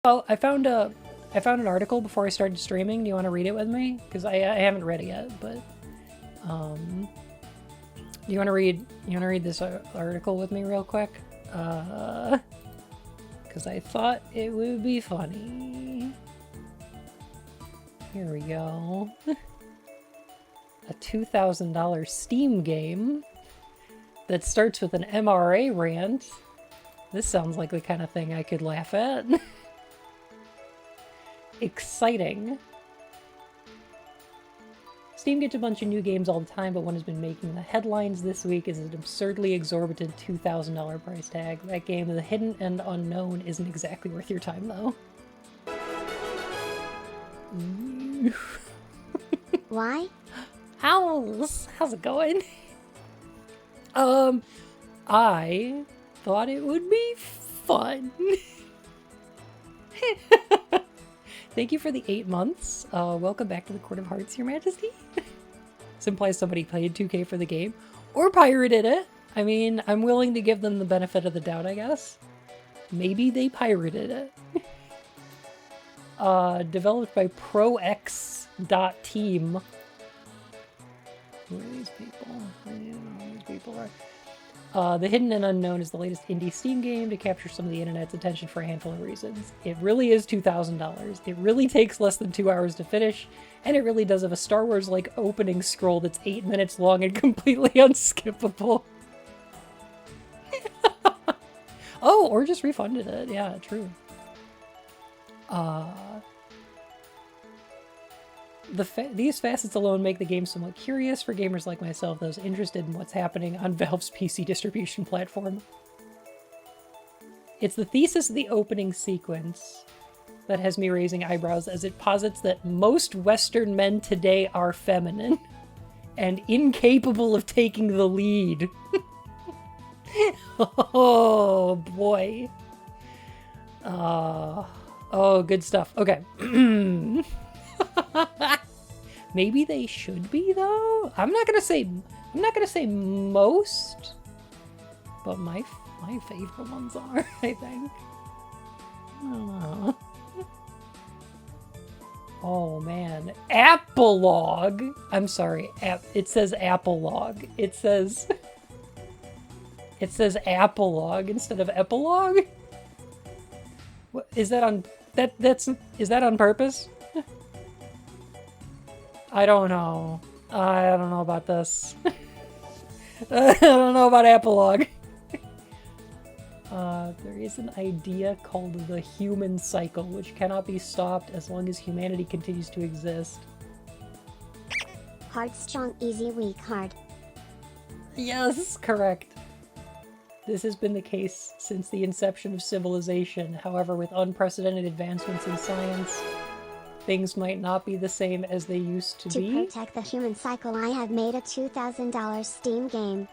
Oh, I found an article before I started streaming. Do you want to read it with me? Because I haven't read it yet, but you want to read this article with me real quick? Because I thought it would be funny. Here we go. A $2,000 Steam game that starts with an MRA rant. This sounds like the kind of thing I could laugh at. Exciting. Steam gets a bunch of new games all the time, but one has been making the headlines this week is an absurdly exorbitant $2,000 price tag. That game, The Hidden and Unknown, isn't exactly worth your time, though. Why? How's it going? I thought it would be fun. Thank you for the 8 months. Welcome back to the Court of Hearts, Your Majesty. This implies somebody played 2K for the game or pirated it. I mean, I'm willing to give them the benefit of the doubt, I guess. Maybe they pirated it. Developed by ProX.team. Who are these people? I don't know who these people are. The Hidden and Unknown is the latest indie Steam game to capture some of the internet's attention for a handful of reasons. It really is $2,000. It really takes less than 2 hours to finish, and it really does have a Star Wars-like opening scroll that's 8 minutes long and completely unskippable. Oh, or just refunded it. Yeah, true. These facets alone make the game somewhat curious for gamers like myself, those interested in what's happening on Valve's PC distribution platform. It's the thesis of the opening sequence that has me raising eyebrows, as it posits that most Western men today are feminine and incapable of taking the lead. Oh boy. Oh, good stuff. Okay. Maybe they should be, though. I'm not gonna say most, but my favorite ones are, I think. I don't know. Oh man, Apolog. I'm sorry. It says Apolog. It says Apolog instead of epilogue. What is that on? Is that on purpose? I don't know. I don't know about this. I don't know about Apolog. There is an idea called the human cycle, which cannot be stopped as long as humanity continues to exist. Hard, strong, easy, weak, hard. Yes, correct. This has been the case since the inception of civilization. However, with unprecedented advancements in science, things might not be the same as they used to be. To protect the human cycle, I have made a $2,000 Steam game.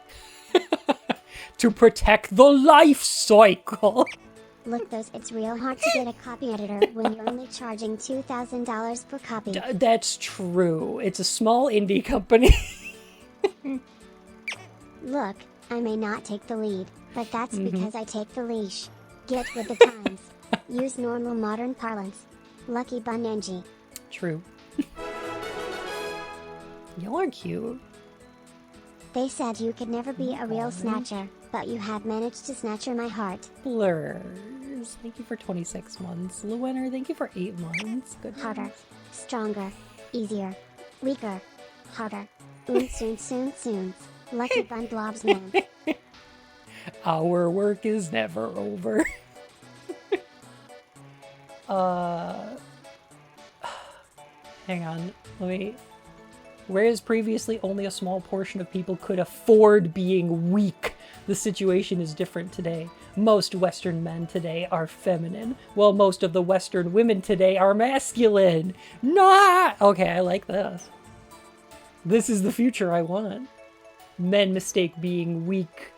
To protect the life cycle! Look, it's real hard to get a copy editor when you're only charging $2,000 per copy. That's true. It's a small indie company. Look, I may not take the lead, but that's because I take the leash. Get with the times. Use normal modern parlance. Lucky Bunenji. True. Y'all are cute. They said you could never be a real snatcher, but you have managed to snatcher my heart. Blurs, thank you for 26 months. Luenner, thank you for 8 months. Good. Harder, stronger, easier, weaker, harder. Soon. Lucky Bun Blobs man. Our work is never over. Hang on, whereas previously only a small portion of people could afford being weak, the situation is different today. Most Western men today are feminine, while most of the Western women today are masculine. Nah! Okay, I like this. This is the future I want. Men mistake being weak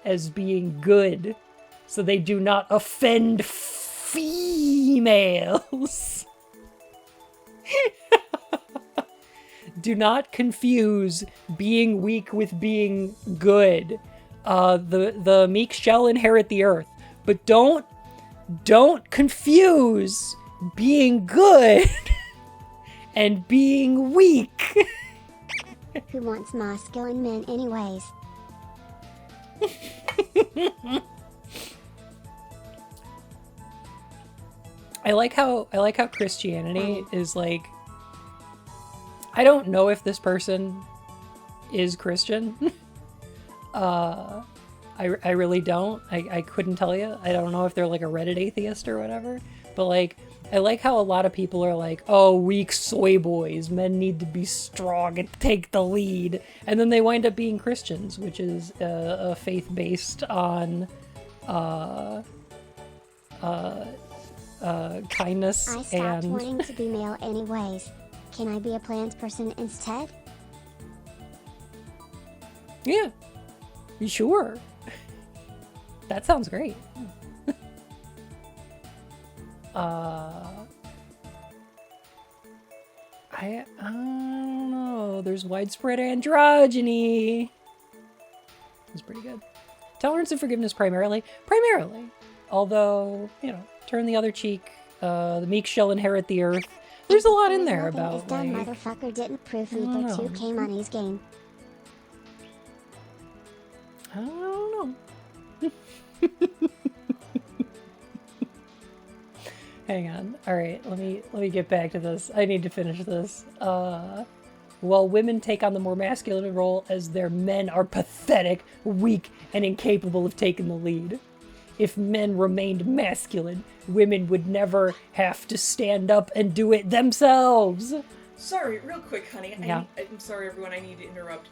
as being good, so they do not offend females. Do not confuse being weak with being good. The meek shall inherit the earth, but don't Don't confuse being good and being weak. Who wants masculine men anyways? I like how Christianity is like, I don't know if this person is Christian. I really don't. I couldn't tell you. I don't know if they're like a Reddit atheist or whatever. But like, I like how a lot of people are like, oh, weak soy boys. Men need to be strong and take the lead. And then they wind up being Christians, which is a faith based on kindness I stopped and... wanting to be male anyways. Can I be a plant person instead? Yeah. Sure. That sounds great. I don't know. There's widespread androgyny. It's pretty good. Tolerance and forgiveness primarily. Primarily. Although, you know, turn the other cheek. The meek shall inherit the earth. There's a lot in there about, This dumb like... motherfucker didn't proofread I the don't 2K money's game. I don't know. Hang on. All right, let me get back to this. I need to finish this. While women take on the more masculine role as their men are pathetic, weak, and incapable of taking the lead. If men remained masculine, women would never have to stand up and do it themselves. Sorry, real quick, honey. Yeah. I'm sorry, everyone. I need to interrupt.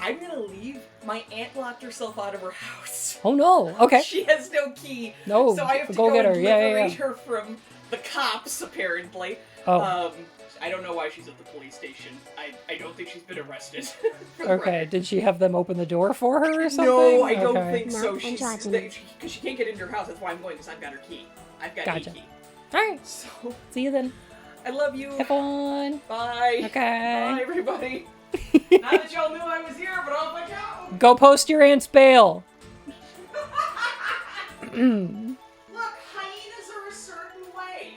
I'm gonna leave. My aunt locked herself out of her house. Oh no. Okay. She has no key. No, so I have to go go get her. and Yeah, liberate yeah. her from the cops, apparently. Oh. I don't know why she's at the police station. I don't think she's been arrested. Okay, did she have them open the door for her or something? No, I don't Okay. think so. No, She's androgynous. because she can't get into her house. That's why I'm going, because I've got her key. I've got Gotcha. a key. Alright, So see you then. I love you. Have fun. Bye. Okay. Bye, everybody. Not that y'all knew I was here, but off I go. Go post your aunt's bail. Look, hyenas are a certain way.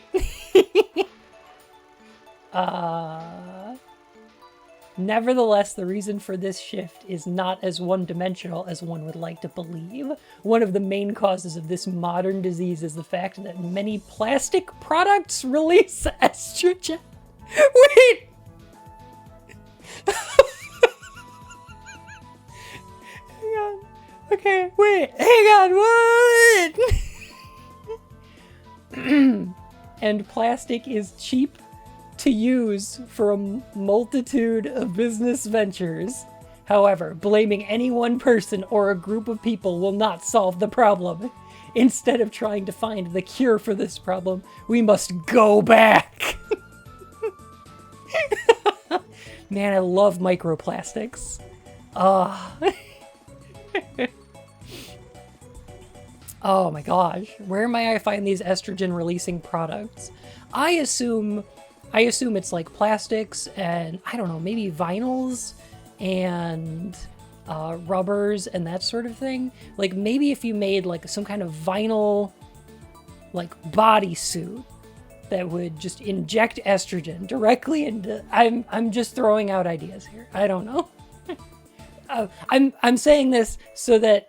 Nevertheless, the reason for this shift is not as one-dimensional as one would like to believe. One of the main causes of this modern disease is the fact that many plastic products release estrogen. Wait! Hang on. Okay, wait. Hang on, what? And plastic is cheap to use for a multitude of business ventures. However, blaming any one person or a group of people will not solve the problem. Instead of trying to find the cure for this problem, we must go back. Man, I love microplastics. Oh my gosh. Where may I find these estrogen releasing products? I assume it's like plastics and, I don't know, maybe vinyls and rubbers and that sort of thing. Like maybe if you made like some kind of vinyl like bodysuit that would just inject estrogen directly into... I'm just throwing out ideas here. I don't know. I'm saying this so that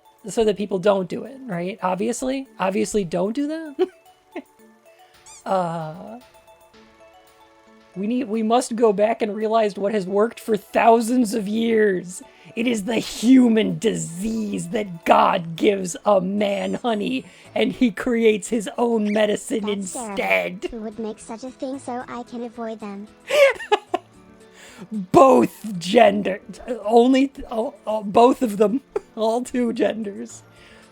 people don't do it, right? Obviously don't do that. We must go back and realize what has worked for thousands of years. It is the human disease that God gives a man honey, and he creates his own medicine That's instead. terrible. Who would make such a thing so I can avoid them? Both genders, both of them, all two genders,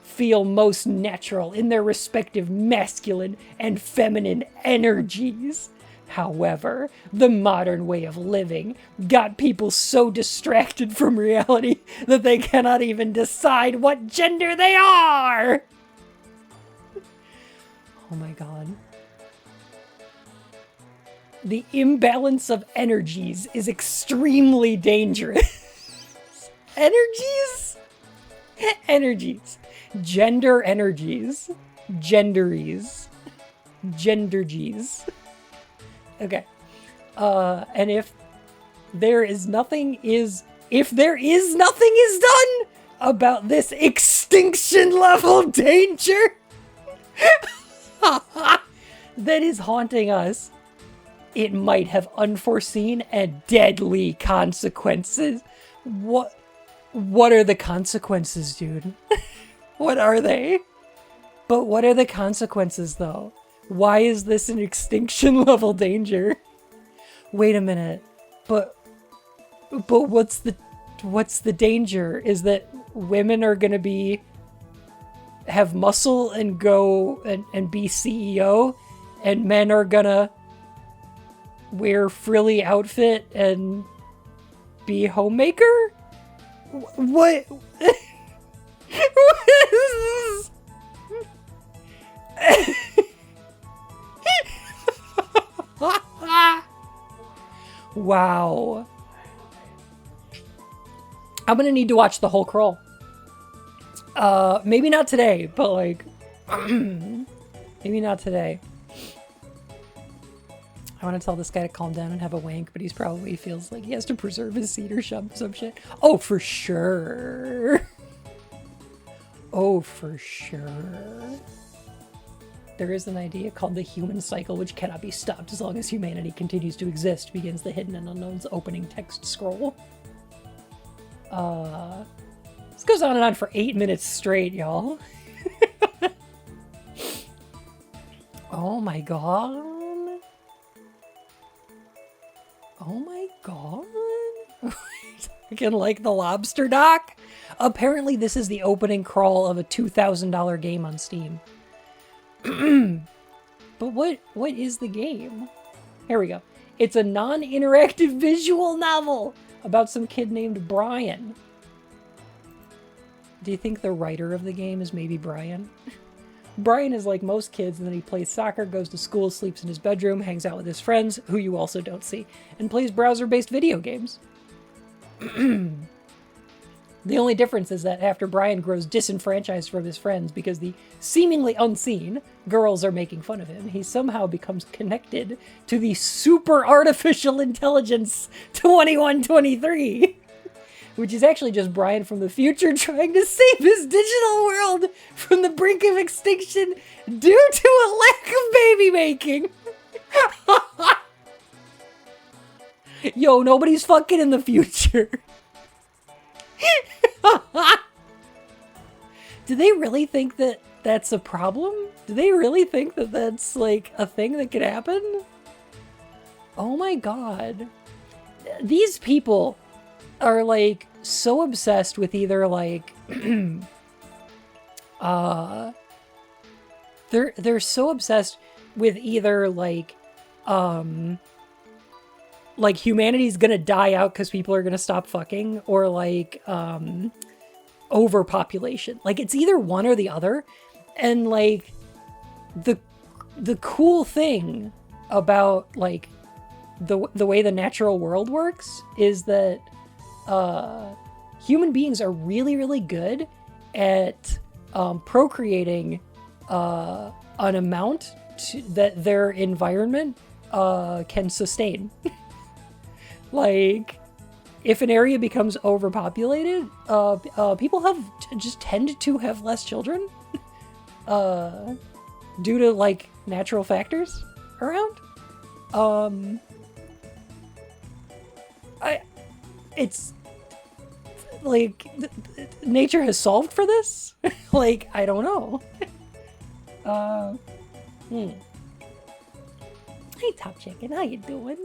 feel most natural in their respective masculine and feminine energies. However, the modern way of living got people so distracted from reality that they cannot even decide what gender they are! Oh my god. The imbalance of energies is extremely dangerous. Energies? Energies. Gender energies. Genderies. Gendergies. Okay. And if there is nothing is done about this extinction level danger that is haunting us, it might have unforeseen and deadly consequences. What are the consequences, dude? What are they? But what are the consequences, though? Why is this an extinction level danger? Wait a minute. But what's the danger? Is that women are gonna have muscle and go and be CEO, and men are gonna wear frilly outfit and be homemaker? What? What is this? Wow. I'm gonna need to watch the whole crawl. Maybe not today, but like, maybe not today. I want to tell this guy to calm down and have a wank, but he feels like he has to preserve his seat or some shit. Oh, for sure. Oh, for sure. There is an idea called the human cycle, which cannot be stopped as long as humanity continues to exist, begins the Hidden and Unknown's opening text scroll. This goes on and on for 8 minutes straight, y'all. Oh my god. Oh my god. Freaking like the lobster doc. Apparently this is the opening crawl of a $2,000 game on Steam. But what is the game? Here we go. It's a non-interactive visual novel about some kid named Brian. Do you think the writer of the game is maybe Brian? Brian is like most kids, and then he plays soccer, goes to school, sleeps in his bedroom, hangs out with his friends, who you also don't see, and plays browser-based video games. The only difference is that after Brian grows disenfranchised from his friends because the seemingly unseen girls are making fun of him, he somehow becomes connected to the super artificial intelligence 2123. Which is actually just Brian from the future trying to save his digital world from the brink of extinction due to a lack of baby making. Yo, nobody's fucking in the future. Do they really think that that's a problem? Do they really think that that's like a thing that could happen? Oh my god. These people are like so obsessed with either like they're so obsessed with either like humanity's gonna die out because people are gonna stop fucking, or like overpopulation. Like it's either one or the other. And like the cool thing about like the way the natural world works is that human beings are really, really good at procreating an amount that their environment can sustain. Like, if an area becomes overpopulated, people just tend to have less children due to like natural factors around. It's like nature has solved for this. Like, I don't know. Hey, Top Chicken, how you doing?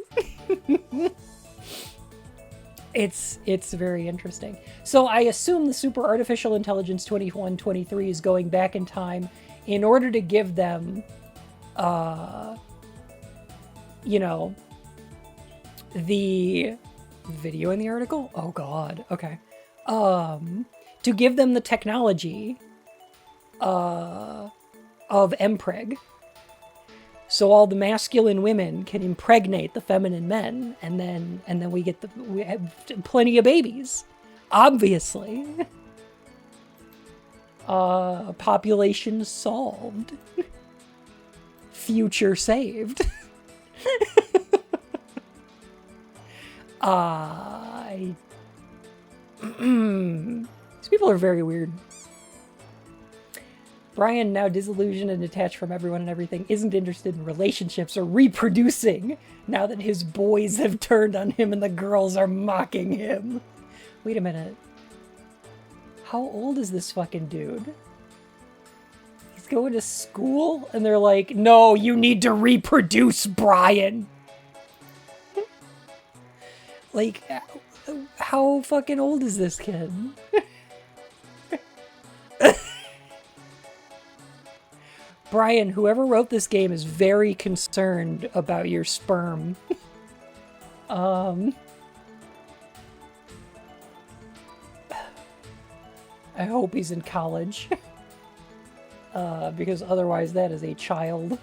It's very interesting. So I assume the super artificial intelligence 2123 is going back in time in order to give them, you know, the video in the article? Oh god, okay. To give them the technology of Mpreg. So all the masculine women can impregnate the feminine men, and then we have plenty of babies. Obviously. Population solved. Future saved. These people are very weird. Brian, now disillusioned and detached from everyone and everything, isn't interested in relationships or reproducing now that his boys have turned on him and the girls are mocking him. Wait a minute. How old is this fucking dude? He's going to school and they're like, no, you need to reproduce, Brian. Like, how fucking old is this kid? Brian, whoever wrote this game is very concerned about your sperm. I hope he's in college. Because otherwise that is a child.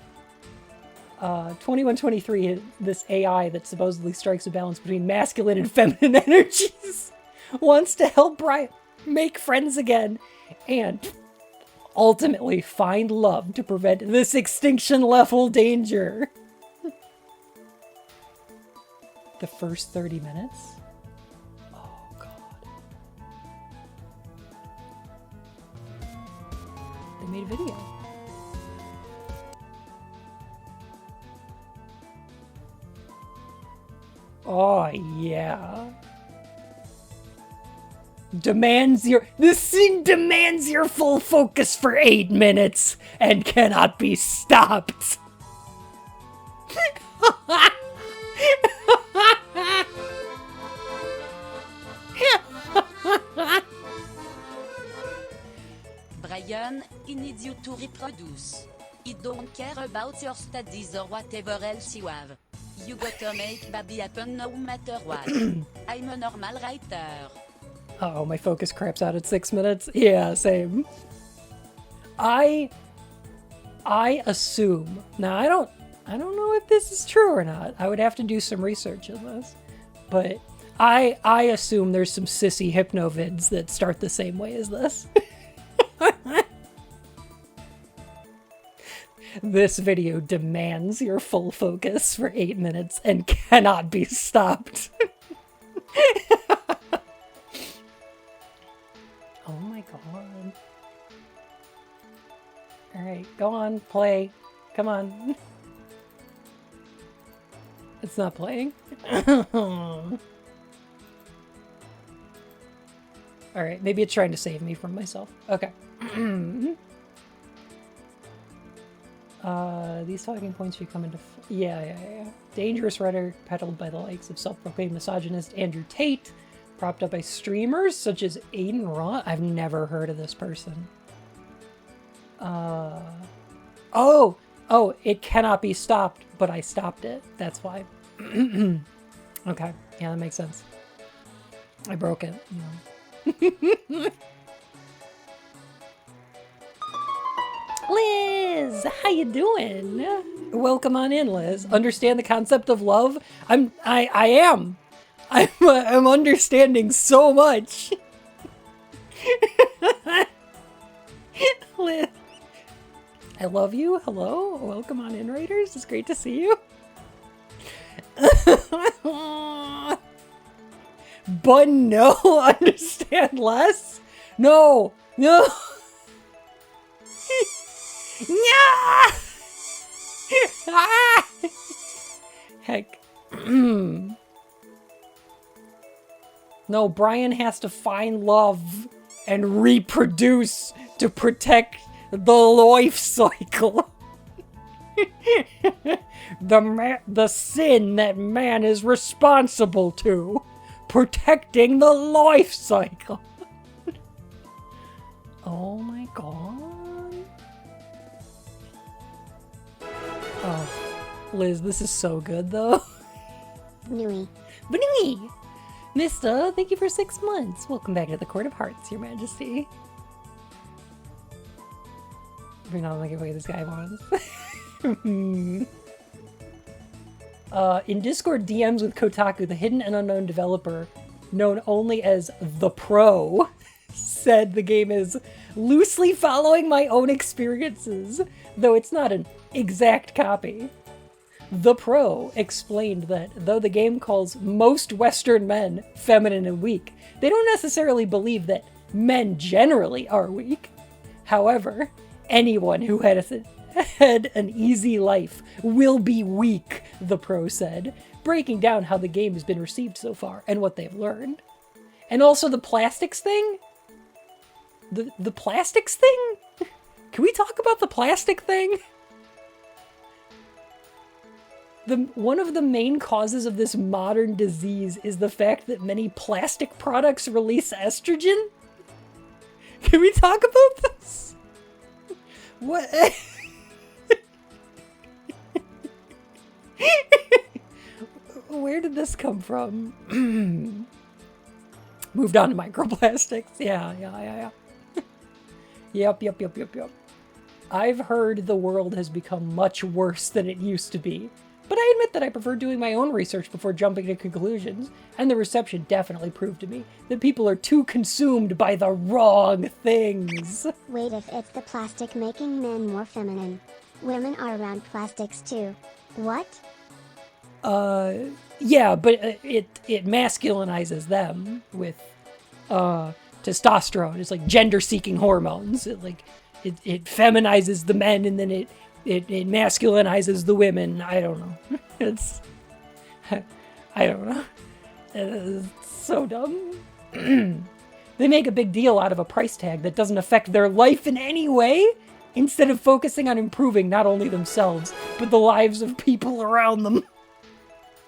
2123, this AI that supposedly strikes a balance between masculine and feminine energies, wants to help Brian make friends again and ultimately find love to prevent this extinction level danger. The first 30 minutes? Oh god. They made a video. Oh yeah. This scene demands your full focus for 8 minutes and cannot be stopped. Brian, he needs you to reproduce. He don't care about your studies or whatever else you have. You gotta make baby happen no matter what. I'm a normal writer. Uh-oh, my focus craps out at 6 minutes. Yeah, same. I assume. Now, I don't know if this is true or not. I would have to do some research on this. But I assume there's some sissy hypnovids that start the same way as this. This video demands your full focus for 8 minutes and cannot be stopped. Oh my god. Alright, go on, play. Come on. It's not playing? Alright, maybe it's trying to save me from myself. Okay. These talking points should come into... Yeah. Dangerous rhetoric peddled by the likes of self-proclaimed misogynist Andrew Tate, propped up by streamers such as Aiden Raw. I've never heard of this person. Oh, it cannot be stopped, but I stopped it. That's why. Okay, yeah, that makes sense. I broke it. Yeah. Liz, how you doing? Welcome on in, Liz. Understand the concept of love? I am. I'm understanding so much. Liz, I love you. Hello, welcome on in, Raiders. It's great to see you. But no, understand less. No. Yeah! Heck. No, Brian has to find love and reproduce to protect the life cycle. The sin that man is responsible to. Protecting the life cycle. Oh my god. Oh, Liz, this is so good, though. Nui. Banui! Mister, thank you for 6 months. Welcome back to the Court of Hearts, Your Majesty. We're not looking away this guy wants. In Discord DMs with Kotaku, the hidden and unknown developer, known only as The Pro, said the game is loosely following my own experiences, though it's not an exact copy. The Pro explained that though the game calls most Western men feminine and weak, they don't necessarily believe that men generally are weak. However, anyone who had an easy life will be weak, the Pro said, breaking down how the game has been received so far and what they've learned. And also the plastics thing? The plastics thing? Can we talk about the plastic thing? One of the main causes of this modern disease is the fact that many plastic products release estrogen? Can we talk about this? What? Where did this come from? Moved on to microplastics. Yeah. Yep. I've heard the world has become much worse than it used to be. But I admit that I prefer doing my own research before jumping to conclusions, and the reception definitely proved to me that people are too consumed by the wrong things. Wait, if it's the plastic making men more feminine, women are around plastics too. What? Yeah, but it masculinizes them with testosterone. It's like gender-seeking hormones. It feminizes the men, and then it masculinizes the women. I don't know. I don't know. It's so dumb. They make a big deal out of a price tag that doesn't affect their life in any way, instead of focusing on improving not only themselves, but the lives of people around them.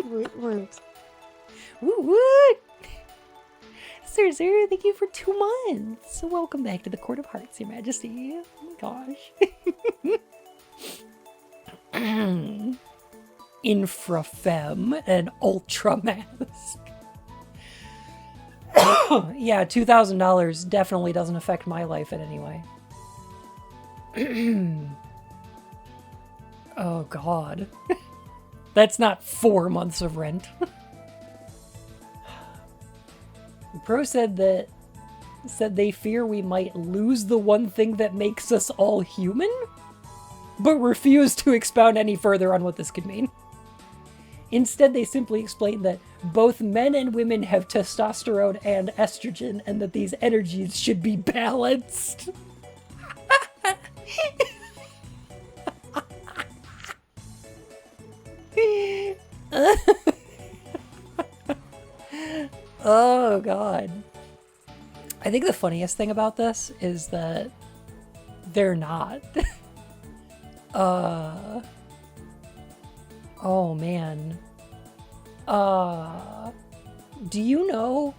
Woot woot. Woot woot! Sir, thank you for 2 months. Welcome back to the Court of Hearts, Your Majesty. Oh my gosh. Infrafem and Ultra Mask. Yeah, $2,000 definitely doesn't affect my life in any way. Oh god. That's not 4 months of rent. The Pro said they fear we might lose the one thing that makes us all human, but refused to expound any further on what this could mean. Instead, they simply explained that both men and women have testosterone and estrogen, and that these energies should be balanced. Oh god. I think the funniest thing about this is that they're not. Oh man. Do you know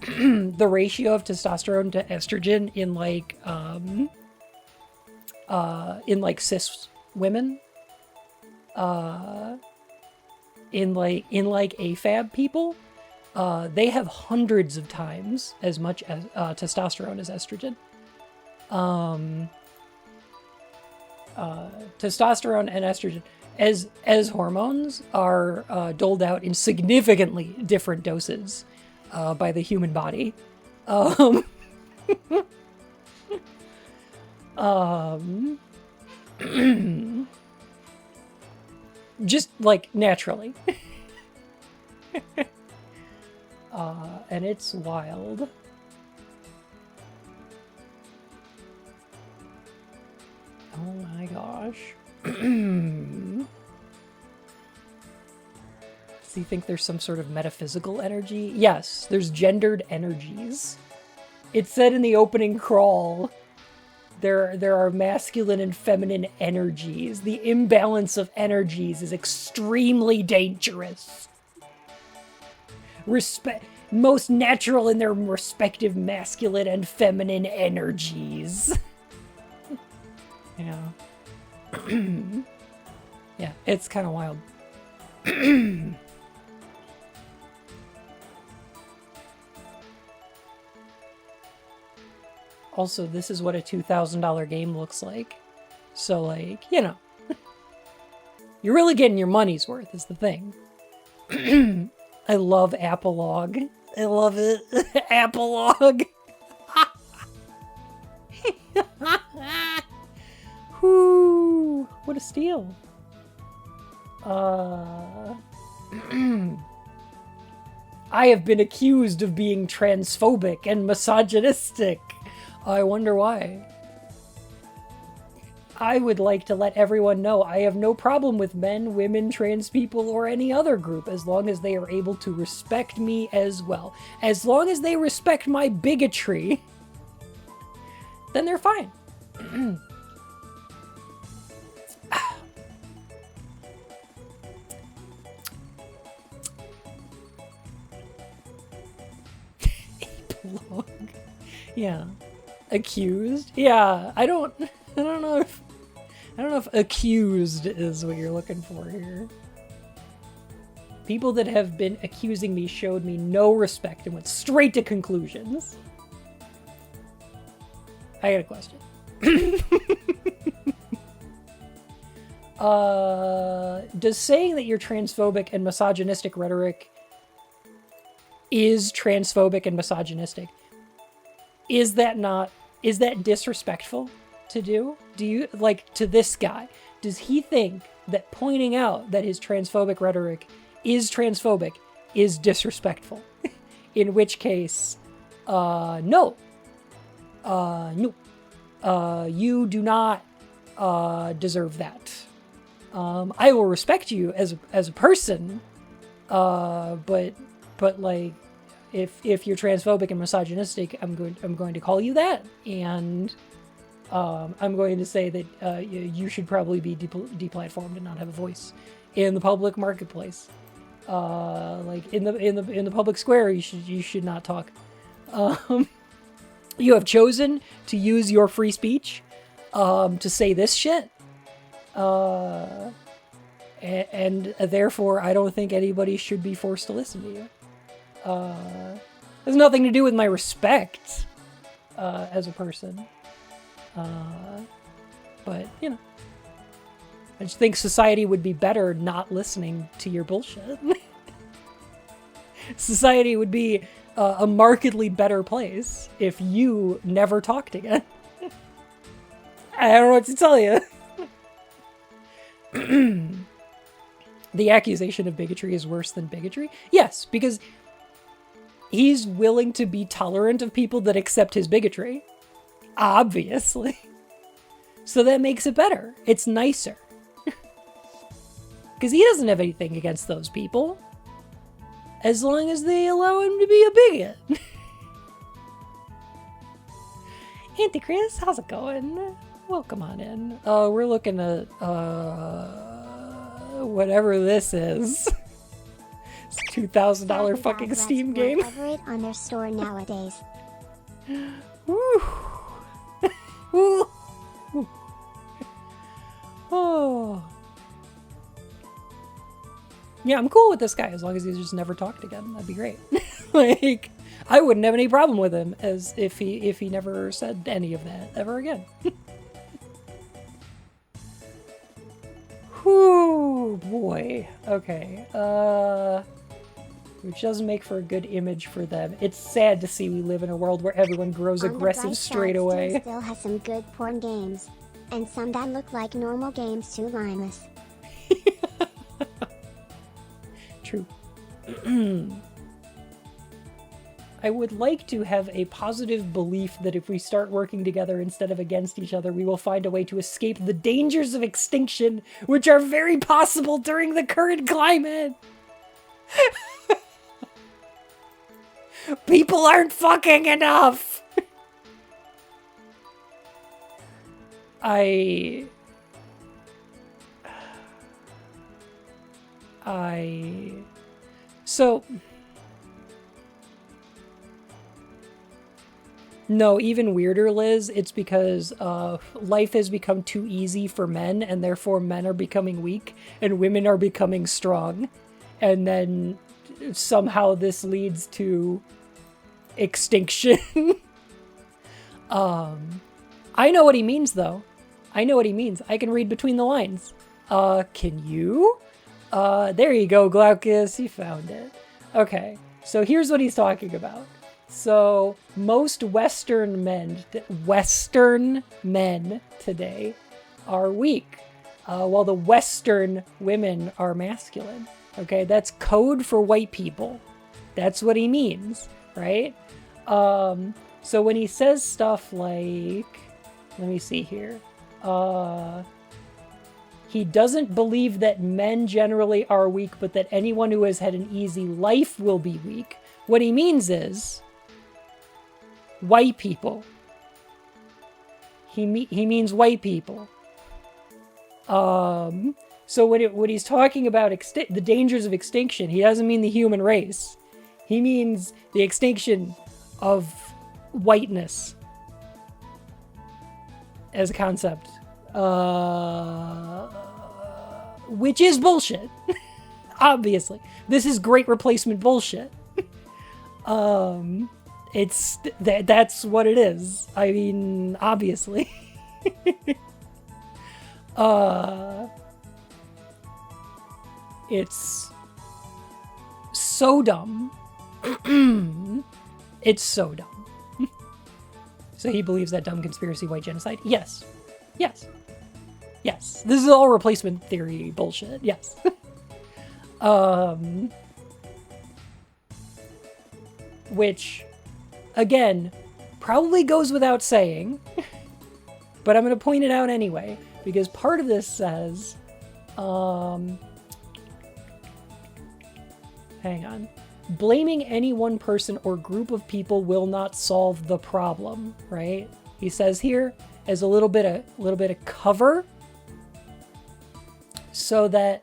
the ratio of testosterone to estrogen in cis women? In AFAB people? They have hundreds of times as much as testosterone as estrogen. Testosterone and estrogen as hormones are doled out in significantly different doses by the human body. Just like naturally. And it's wild. Oh my gosh. So you think there's some sort of metaphysical energy? Yes, there's gendered energies. It said in the opening crawl, there are masculine and feminine energies. The imbalance of energies is extremely dangerous. Most natural in their respective masculine and feminine energies. Yeah. Yeah, it's kind of wild. Also, this is what a $2,000 game looks like. So, like, you know. You're really getting your money's worth is the thing. I love Apolog. I love it. Apolog. What a steal. I have been accused of being transphobic and misogynistic. I wonder why. I would like to let everyone know I have no problem with men, women, trans people, or any other group as long as they are able to respect me as well. As long as they respect my bigotry, then they're fine. Log. Yeah. Accused? Yeah, I don't know if accused is what you're looking for here. People that have been accusing me showed me no respect and went straight to conclusions. I got a question. Does saying that you're transphobic and misogynistic rhetoric is transphobic and misogynistic? Is that disrespectful to do? Do you, like, to this guy, does he think that pointing out that his transphobic rhetoric is transphobic is disrespectful? In which case, no. No. You do not deserve that. I will respect you as a person, but like, if you're transphobic and misogynistic, I'm going to call you that, and I'm going to say that you should probably be deplatformed and not have a voice in the public marketplace. Like in the public square, you should not talk. You have chosen to use your free speech to say this shit, and therefore I don't think anybody should be forced to listen to you. Has nothing to do with my respect as a person. But, you know, I just think society would be better not listening to your bullshit. Society would be a markedly better place if you never talked again. I don't know what to tell you. The accusation of bigotry is worse than bigotry? Yes, because he's willing to be tolerant of people that accept his bigotry. Obviously. So that makes it better. It's nicer. Because he doesn't have anything against those people. As long as they allow him to be a bigot. Auntie Chris, how's it going? Welcome on in. We're looking at whatever this is. It's a $2,000 fucking Steam game. Cover it on their store nowadays. Woo. Woo. Oh. Yeah, I'm cool with this guy as long as he's just never talked again. That'd be great. Like, I wouldn't have any problem with him as if he never said any of that ever again. Whew, boy. Okay. Which doesn't make for a good image for them. It's sad to see we live in a world where everyone grows aggressive straight away. Steam still has some good porn games, and some that look like normal games too mindless. True. I would like to have a positive belief that if we start working together instead of against each other, we will find a way to escape the dangers of extinction, which are very possible during the current climate. People aren't fucking enough. So, no, even weirder, Liz, it's because life has become too easy for men, and therefore men are becoming weak, and women are becoming strong. And then somehow this leads to extinction. I know what he means, though. I know what he means. I can read between the lines. Can you? There you go, Glaucus. You found it. Okay, so here's what he's talking about. So most Western men today are weak. while the Western women are masculine. Okay, that's code for white people. That's what he means, right? So when he says stuff like, let me see here. He doesn't believe that men generally are weak, but that anyone who has had an easy life will be weak. What he means is white people. He means white people. So when he's talking about the dangers of extinction, he doesn't mean the human race. He means the extinction of whiteness as a concept. Which is bullshit. Obviously. This is great replacement bullshit. That's what it is. I mean, obviously. It's so dumb. It's so dumb. So he believes that dumb conspiracy white genocide? Yes. Yes. Yes. This is all replacement theory bullshit. Yes. Which, again, probably goes without saying, but I'm going to point it out anyway, because part of this says, hang on. Blaming any one person or group of people will not solve the problem, right? He says here as a little bit of cover so that,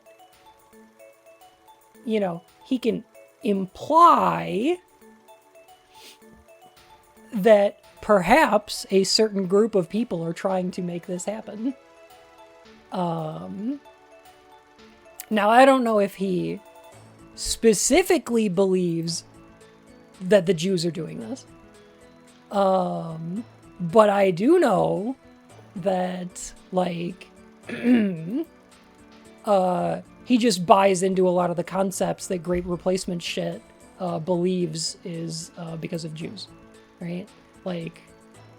you know, he can imply that perhaps a certain group of people are trying to make this happen. Now, I don't know if he specifically believes that the Jews are doing this. But I do know that, like, he just buys into a lot of the concepts that Great Replacement shit believes is because of Jews, right? Like,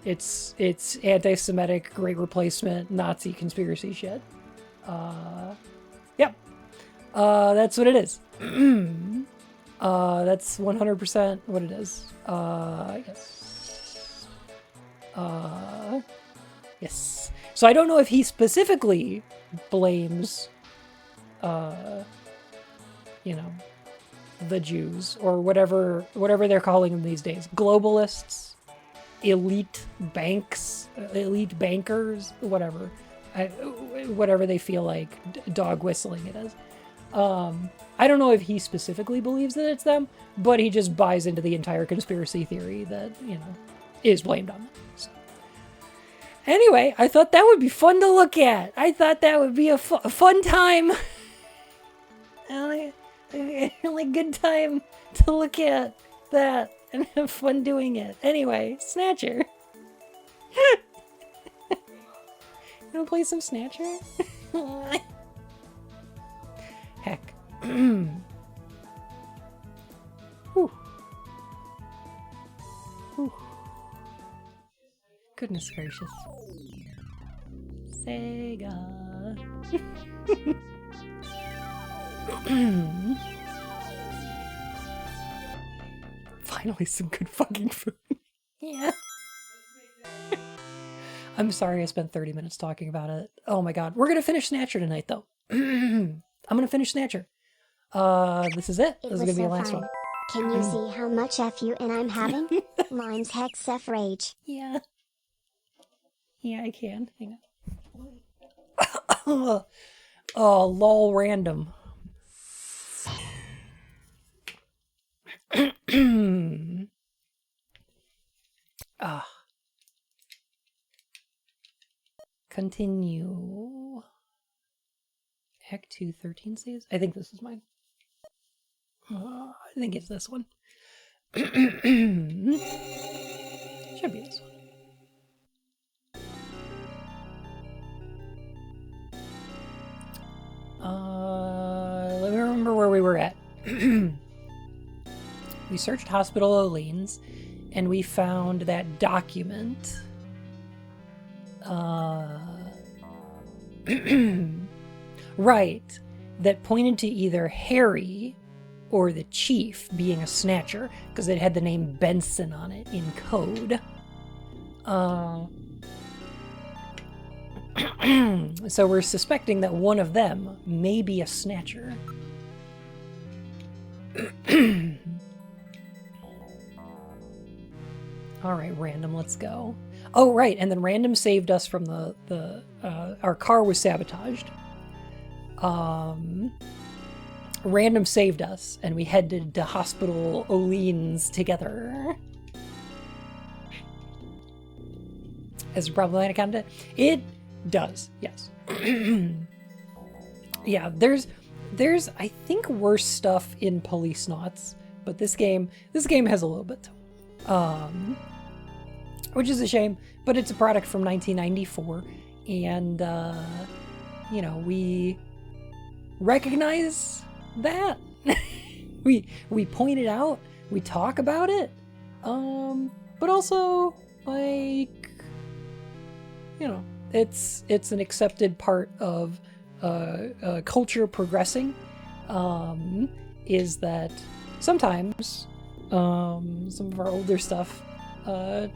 it's anti-Semitic, Great Replacement, Nazi conspiracy shit. Yep. That's what it is. That's 100% what it is. I guess. Yes. So I don't know if he specifically blames, you know, the Jews or whatever they're calling them these days. Globalists, elite banks, elite bankers, whatever. Whatever they feel like dog whistling it is. I don't know if he specifically believes that it's them, but he just buys into the entire conspiracy theory that, you know, is blamed on them. So. Anyway, I thought that would be fun to look at. I thought that would be a fun time. Like good time to look at that and have fun doing it. Anyway, Snatcher. You wanna play some Snatcher? Heck. Whew. Whew. Goodness gracious. Sega. Finally some good fucking food. Yeah. I'm sorry I spent 30 minutes talking about it. Oh my god. We're gonna finish Snatcher tonight though. I'm gonna finish Snatcher. This is it. This is gonna be the last one. Can you see how much FU and I'm having? Lines hex F rage. Yeah. Yeah, I can. Hang on. Oh, lol random. Continue. Heck 2 13 saves? I think this is mine. I think it's this one. Should be this one. Let me remember where we were at. We searched Hospital Olene's and we found that document. Right. That pointed to either Harry or the chief being a snatcher, because it had the name Benson on it in code. So we're suspecting that one of them may be a snatcher. All right, Random, let's go. Oh, right, and then Random saved us from our car was sabotaged. Random saved us, and we headed to Hospital Olean's together. As a problematic content? It does, yes. Yeah, there's I think worse stuff in Police Knots, but this game has a little bit to it. Which is a shame, but it's a product from 1994, and you know, we recognize that. we point it out, we talk about it, but also, like, you know, it's an accepted part of culture progressing, is that sometimes some of our older stuff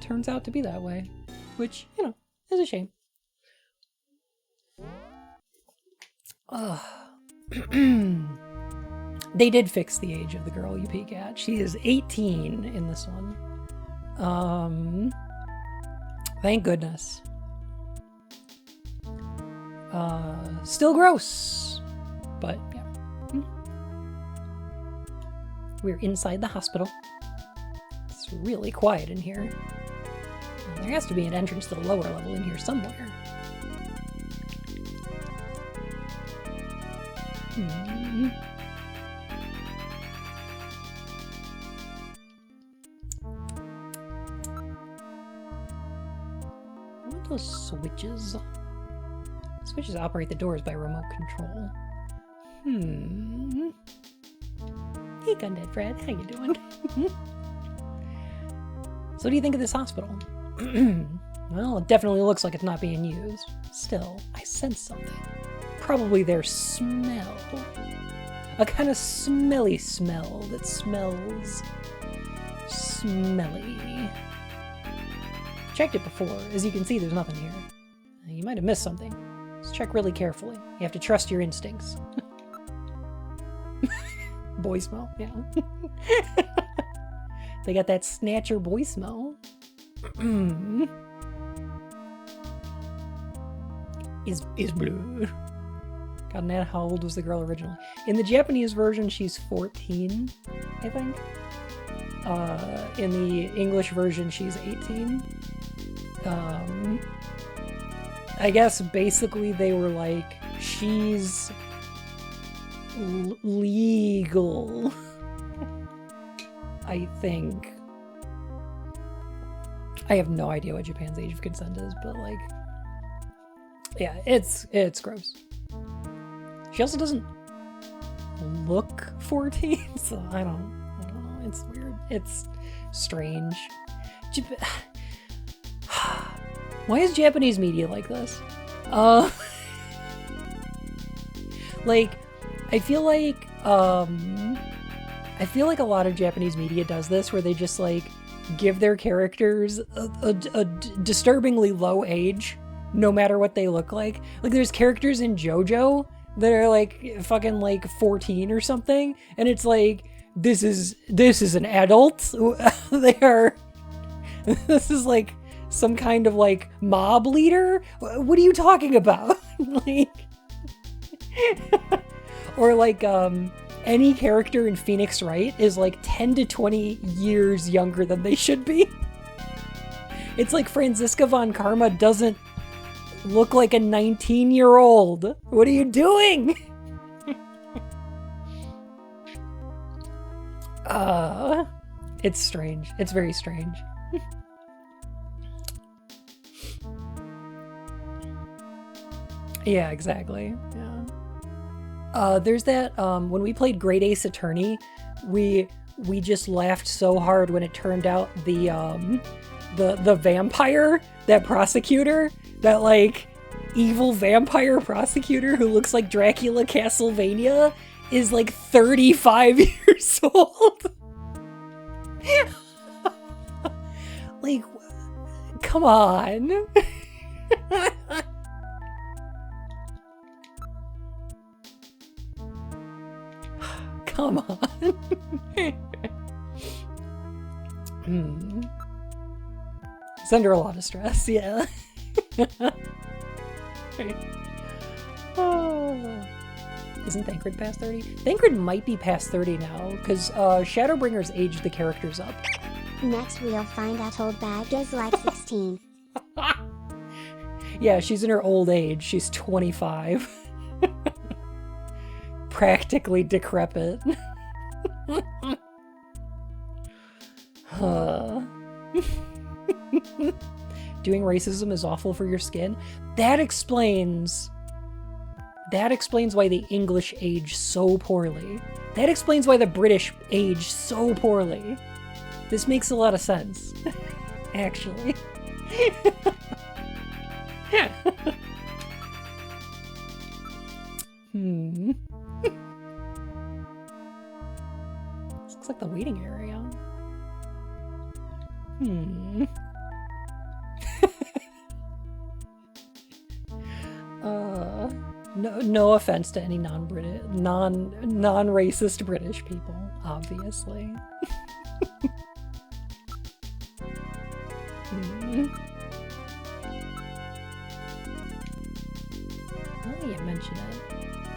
turns out to be that way, which, you know, is a shame. They did fix the age of the girl you peek at. She is 18 in this one. Thank goodness. Still gross, but yeah. We're inside the hospital. It's really quiet in here. There has to be an entrance to the lower level in here somewhere. What are those switches? Switches operate the doors by remote control. Hey, Gundead Fred, how you doing? So what do you think of this hospital? Well, it definitely looks like it's not being used. Still, I sense something. Probably their smell. A kind of smelly smell that smells smelly. Checked it before. As you can see, there's nothing here. You might have missed something. Let's check really carefully. You have to trust your instincts. Boy smell, yeah. They got that Snatcher boy smell. is blue. God, Nana, how old was the girl originally? In the Japanese version, she's 14, I think. In the English version, she's 18. I guess basically they were like, she's legal. I think. I have no idea what Japan's age of consent is, but like, yeah, it's gross. She also doesn't look 14, so I don't know. It's weird. It's strange. Why is Japanese media like this? Like, I feel like a lot of Japanese media does this, where they just like give their characters a disturbingly low age, no matter what they look like. Like, there's characters in JoJo that are like fucking like 14 or something, and it's like, this is an adult. This is like some kind of like mob leader. What are you talking about? Like, or like any character in Phoenix Wright is like 10 to 20 years younger than they should be. It's like Franziska von Karma doesn't look like a 19-year-old. What are you doing? It's strange. It's very strange. Yeah, exactly. Yeah. There's that, when we played Great Ace Attorney, we just laughed so hard when it turned out the vampire, that prosecutor, that like evil vampire prosecutor who looks like Dracula Castlevania is like 35 years old. Like, come on. Come on. It's under a lot of stress, yeah. Oh. Isn't Thancred past 30? Thancred might be past 30 now, because Shadowbringers aged the characters up. Next we'll find out old bag is like 16. Yeah, she's in her old age. She's 25. Practically decrepit. Doing racism is awful for your skin. That explains why the English age so poorly. That explains why the British age so poorly. This makes a lot of sense, actually. This looks like the waiting area. No offense to any non-racist British people, obviously. Now that you mention it,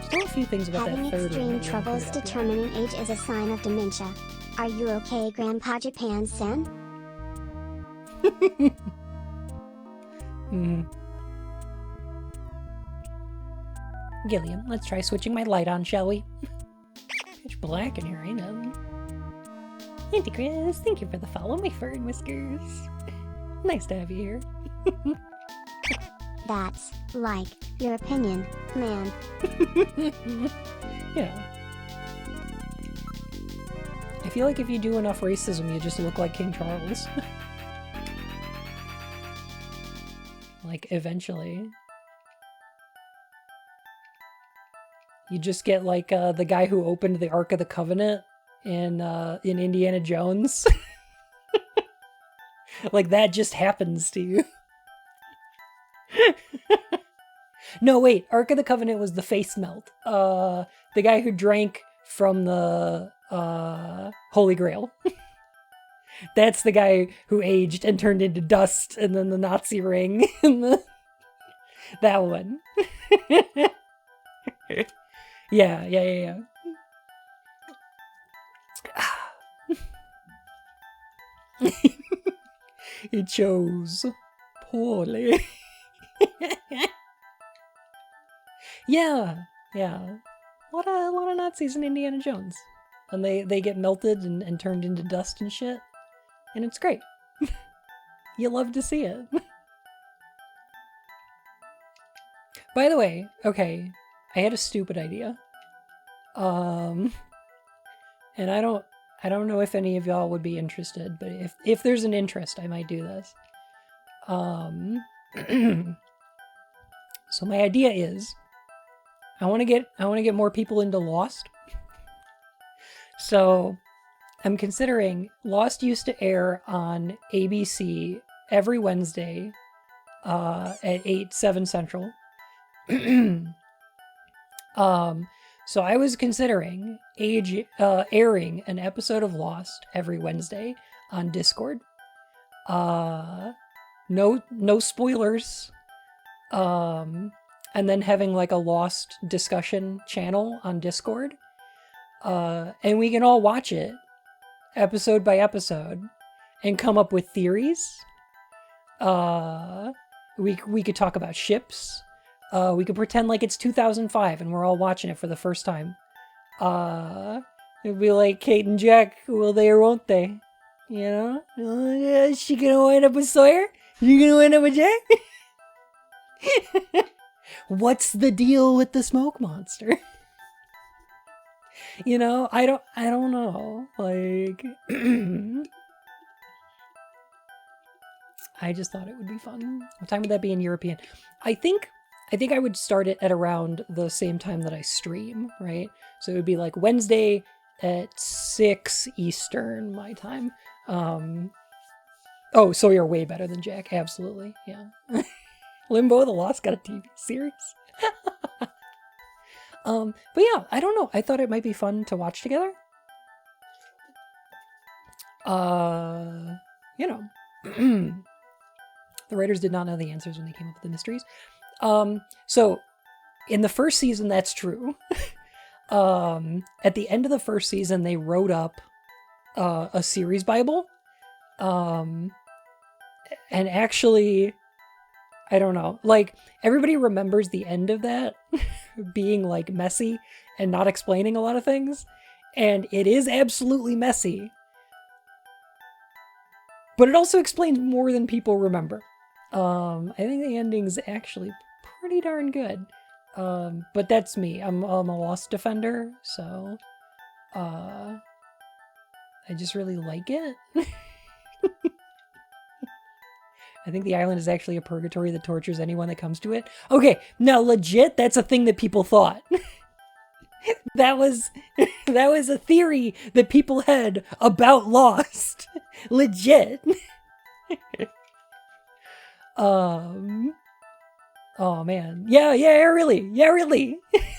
still a few things about Having that third one. extreme troubles determining age is a sign of dementia. Are you okay, Grandpa Japan-sen? Gillian, let's try switching my light on, shall we? Pitch black in here, ain't it? Auntie Chris, thank you for the follow, my fur and whiskers. Nice to have you here. That's, like, your opinion, man. Yeah. I feel like if you do enough racism, you just look like King Charles. Like, eventually. You just get like the guy who opened the Ark of the Covenant in Indiana Jones. Like that just happens to you. No, wait. Ark of the Covenant was the face melt. The guy who drank from the Holy Grail. That's the guy who aged and turned into dust, and then the Nazi ring, and that one. Yeah. He chose poorly. Yeah. A lot of Nazis in Indiana Jones. And they get melted and turned into dust and shit. And it's great. You love to see it. By the way, okay, I had a stupid idea. And I don't know if any of y'all would be interested, but if there's an interest, I might do this. So my idea is I want to get more people into Lost. So I'm considering Lost used to air on ABC every Wednesday at 7 Central. So I was considering airing an episode of Lost every Wednesday on Discord. No spoilers. And then having like a Lost discussion channel on Discord. And we can all watch it episode by episode and come up with theories. We could talk about ships. We could pretend like it's 2005 and we're all watching it for the first time. It'd be like Kate and Jack, will they or won't they? You know? Is she gonna wind up with Sawyer? Is she gonna wind up with Jack? What's the deal with the smoke monster? You know, I don't know. Like, I just thought it would be fun. What time would that be in European? I think I think I would start it at around the same time that I stream, right? So it would be like Wednesday at 6 Eastern, my time. Oh, so you're way better than Jack. Absolutely. Yeah. Limbo the Lost got a TV series. But yeah, I don't know. I thought it might be fun to watch together. You know, the writers did not know the answers when they came up with the mysteries. So in the first season, that's true. At the end of the first season, they wrote up a series Bible. And actually, I don't know, like everybody remembers the end of that being like messy and not explaining a lot of things. And it is absolutely messy. But it also explains more than people remember. I think the ending's actually pretty darn good. But that's me. I'm a Lost defender, so I just really like it. I think the island is actually a purgatory that tortures anyone that comes to it. Okay, now legit, that's a thing that people thought. That was a theory that people had about Lost. Legit. Oh man. Yeah, really.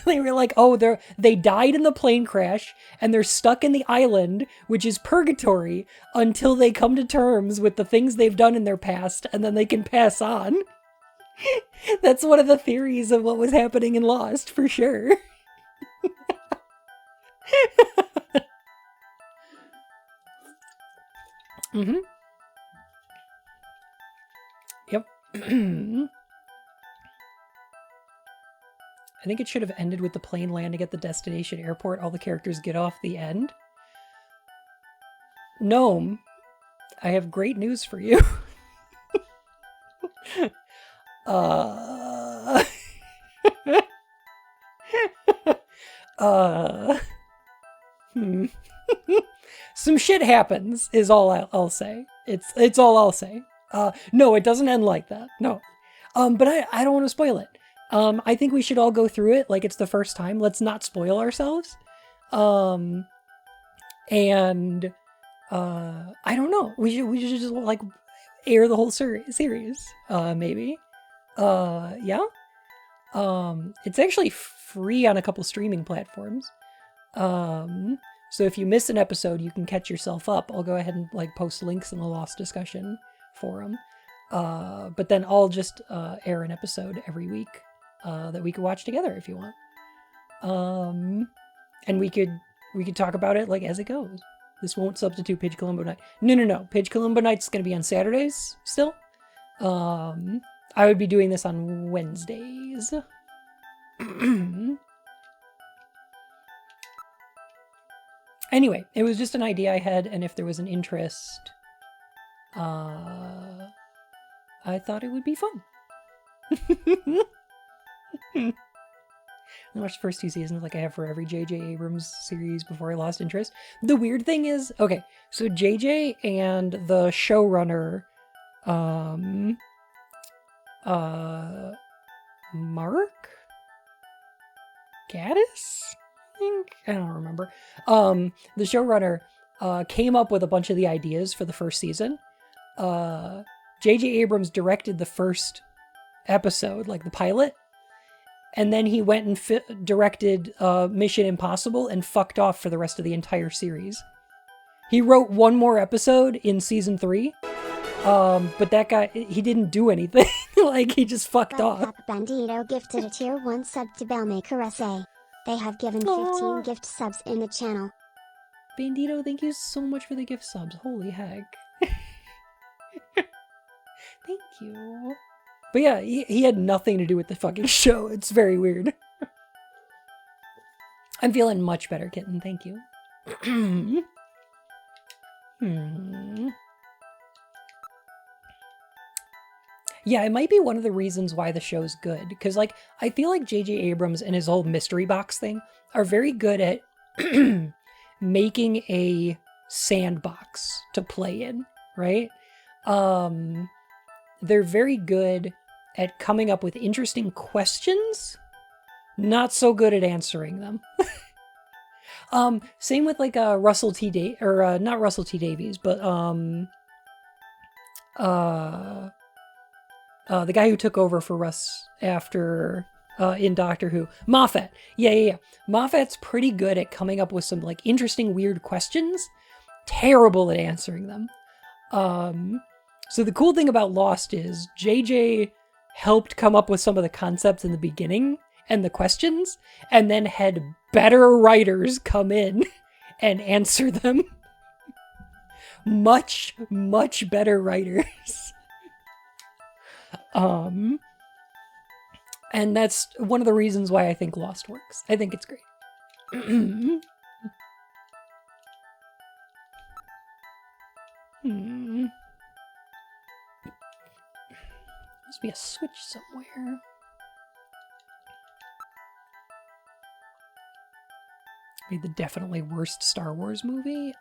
They were like, oh, they died in the plane crash and they're stuck in the island, which is purgatory, until they come to terms with the things they've done in their past and then they can pass on. That's one of the theories of what was happening in Lost, for sure. Mm-hmm. Yep. I think it should have ended with the plane landing at the destination airport. All the characters get off the end. Gnome, I have great news for you. Some shit happens is all I'll say. It's all I'll say. No, it doesn't end like that. No. But I don't want to spoil it. I think we should all go through it like it's the first time. Let's not spoil ourselves. And I don't know. We should just like air the whole series. Maybe. Yeah. It's actually free on a couple streaming platforms. So if you miss an episode, you can catch yourself up. I'll go ahead and like post links in the Lost discussion forum. But then I'll just air an episode every week that we could watch together if you want. And we could talk about it like as it goes. This won't substitute Page Columbo Night. No. Page Columbo Night's going to be on Saturdays still. I would be doing this on Wednesdays. Anyway, it was just an idea I had, and if there was an interest, I thought it would be fun. I watched the first 2 seasons like I have for every J.J. Abrams series before I lost interest. The weird thing is, okay, so J.J. and the showrunner, Mark Gaddis? I don't remember. The showrunner came up with a bunch of the ideas for the first season. J.J. Abrams directed the first episode, like the pilot, and then he went and directed Mission Impossible and fucked off for the rest of the entire series. He wrote one more episode in season 3, but that guy, he didn't do anything. Like, he just fucked off. Bandito gifted a tier 1 sub to Bellmaker SA. They have given 15 Aww. gift subs in the channel. Bandito, thank you so much for the gift subs. Holy heck. Thank you. But yeah, he had nothing to do with the fucking show. It's very weird. I'm feeling much better, kitten. Thank you. Yeah, it might be one of the reasons why the show's good. Because, like, I feel like J.J. Abrams and his whole mystery box thing are very good at making a sandbox to play in, right? They're very good at coming up with interesting questions, not so good at answering them. Same with like Russell T. not Russell T. Davies, but the guy who took over for Russ after in Doctor Who, Moffat. Yeah. Moffat's pretty good at coming up with some like interesting, weird questions. Terrible at answering them. So the cool thing about Lost is JJ helped come up with some of the concepts in the beginning and the questions, and then had better writers come in and answer them. Much, much better writers. And that's one of the reasons why I think Lost works. I think it's great. Must be a switch somewhere. Maybe the definitely worst Star Wars movie?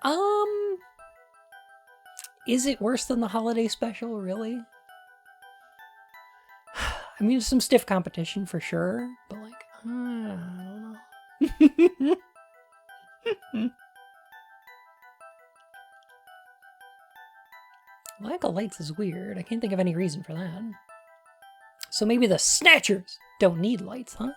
Is it worse than the holiday special, really? I mean, some stiff competition for sure, but like, I don't know. Lack of lights is weird. I can't think of any reason for that. So maybe the Snatchers don't need lights, huh?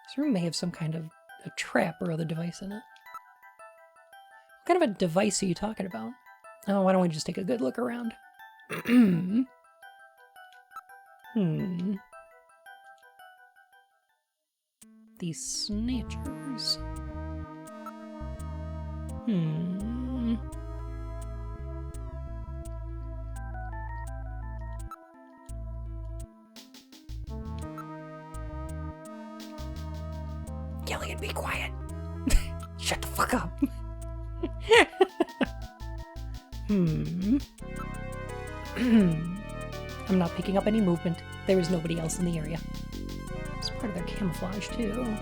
This room may have some kind of a trap or other device in it. What kind of a device are you talking about? Oh, why don't we just take a good look around? These Snatchers. Gillian, be quiet. Shut the fuck up. I'm not picking up any movement. There is nobody else in the area. It's part of their camouflage, too.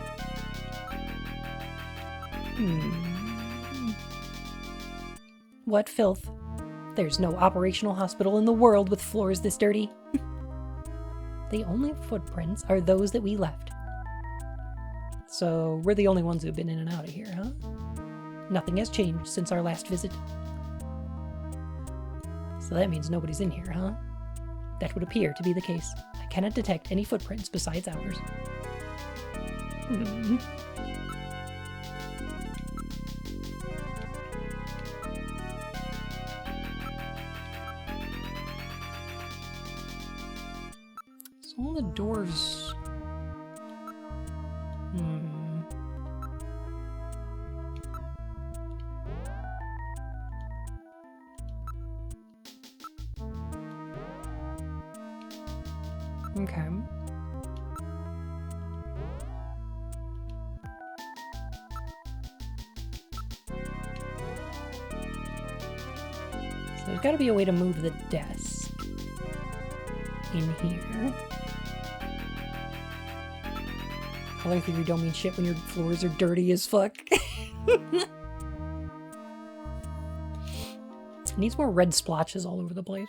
What filth. There's no operational hospital in the world with floors this dirty. The only footprints are those that we left. So we're the only ones who've been in and out of here, huh? Nothing has changed since our last visit. So that means nobody's in here, huh? That would appear to be the case. I cannot detect any footprints besides ours. So all the doors... Okay. So there's got to be a way to move the desk in here. Color theory don't mean shit when your floors are dirty as fuck. It needs more red splotches all over the place.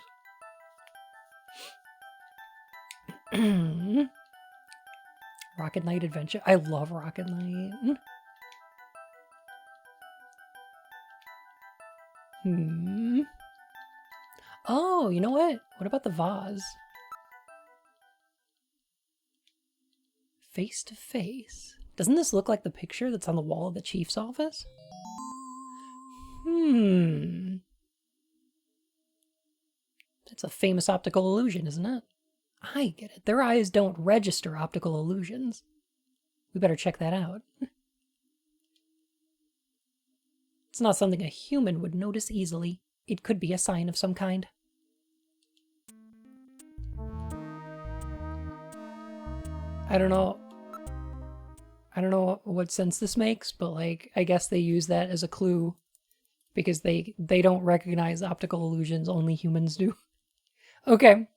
Rocket Knight Adventure. I love Rocket Knight. Oh, you know what? What about the vase? Face to face. Doesn't this look like the picture that's on the wall of the chief's office? That's a famous optical illusion, isn't it? I get it. Their eyes don't register optical illusions. We better check that out. It's not something a human would notice easily. It could be a sign of some kind. I don't know what sense this makes, but like, I guess they use that as a clue because they don't recognize optical illusions, only humans do. Okay.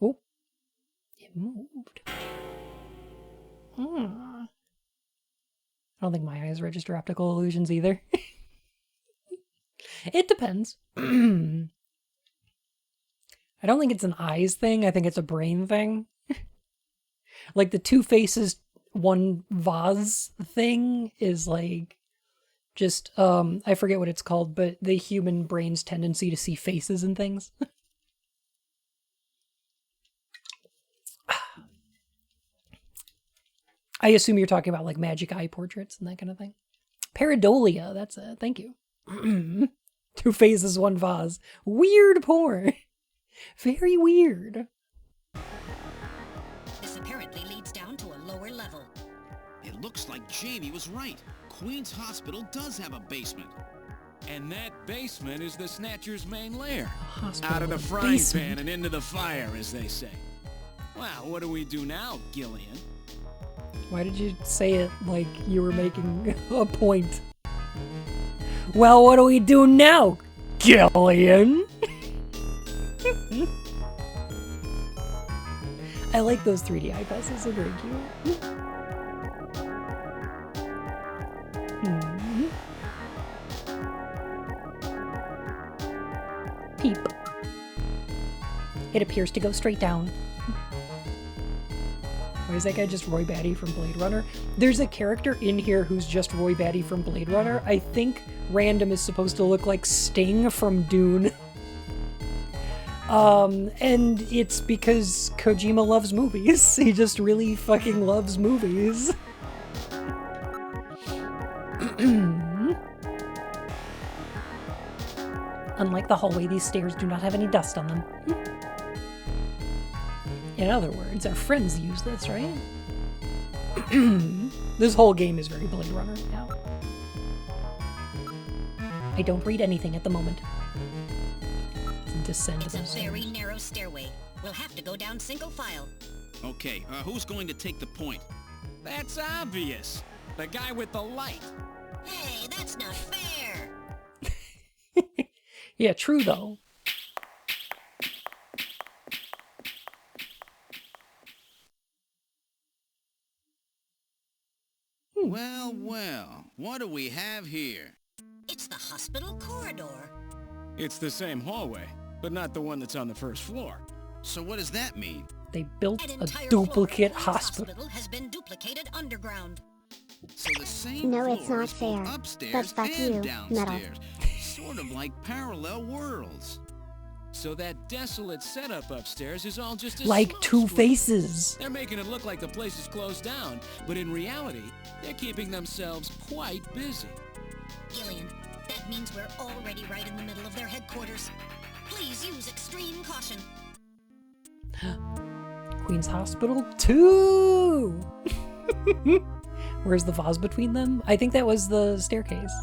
Oh, it moved. I don't think my eyes register optical illusions either. It depends. I don't think it's an eyes thing. I think it's a brain thing. Like the two faces, one vase thing is like just, I forget what it's called, but the human brain's tendency to see faces and things. I assume you're talking about like magic eye portraits and that kind of thing. Pareidolia, that's it. Thank you. Two faces, one vase. Weird porn. Very weird. This apparently leads down to a lower level. It looks like Jamie was right. Queen's Hospital does have a basement. And that basement is the Snatcher's main lair. Hospital Out of the frying basement. pan and into the fire, as they say. Well, what do we do now, Gillian? Why did you say it like you were making a point? Well, what do we do now, Gillian? I like those 3D eye passes, they're very cute. Peep. It appears to go straight down. Why is that guy just Roy Batty from Blade Runner? There's a character in here who's just Roy Batty from Blade Runner. I think Random is supposed to look like Sting from Dune. And it's because Kojima loves movies. He just really fucking loves movies. Unlike the hallway, these stairs do not have any dust on them. In other words, our friends use this, right? This whole game is very Blade Runner now. I don't read anything at the moment. Let's descend It's those a very stairs. narrow stairway. We'll have to go down single file. Okay, who's going to take the point? That's obvious. The guy with the light. Hey, that's not fair! Yeah, true though. Well, well, what do we have here? It's the hospital corridor. It's the same hallway, but not the one that's on the first floor. So what does that mean? They built An a entire duplicate floor of this hospital. has been duplicated underground. So the same No, it's floor not is both fair. upstairs But fuck and you, Metal. downstairs. Sort of like parallel worlds. So that desolate setup upstairs is all just a Like smoke Two screen. Faces. They're making it look like the place is closed down, but in reality, they're keeping themselves quite busy. Gillian, that means we're already right in the middle of their headquarters. Please use extreme caution. Queen's Hospital 2! Where's the vase between them? I think that was the staircase.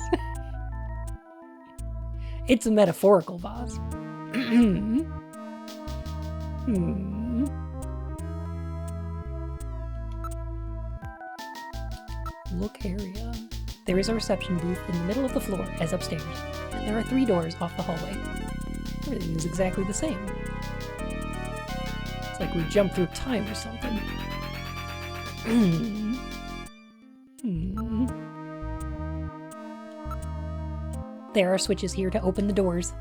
It's a metaphorical vase. Look area. There is a reception booth in the middle of the floor, as upstairs. And there are 3 doors off the hallway. Everything is exactly the same. It's like we jumped through time or something. There are switches here to open the doors.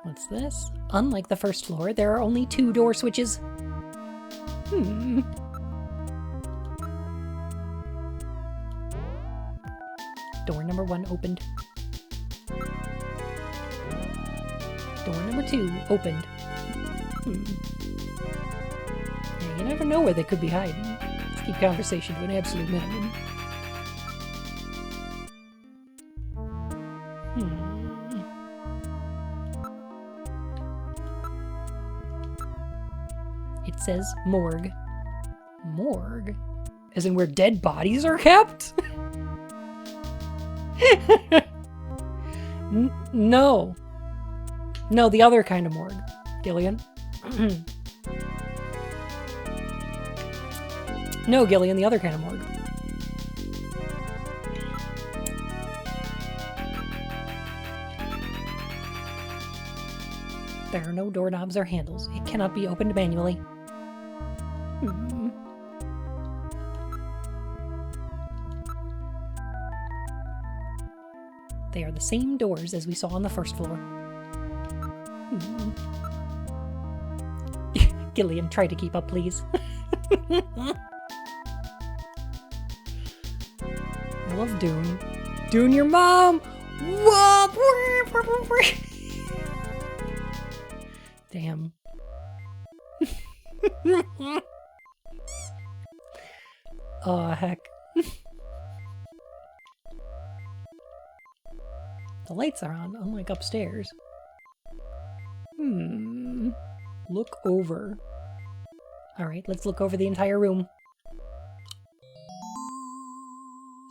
What's this? Unlike the first floor, there are only 2 door switches. Door number 1 opened. Door number 2 opened. Yeah, you never know where they could be hiding. Let's keep conversation to an absolute minimum. It says morgue. Morgue? As in where dead bodies are kept? No. No, the other kind of morgue, Gillian. No, Gillian, the other kind of morgue. There are no doorknobs or handles. It cannot be opened manually. They are the same doors as we saw on the first floor. Gillian, try to keep up, please. I love Dune. Dune, your mom! Whoop! Damn. Oh, heck. The lights are on, unlike upstairs. Look over. Alright, let's look over the entire room.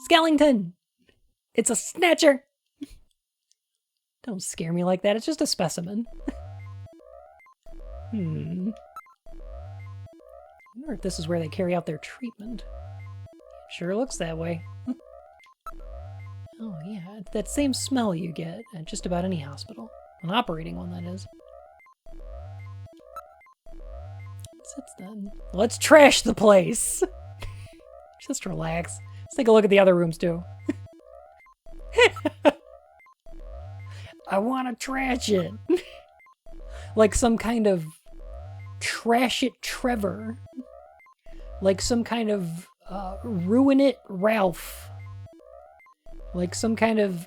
Skellington! It's a Snatcher! Don't scare me like that, it's just a specimen. I wonder if this is where they carry out their treatment. Sure looks that way. Oh yeah, it's that same smell you get at just about any hospital. An operating one, that is. Since then, let's trash the place! Just relax. Let's take a look at the other rooms too. I want to trash it! Like some kind of Trash It Trevor. Like some kind of Ruin It Ralph. Like some kind of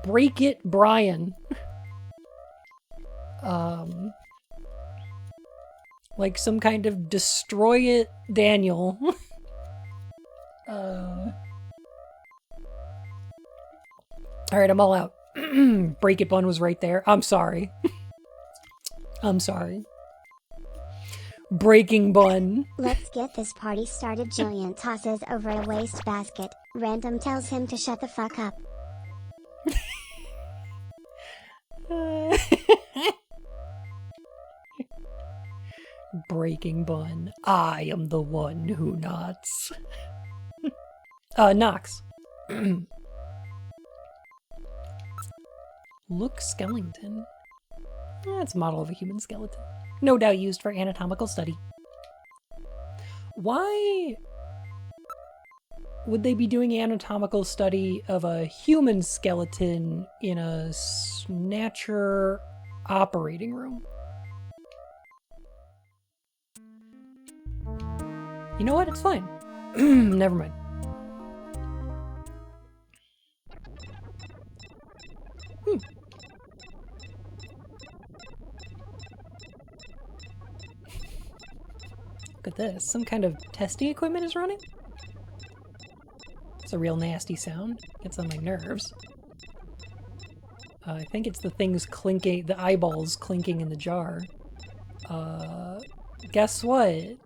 Break It Brian. Like some kind of Destroy It Daniel. Alright, I'm all out. Break It Bun was right there. I'm sorry. I'm sorry. Breaking Bun. Let's get this party started. Jillian tosses over a wastebasket. Random tells him to shut the fuck up. Breaking Bun. I am the one who knots. Knox. Look, Skellington. That's a model of a human skeleton. No doubt used for anatomical study. Why would they be doing anatomical study of a human skeleton in a Snatcher operating room? You know what? It's fine. Never mind. Look at this. Some kind of testing equipment is running? It's a real nasty sound. Gets on my nerves. I think it's the things clinking, the eyeballs clinking in the jar. Guess what?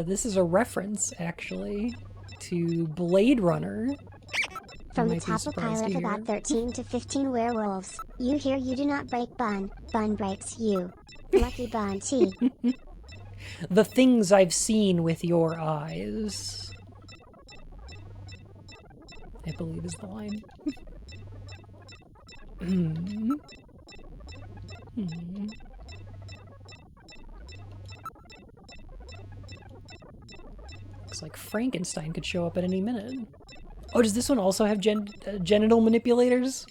This is a reference, actually, to Blade Runner. From the top of pile of about 13 to 15 werewolves. You hear you do not break Bun. Bun breaks you. Lucky Bun T. The things I've seen with your eyes, I believe is the line. Looks like Frankenstein could show up at any minute. Oh, does this one also have genital manipulators?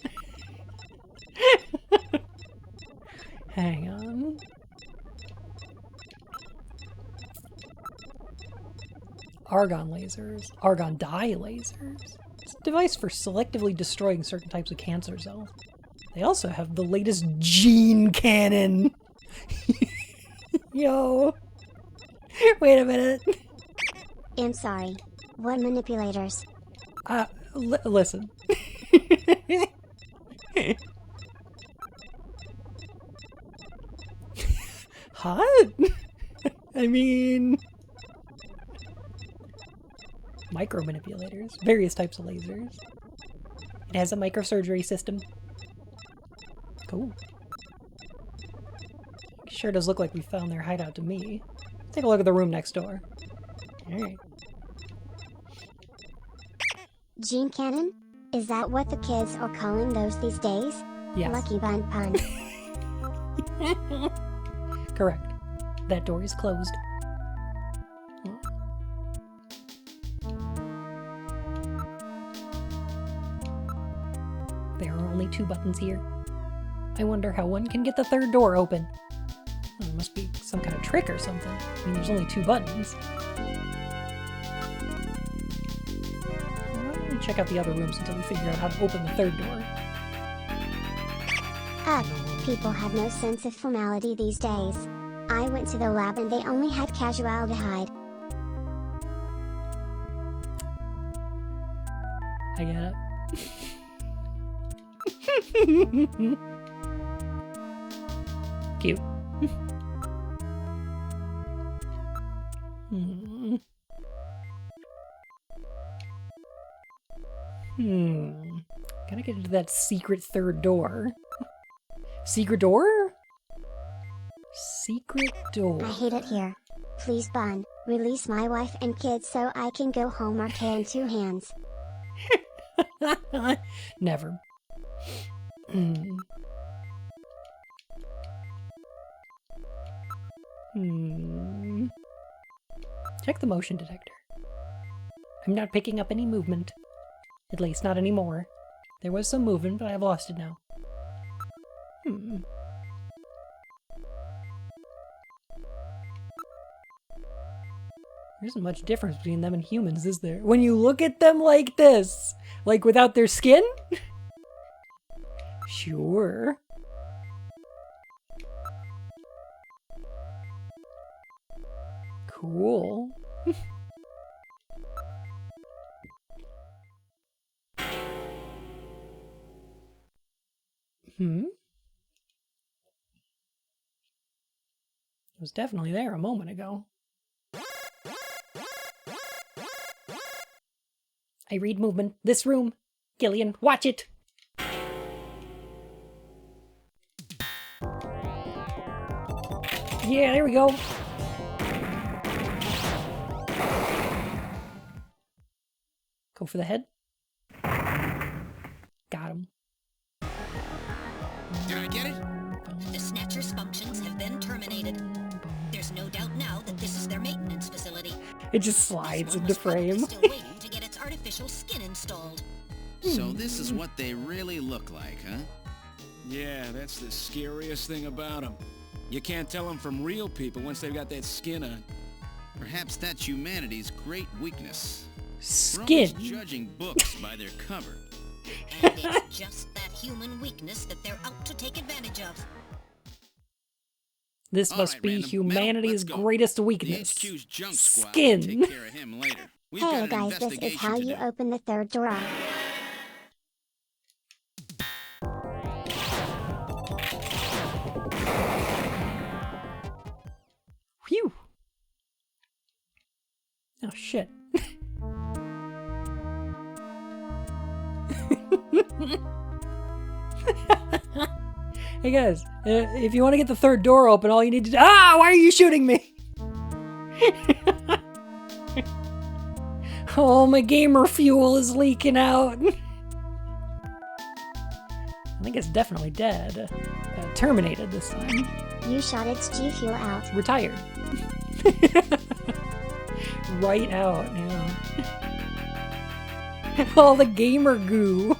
Hang on. Argon lasers. Argon dye lasers. It's a device for selectively destroying certain types of cancer cells. They also have the latest gene cannon. Yo. Wait a minute. I'm sorry. What manipulators? Listen. Hot? I mean... Micro-manipulators. Various types of lasers. It has a microsurgery system. Cool. Sure does look like we found their hideout to me. Take a look at the room next door. Alright. Gene cannon? Is that what the kids are calling those these days? Yes. Lucky Bun Pun. Correct. That door is closed. only 2 buttons here. I wonder how one can get the 3rd door open. Oh, it must be some kind of trick or something. I mean, there's only 2 buttons. Why don't we check out the other rooms until we figure out how to open the 3rd door? Ugh, people have no sense of formality these days. I went to the lab and they only had casualdehyde. I get it. Cute. Gotta get into that secret 3rd door. Secret door? Secret door. I hate it here. Please, Bun, release my wife and kids so I can go home RK in 2 hands. Never. Check the motion detector. I'm not picking up any movement. At least not anymore. There was some movement, but I've lost it now. There isn't much difference between them and humans, is there? When you look at them like this, like without their skin? Sure. Cool. It was definitely there a moment ago. I read movement. This room. Gillian, watch it! Yeah, there we go. Go for the head. Got him. Did I get it? The Snatcher's functions have been terminated. There's no doubt now that this is their maintenance facility. It just slides into frame. Still waiting to get its artificial skin installed. So this is what they really look like, huh? Yeah, that's the scariest thing about them. You can't tell them from real people once they've got that skin on. Perhaps that's humanity's great weakness. We're Skin. always judging books by their cover. And it's just that human weakness that they're out to take advantage of. This All must right, be Random. humanity's Metal, let's go. greatest The weakness. HQ's junk squad will Skin. take care of him later. We've Hey got an guys, this is investigation how to you do. open the 3rd door. Phew. Oh shit. Hey guys, if you want to get the 3rd door open, all you need to do— Ah! Why are you shooting me? Oh, my gamer fuel is leaking out. I think it's definitely dead. Terminated this time. You shot its G fuel out. Retired. Right out, yeah. All the gamer goo.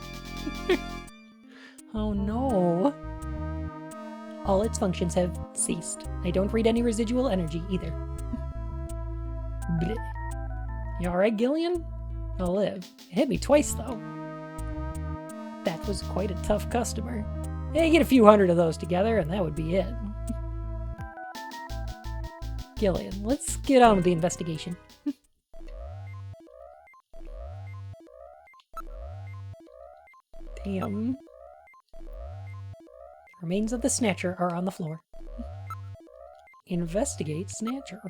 Oh no. All its functions have ceased. I don't read any residual energy either. Blech. You alright, Gillian? I'll live. It hit me twice, though. That was quite a tough customer. Yeah, you get a few hundred of those together, and that would be it. Gillian, let's get on with the investigation. Damn. Remains of the Snatcher are on the floor. Investigate Snatcher.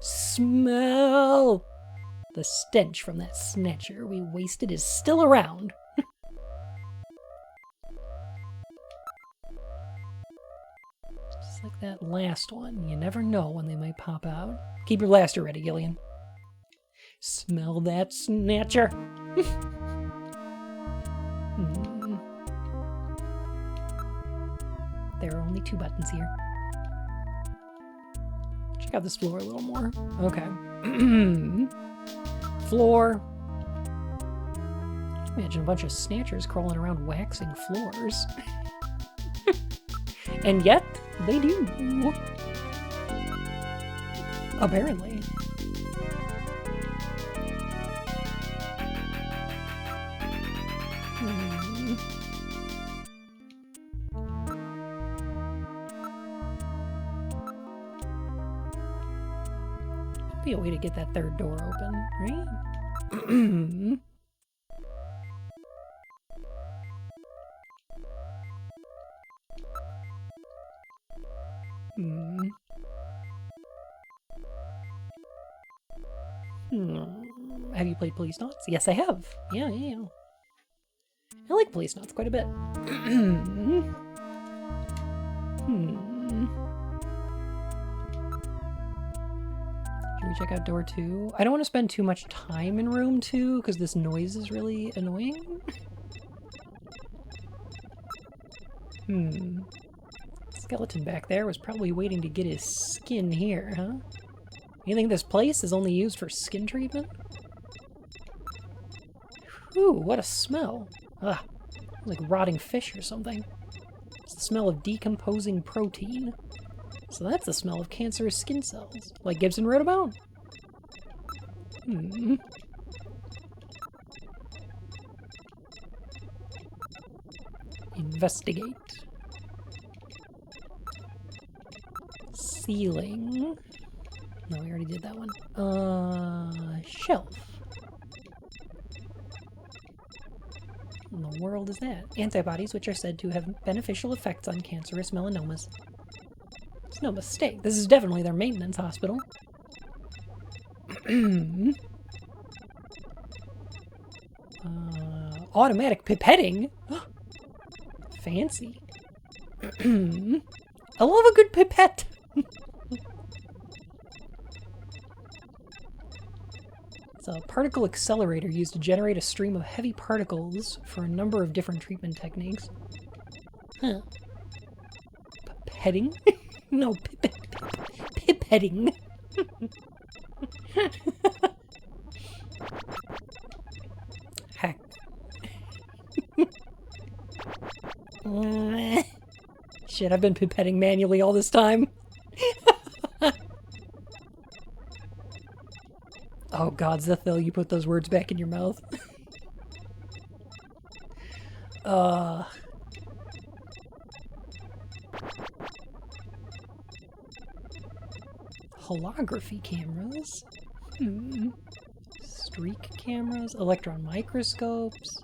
Smell! The stench from that Snatcher we wasted is still around. Just like that last one. You never know when they might pop out. Keep your blaster ready, Gillian. Smell that Snatcher! There are only 2 buttons here. Check out this floor a little more. Okay. Floor. Imagine a bunch of snatchers crawling around waxing floors. And yet, they do. Apparently. Be a way to get that third door open, right? Have you played Police Knots? Yes, I have. Yeah. I like Police Knots quite a bit. Should we check out door 2? I don't want to spend too much time in room 2 because this noise is really annoying. Skeleton back there was probably waiting to get his skin here, huh? You think this place is only used for skin treatment? Ooh, what a smell. Ugh, like rotting fish or something. It's the smell of decomposing protein. So that's the smell of cancerous skin cells, like Gibson wrote about. Investigate. Ceiling. No, we already did that one. Shelf. What in the world is that? Antibodies which are said to have beneficial effects on cancerous melanomas. It's no mistake. This is definitely their maintenance hospital. Automatic pipetting? Fancy. I love a good pipette. It's a particle accelerator used to generate a stream of heavy particles for a number of different treatment techniques. Huh. Pipetting? No, pipetting. Heck. Shit, I've been pipetting manually all this time. Oh god, Zethil, you put those words back in your mouth. Holography cameras? Streak cameras? Electron microscopes?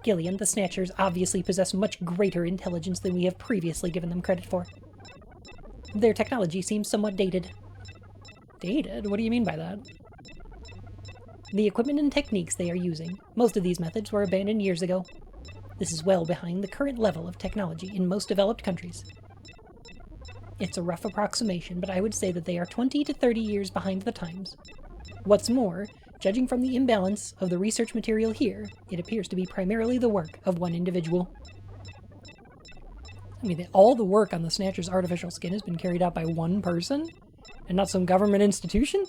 Gillian, the Snatchers obviously possess much greater intelligence than we have previously given them credit for. Their technology seems somewhat dated. Dated? What do you mean by that? The equipment and techniques they are using, most of these methods were abandoned years ago. This is well behind the current level of technology in most developed countries. It's a rough approximation, but I would say that they are 20 to 30 years behind the times. What's more, judging from the imbalance of the research material here, it appears to be primarily the work of one individual. I mean, all the work on the Snatcher's artificial skin has been carried out by one person? And not some government institution?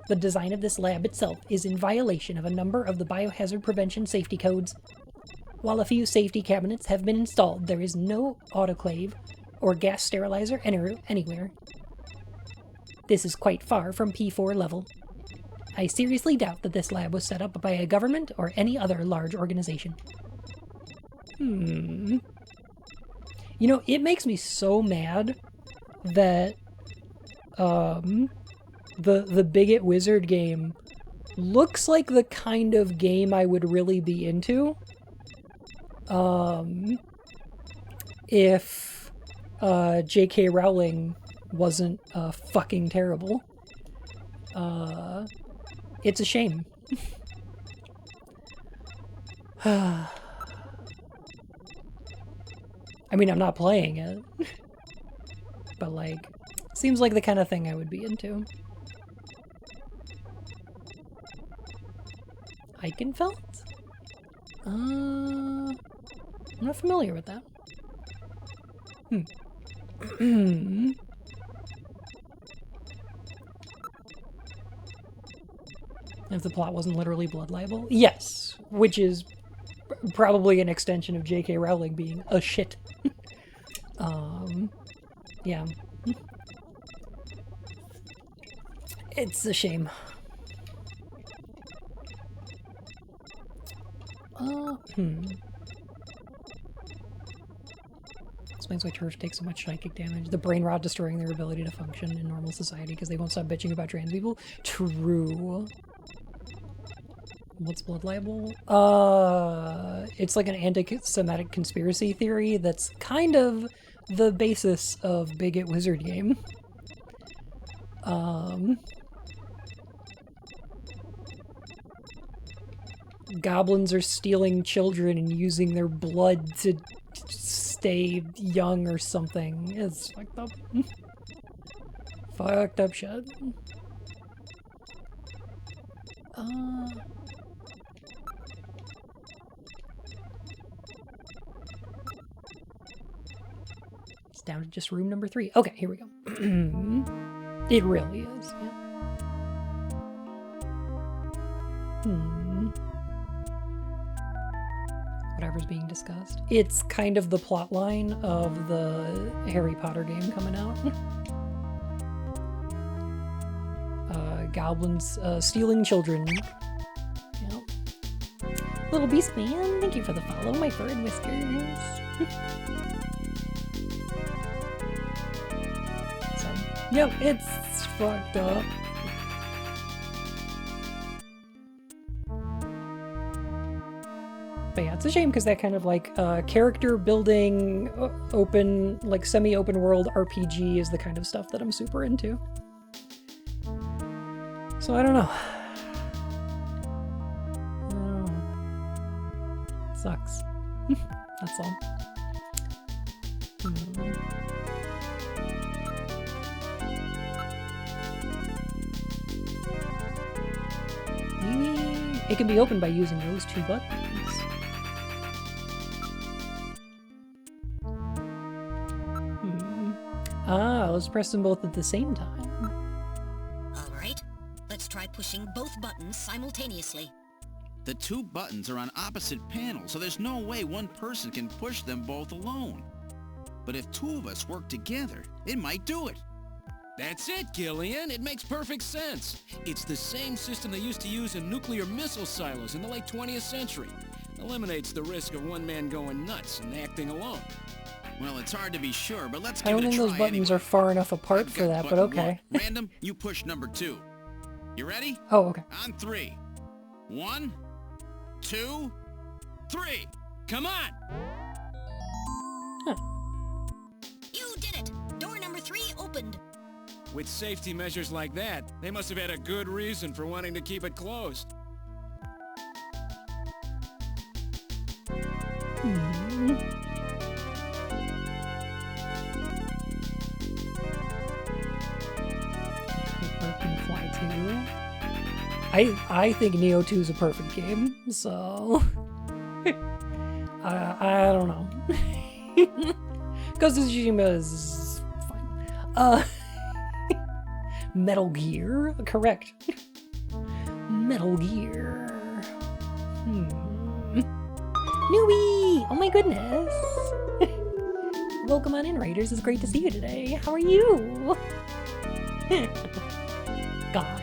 The design of this lab itself is in violation of a number of the biohazard prevention safety codes. While a few safety cabinets have been installed, there is no autoclave or gas sterilizer anywhere. This is quite far from P4 level. I seriously doubt that this lab was set up by a government or any other large organization. You know, it makes me so mad that the Bigot Wizard game looks like the kind of game I would really be into. If J.K. Rowling wasn't fucking terrible. It's a shame. I mean, I'm not playing it. But, like, seems like the kind of thing I would be into. Eichenfeld? I'm not familiar with that. If the plot wasn't literally blood libel? Yes, which is probably an extension of J.K. Rowling being a shit. Yeah. It's a shame. Explains why Turf takes so much psychic damage. The brain rot destroying their ability to function in normal society because they won't stop bitching about trans people. True. What's blood libel? It's like an anti-Semitic conspiracy theory that's kind of the basis of Bigot Wizard Game. Goblins are stealing children and using their blood to stay young or something. It's fucked up. Fucked up shit. It's down to just room number 3. Okay, here we go. It really is, yeah. Whatever's being discussed. It's kind of the plot line of the Harry Potter game coming out. Goblins stealing children. Yep. Little Beast Man, thank you for the follow, my fur and whiskers. So, yep, it's fucked up. But yeah, it's a shame because that kind of like character building, open, like semi-open world RPG is the kind of stuff that I'm super into. So I don't know. Sucks. That's all. Maybe it can be opened by using those 2 buttons. Let's press them both at the same time. Alright, let's try pushing both buttons simultaneously. The 2 buttons are on opposite panels, so there's no way one person can push them both alone. But if 2 of us work together, it might do it. That's it, Gillian. It makes perfect sense. It's the same system they used to use in nuclear missile silos in the late 20th century. Eliminates the risk of one man going nuts and acting alone. Well, it's hard to be sure, but let's I give don't it a think try those buttons anyway. are far enough apart I've for got that, but button okay. 1. Random, you push number 2. You ready? Oh, okay. On 3. 1, 2, 3. Come on! Huh. You did it! Door number 3 opened. With safety measures like that, they must have had a good reason for wanting to keep it closed. Can Fly 2. I think Neo 2 is a perfect game, so I don't know. Ghost of Tsushima is fine. Metal Gear, correct. Metal Gear. Newbie! Oh my goodness! Welcome on in, Raiders. It's great to see you today. How are you? Gosh.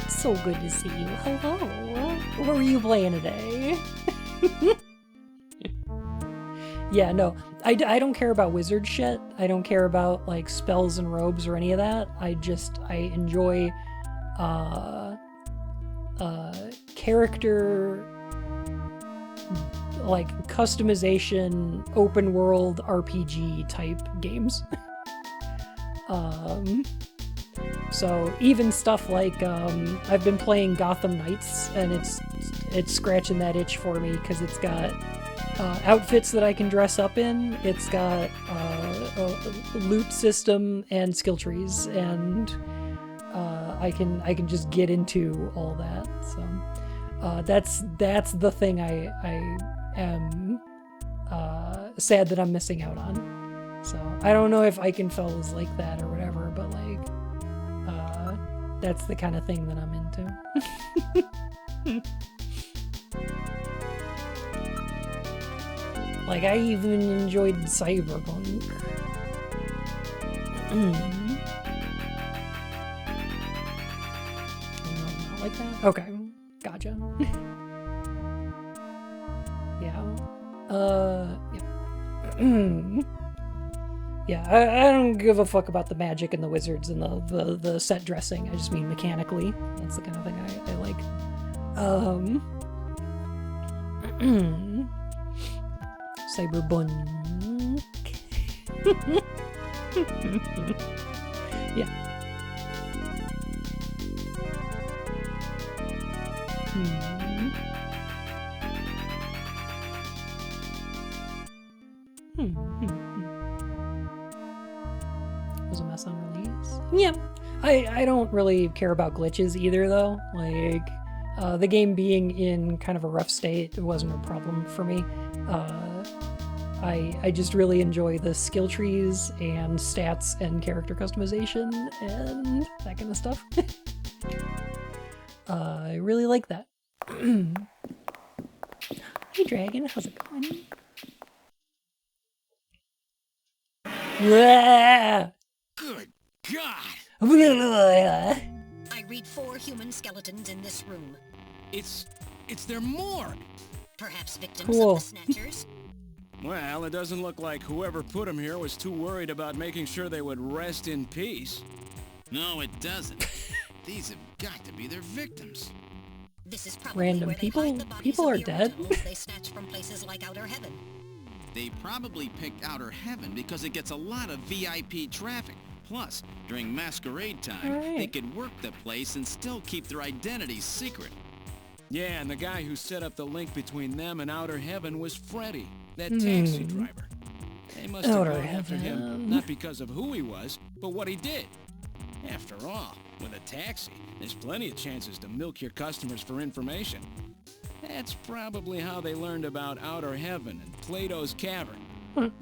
So good to see you. Hello. What were you playing today? Yeah, no. I don't care about wizard shit. I don't care about, like, spells and robes or any of that. I enjoy, character, like, customization, open world RPG type games. So even stuff like, I've been playing Gotham Knights, and it's scratching that itch for me, because it's got outfits that I can dress up in. It's got a loot system and skill trees, and I can just get into all that. So that's the thing I am sad that I'm missing out on. So I don't know if Eichenfeld is like that or whatever, but like that's the kind of thing that I'm into. Like, I even enjoyed Cyberpunk. Not like that? Okay, gotcha. Yeah. Yep. Yeah, I don't give a fuck about the magic and the wizards and the set dressing. I just mean mechanically. That's the kind of thing I like. Cyberpunk. Yeah. Was a mess on release. Yeah. I don't really care about glitches either, though. Like, the game being in kind of a rough state, it wasn't a problem for me. I just really enjoy the skill trees and stats and character customization and that kind of stuff. I really like that. Hey Dragon, how's it going? Good God! I read 4 human skeletons in this room. It's their morgue. Perhaps victims Cool. of the Snatchers. Well, it doesn't look like whoever put them here was too worried about making sure they would rest in peace. No, it doesn't. These have got to be their victims. This is probably Random where people? they hide the bodies People of are the dead. originals they snatch from places like Outer Heaven. They probably picked Outer Heaven because it gets a lot of VIP traffic. Plus, during masquerade time, Alright. they could work the place and still keep their identities secret. Yeah, and the guy who set up the link between them and Outer Heaven was Freddy, that taxi driver. They must have Outer gone after Heaven. him, not because of who he was, but what he did. After all, with a taxi, there's plenty of chances to milk your customers for information. That's probably how they learned about Outer Heaven and Plato's Cavern.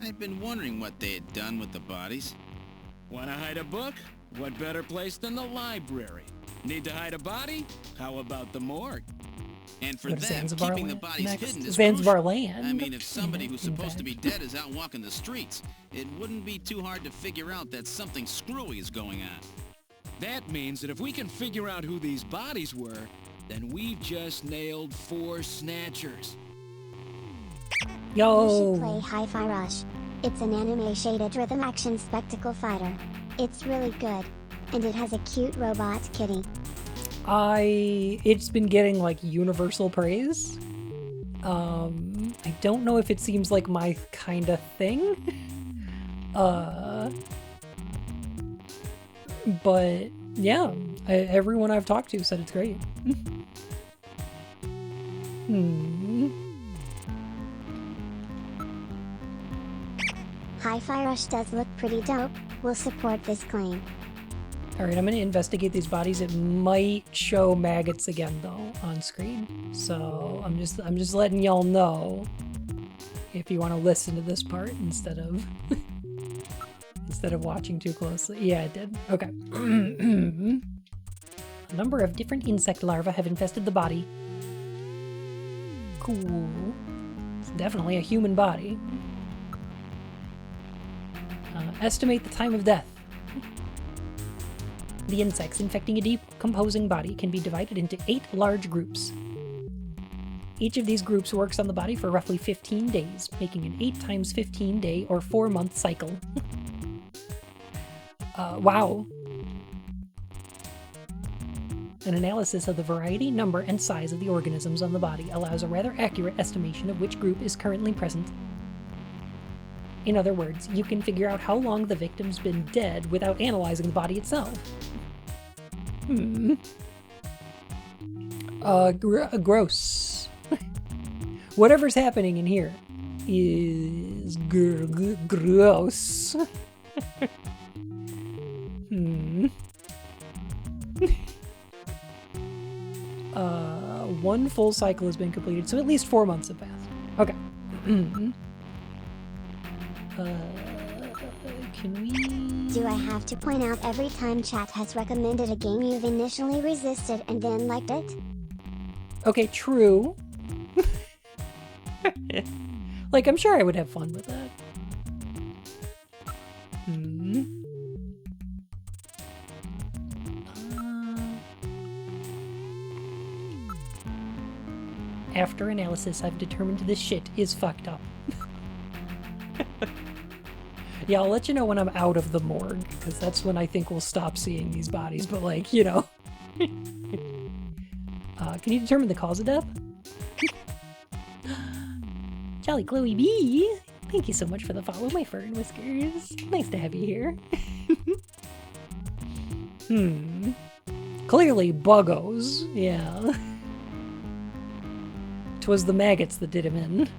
I've been wondering what they had done with the bodies. Want to hide a book? What better place than the library? Need to hide a body? How about the morgue? And for Go to them, Zanzibar keeping the Land bodies next. hidden is Zanzibar crucial. Land. I mean, if somebody who's In supposed to be fact. dead is out walking the streets, it wouldn't be too hard to figure out that something screwy is going on. That means that if we can figure out who these bodies were, then we've just nailed 4 snatchers. You Yo. should play Hi-Fi Rush. It's an anime-shaded rhythm action spectacle fighter. It's really good. And it has a cute robot kitty. It's been getting like universal praise. I don't know if it seems like my kind of thing. But yeah, everyone I've talked to said it's great. Hi-Fi Rush does look pretty dope. We'll support this claim. All right, I'm gonna investigate these bodies. It might show maggots again though on screen, so I'm just letting y'all know if you want to listen to this part instead of watching too closely. Yeah, it did. Okay. A number of different insect larvae have infested the body. Cool. It's definitely a human body. Estimate the time of death. The insects infecting a decomposing body can be divided into 8 large groups. Each of these groups works on the body for roughly 15 days, making an 8 times 15 day or 4-month cycle. Wow. An analysis of the variety, number, and size of the organisms on the body allows a rather accurate estimation of which group is currently present. In other words, you can figure out how long the victim's been dead without analyzing the body itself. Gross. Whatever's happening in here is gross. One full cycle has been completed, so at least 4 months have passed. Okay. Can we... Do I have to point out every time chat has recommended a game you've initially resisted and then liked it? Okay, true. Like, I'm sure I would have fun with that. After analysis, I've determined this shit is fucked up. Yeah, I'll let you know when I'm out of the morgue, because that's when I think we'll stop seeing these bodies, but like, you know. Can you determine the cause of death? Jolly Chloe B! Thank you so much for the follow, my fur and whiskers. Nice to have you here. Clearly buggos, yeah. 'Twas the maggots that did him in.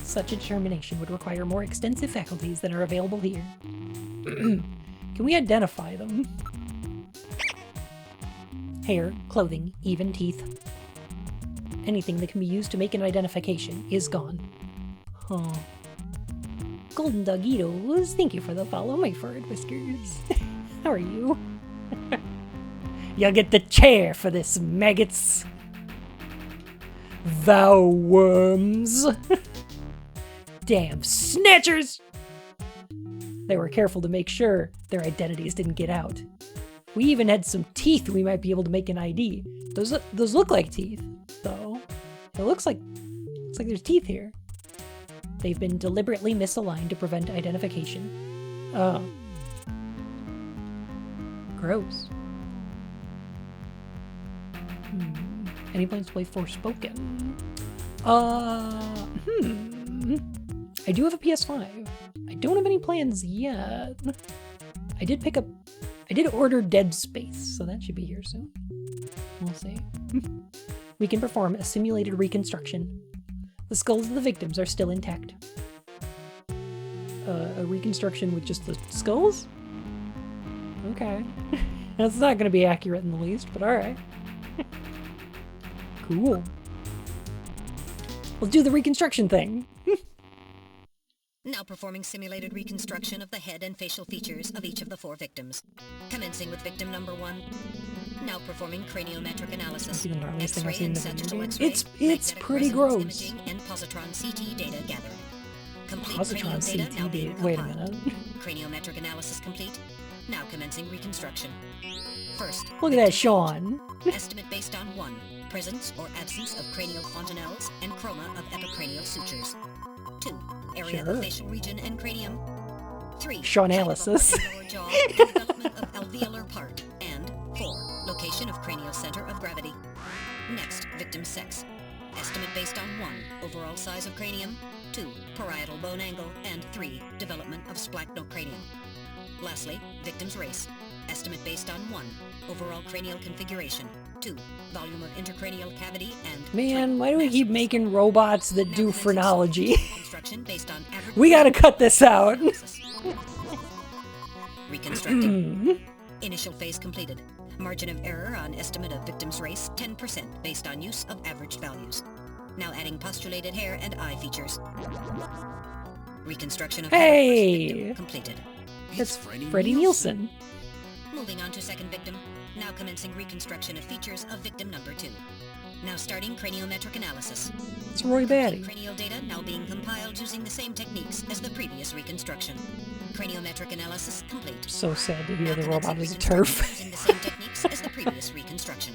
Such a determination would require more extensive faculties than are available here. Can we identify them? Hair, clothing, even teeth. Anything that can be used to make an identification is gone. Huh. Golden Doggitos, thank you for the follow, my fur and whiskers. How are you? You'll get the chair for this, maggots. Thou worms. Damn snatchers! They were careful to make sure their identities didn't get out. We even had some teeth we might be able to make an ID. Those look like teeth, though. It looks like there's teeth here. They've been deliberately misaligned to prevent identification. Oh. Gross. Any plans to play Forspoken? I do have a PS5. I don't have any plans yet. I did order Dead Space, so that should be here soon. We'll see. We can perform a simulated reconstruction. The skulls of the victims are still intact. A reconstruction with just the skulls? Okay. That's not going to be accurate in the least, but alright. Cool. We'll do the reconstruction thing. Now performing simulated reconstruction of the head and facial features of each of the 4 victims. Commencing with victim number 1. Now performing craniometric analysis. Even the gnarliest thing I've seen in the sagittal video. X-ray, It's magnetic pretty resonance gross. imaging, and positron CT data gathered. Complete Positron cranial data now CT being data. Wait a compiled. minute. Craniometric analysis complete. Now commencing reconstruction. First, Look at that, Sean. estimate based on 1. Presence or absence of cranial fontanelles and chroma of epicranial sutures. 2. Area Sure. of facial region and cranium. 3. Sean height of analysis. upper and lower jaw, development of alveolar part. And 4. Location of cranial center of gravity. Next, victim sex. Estimate based on 1. Overall size of cranium. 2. Parietal bone angle. And 3. Development of splachnocranium. Lastly, victim's race. Estimate based on 1. Overall cranial configuration. 2. Volume of intracranial cavity and... Man, 3. why do we keep mass making robots that Now do commencing phrenology? reconstruction based on average We gotta cut this out. Reconstructing. Initial phase completed. Margin of error on estimate of victim's race 10% based on use of averaged values. Now adding postulated hair and eye features. Reconstruction of head of first Hey! victim completed. That's Freddie Freddie Nielsen. Moving on to second victim. Now commencing reconstruction of features of victim number 2. Now starting craniometric analysis. It's Roy Batty. Cranial data now being compiled using the same techniques as the previous reconstruction. Craniometric analysis complete. So sad to hear Now the robot commencing is a reconstruction turf. using the same techniques as the previous reconstruction.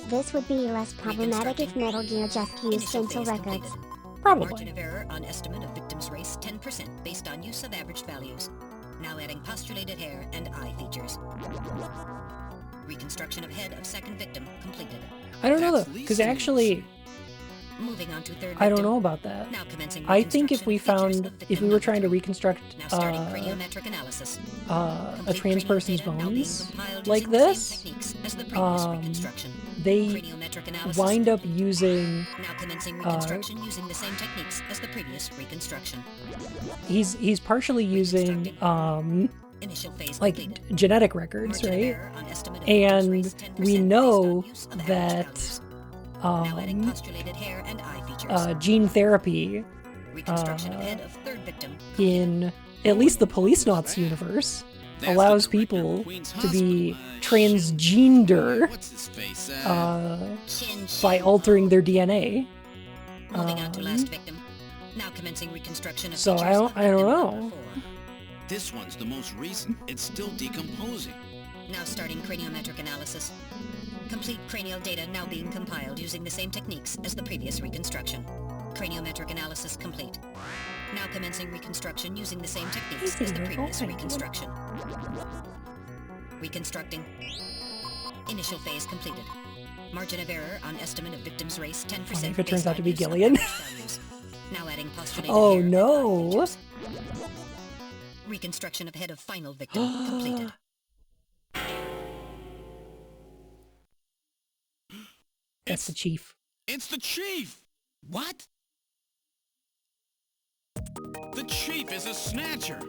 This would be less problematic if Metal Gear just used Initial dental phase records. completed. Probably. Margin of error on estimate of victim's race 10% based on use of average values. Now adding postulated hair and eye features. Reconstruction of head of second victim completed. I don't know That's though, because Lisa actually, Moving on to third I don't victim. know about that. Now commencing I think if reconstruction we of features found, of if victim we were number trying to 3. reconstruct Now starting craniometric analysis. a Complete trans cranial person's data now being bones compiled like using the same this, techniques as the previous reconstruction. they Craniometric analysis wind up complete. using, Now commencing reconstruction using the same techniques as the previous reconstruction. he's partially using, Initial phase like completed. genetic records, Margin of right? error on estimate of victim's And race 10% we based know on use of average that values. Now adding postulated hair and eye features. Gene therapy Reconstruction of head of third victim. in at least the Police Knots universe allows people to be transgender What's his face? Chin by altering their DNA. Moving on to last victim. Now commencing reconstruction of So features I don't of victim know. number 4. This one's the most recent. It's still decomposing. Now starting craniometric analysis. Complete cranial data now being compiled using the same techniques as the previous reconstruction. Craniometric analysis complete. Now commencing reconstruction using the same techniques as the previous reconstruction. Reconstructing. Initial phase completed. Margin of error on estimate of victim's race 10%. If it turns out to be based on Gillian. use of values. Now adding postulated Oh hair and no! eye features. Reconstruction of head of final victim completed. That's the chief. It's the chief! What? The chief is a snatcher.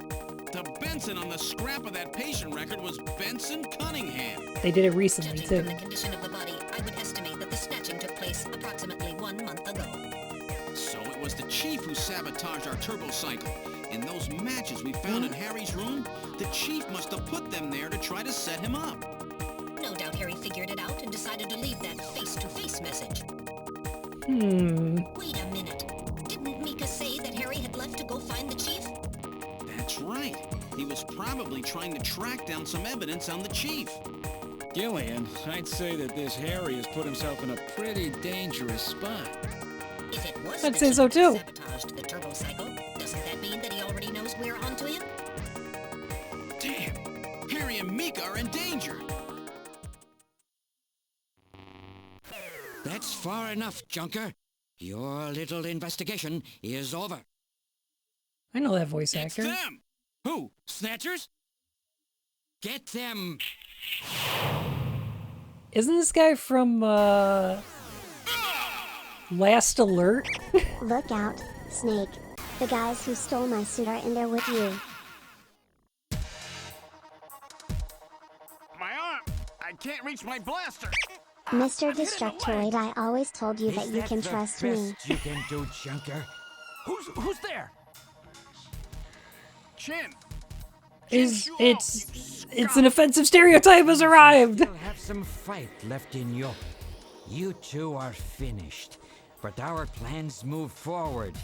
The Benson on the scrap of that patient record was Benson Cunningham. They did it recently Judging too. from the condition of the body, I would estimate that the snatching took place approximately 1 month ago. So it was the chief who sabotaged our turbo cycle. In those matches we found in Harry's room, the chief must have put them there to try to set him up. No doubt Harry figured it out and decided to leave that face-to-face message. Wait a minute. Didn't Mika say that Harry had left to go find the chief? That's right. He was probably trying to track down some evidence on the chief. Gillian, I'd say that this Harry has put himself in a pretty dangerous spot. If it was I'd the say chief so, who too. sabotaged the turbo cycle, doesn't that mean that he already knows we're onto him? Damn! Harry and Mika are in danger. That's far enough, Junker. Your little investigation is over. I know that voice It's actor. them! Who? Snatchers? Get them! Isn't this guy from Last Alert? Look out, Snake. The guys who stole my suit are in there with you. My arm! I can't reach my blaster! Mr. Destructoid, I always told you that you can trust me. You can do, Junker. Who's there? Chin! It's an offensive stereotype has arrived. Still have some fight left in you. You two are finished, but our plans move forward.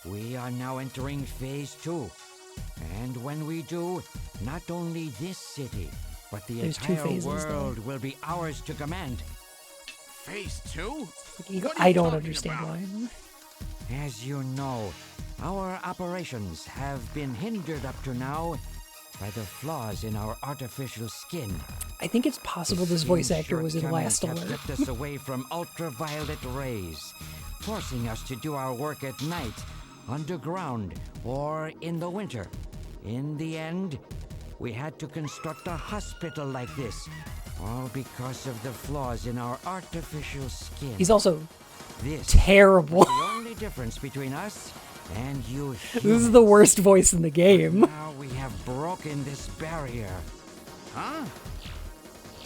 We are now entering phase 2. And when we do, not only this city, but the There's 2 entire phases, world will be ours to command. Phase 2? I don't understand why. As you know, our operations have been hindered up to now by the flaws in our artificial skin. I think it's possible this voice actor was in Last Shortcomings Alert. have kept us away from ultraviolet rays, forcing us to do our work at night, underground, or in the winter. In the end, we had to construct a hospital like this, all because of the flaws in our artificial skin. He's also This terrible. is the only difference between us and you This is the worst voice in the game. Now we have broken this barrier. Huh?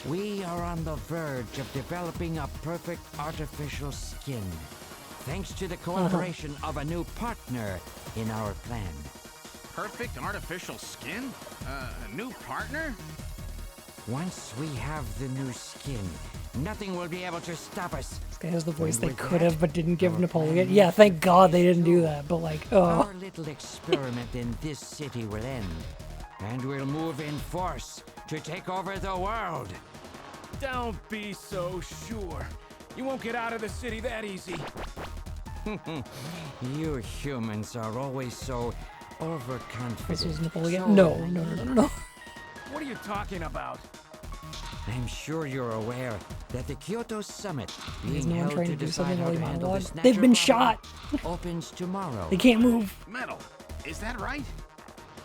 We are on the verge of developing a perfect artificial skin, thanks to the cooperation of a new partner in our plan. Perfect artificial skin? A new partner? Once we have the new skin, nothing will be able to stop us. This guy has the voice they With could that, have but didn't give our Napoleon. plan Yeah, is thank God they phase didn't do 2. that, but like, oh. Our little experiment in this city will end, and we'll move in force to take over the world. Don't be so sure. You won't get out of the city that easy. You humans are always so overconfident. This was Napoleon? So No, no, no, no, no, no. What are you talking about? I'm sure you're aware that the Kyoto Summit Is being no one held trying to do decide something how while he to handle the monologue? Snatcher They've been problem shot. opens tomorrow. They can't move. Metal. Is that right?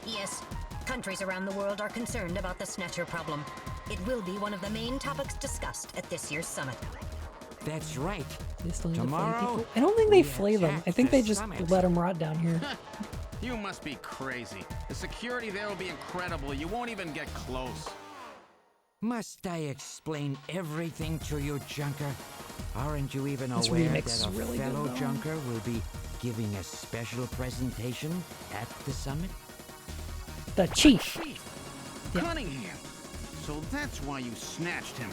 Yes. Countries around the world are concerned about the Snatcher problem. It will be one of the main topics discussed at this year's summit. That's right. They still need to flay Tomorrow, people. I don't think they we flay them. attack I think the they just summit. let them rot down here. You must be crazy. The security there will be incredible. You won't even get close. Must I explain everything to you, Junker? Aren't you even This aware remix that is a really good, fellow though. junker will be giving a special presentation at the summit? The chief. Cunningham. So that's why you snatched him.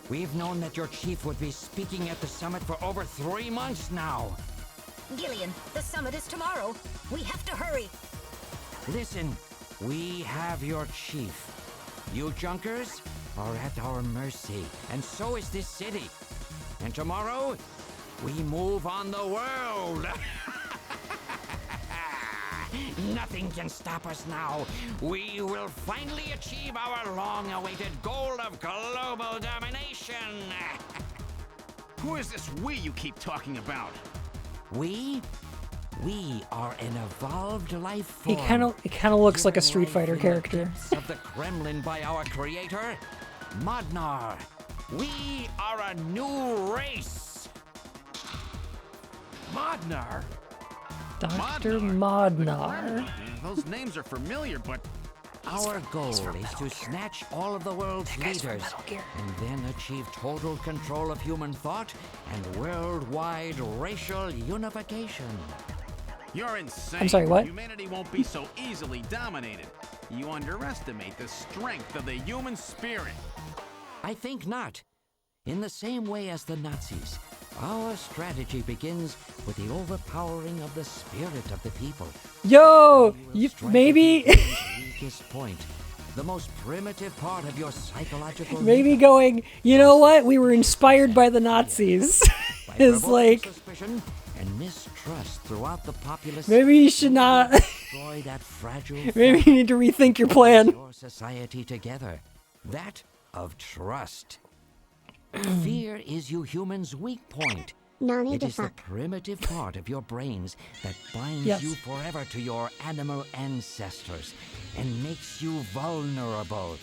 We've known that your chief would be speaking at the summit for over 3 months now. Gillian, the summit is tomorrow. We have to hurry. Listen, we have your chief. You junkers are at our mercy, and so is this city. And tomorrow, we move on the world. Nothing can stop us now. We will finally achieve our long-awaited goal of global domination. Who is this we you keep talking about? We are an evolved life He form. it kind of looks like a given Street life Fighter in the character. depths of the Kremlin by our creator, Modnar. We are a new race. Modnar? Dr. Modnar. Yeah, those names are familiar, but Our goal is to snatch all of the world's leaders and then achieve total control of human thought and worldwide racial unification. you're insane. I'm sorry, what? Humanity won't be so easily dominated. You underestimate the strength of the human spirit. I think not. In the same way as the Nazis, our strategy begins with the overpowering of the spirit of the people. Yo, We will you strike maybe at the weakest point, the most primitive part of your psychological maybe going, you know what? We were inspired by the Nazis. by Is provoking like suspicion and mistrust throughout the populace. maybe you should not. Destroy that fragile Maybe you need to rethink your fabric plan. of your society together. That of trust. Fear is you humans' weak point. No need It to is the fuck. primitive part of your brains that binds Yes. you forever to your animal ancestors and makes you vulnerable.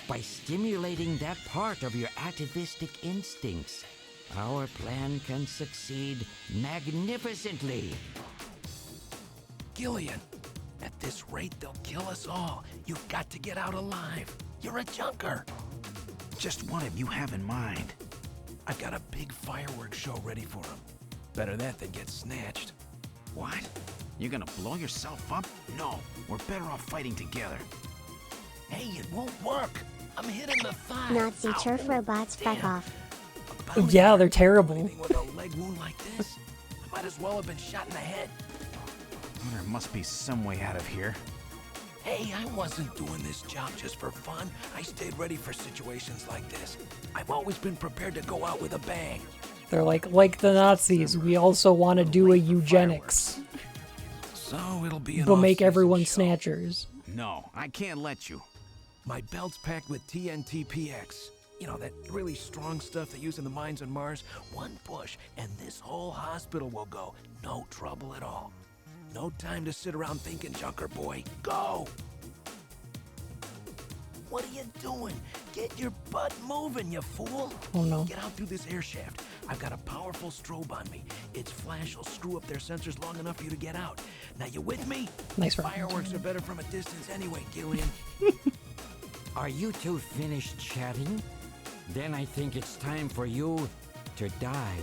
By stimulating that part of your atavistic instincts, our plan can succeed magnificently. Gillian, at this rate, they'll kill us all. You've got to get out alive. You're a junker. Just what have you have in mind? I've got a big fireworks show ready for them. Better that than get snatched. What? You're gonna blow yourself up? No, we're better off fighting together. Hey, it won't work. I'm hitting the thigh. Nazi Ow. turf robots, fuck Damn. off. A bounty Yeah, they're hunter terrible. anything with a leg wound like this? I might as well have been shot in the head. There must be some way out of here. Hey, I wasn't doing this job just for fun. I stayed ready for situations like this. I've always been prepared to go out with a bang. They're like the Nazis. We also want to do a eugenics, So it'll be an but make off-season everyone show. snatchers. No, I can't let you. My belt's packed with TNT-PX. You know, that really strong stuff they use in the mines on Mars. One push, and this whole hospital will go. No trouble at all. No time to sit around thinking, Junker boy. Go! What are you doing? Get your butt moving, you fool! Oh no. Get out through this air shaft. I've got a powerful strobe on me. Its flash will screw up their sensors long enough for you to get out. Now you with me? Nice reference. Fireworks are better from a distance anyway, Gillian. Are you two finished chatting? Then I think it's time for you to die.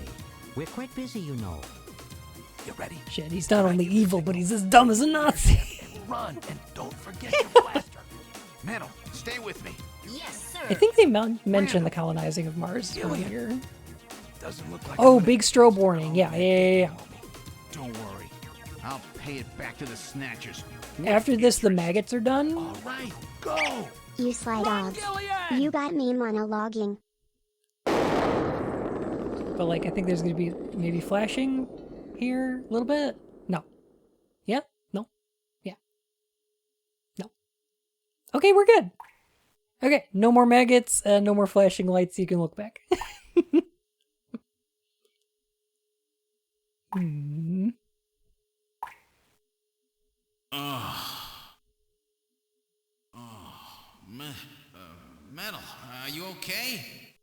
We're quite busy, you know. You ready? Shit, he's not only evil, but he's as dumb as a Nazi. And run, and don't forget your blaster. Metal, stay with me. Yes, sir. I think they mentioned the colonizing of Mars earlier. Doesn't look like Oh, I'm big gonna- strobe warning. Yeah. Don't worry. I'll pay it back to the Snatchers. After this, the maggots are done. All right, go! You sly dogs. You got me monologuing. But like, I think there's gonna be maybe flashing here a little bit. No. Yeah. No. Yeah. No. Okay, we're good. Okay, no more maggots and no more flashing lights. You can look back. Hmm. Metal, are you okay?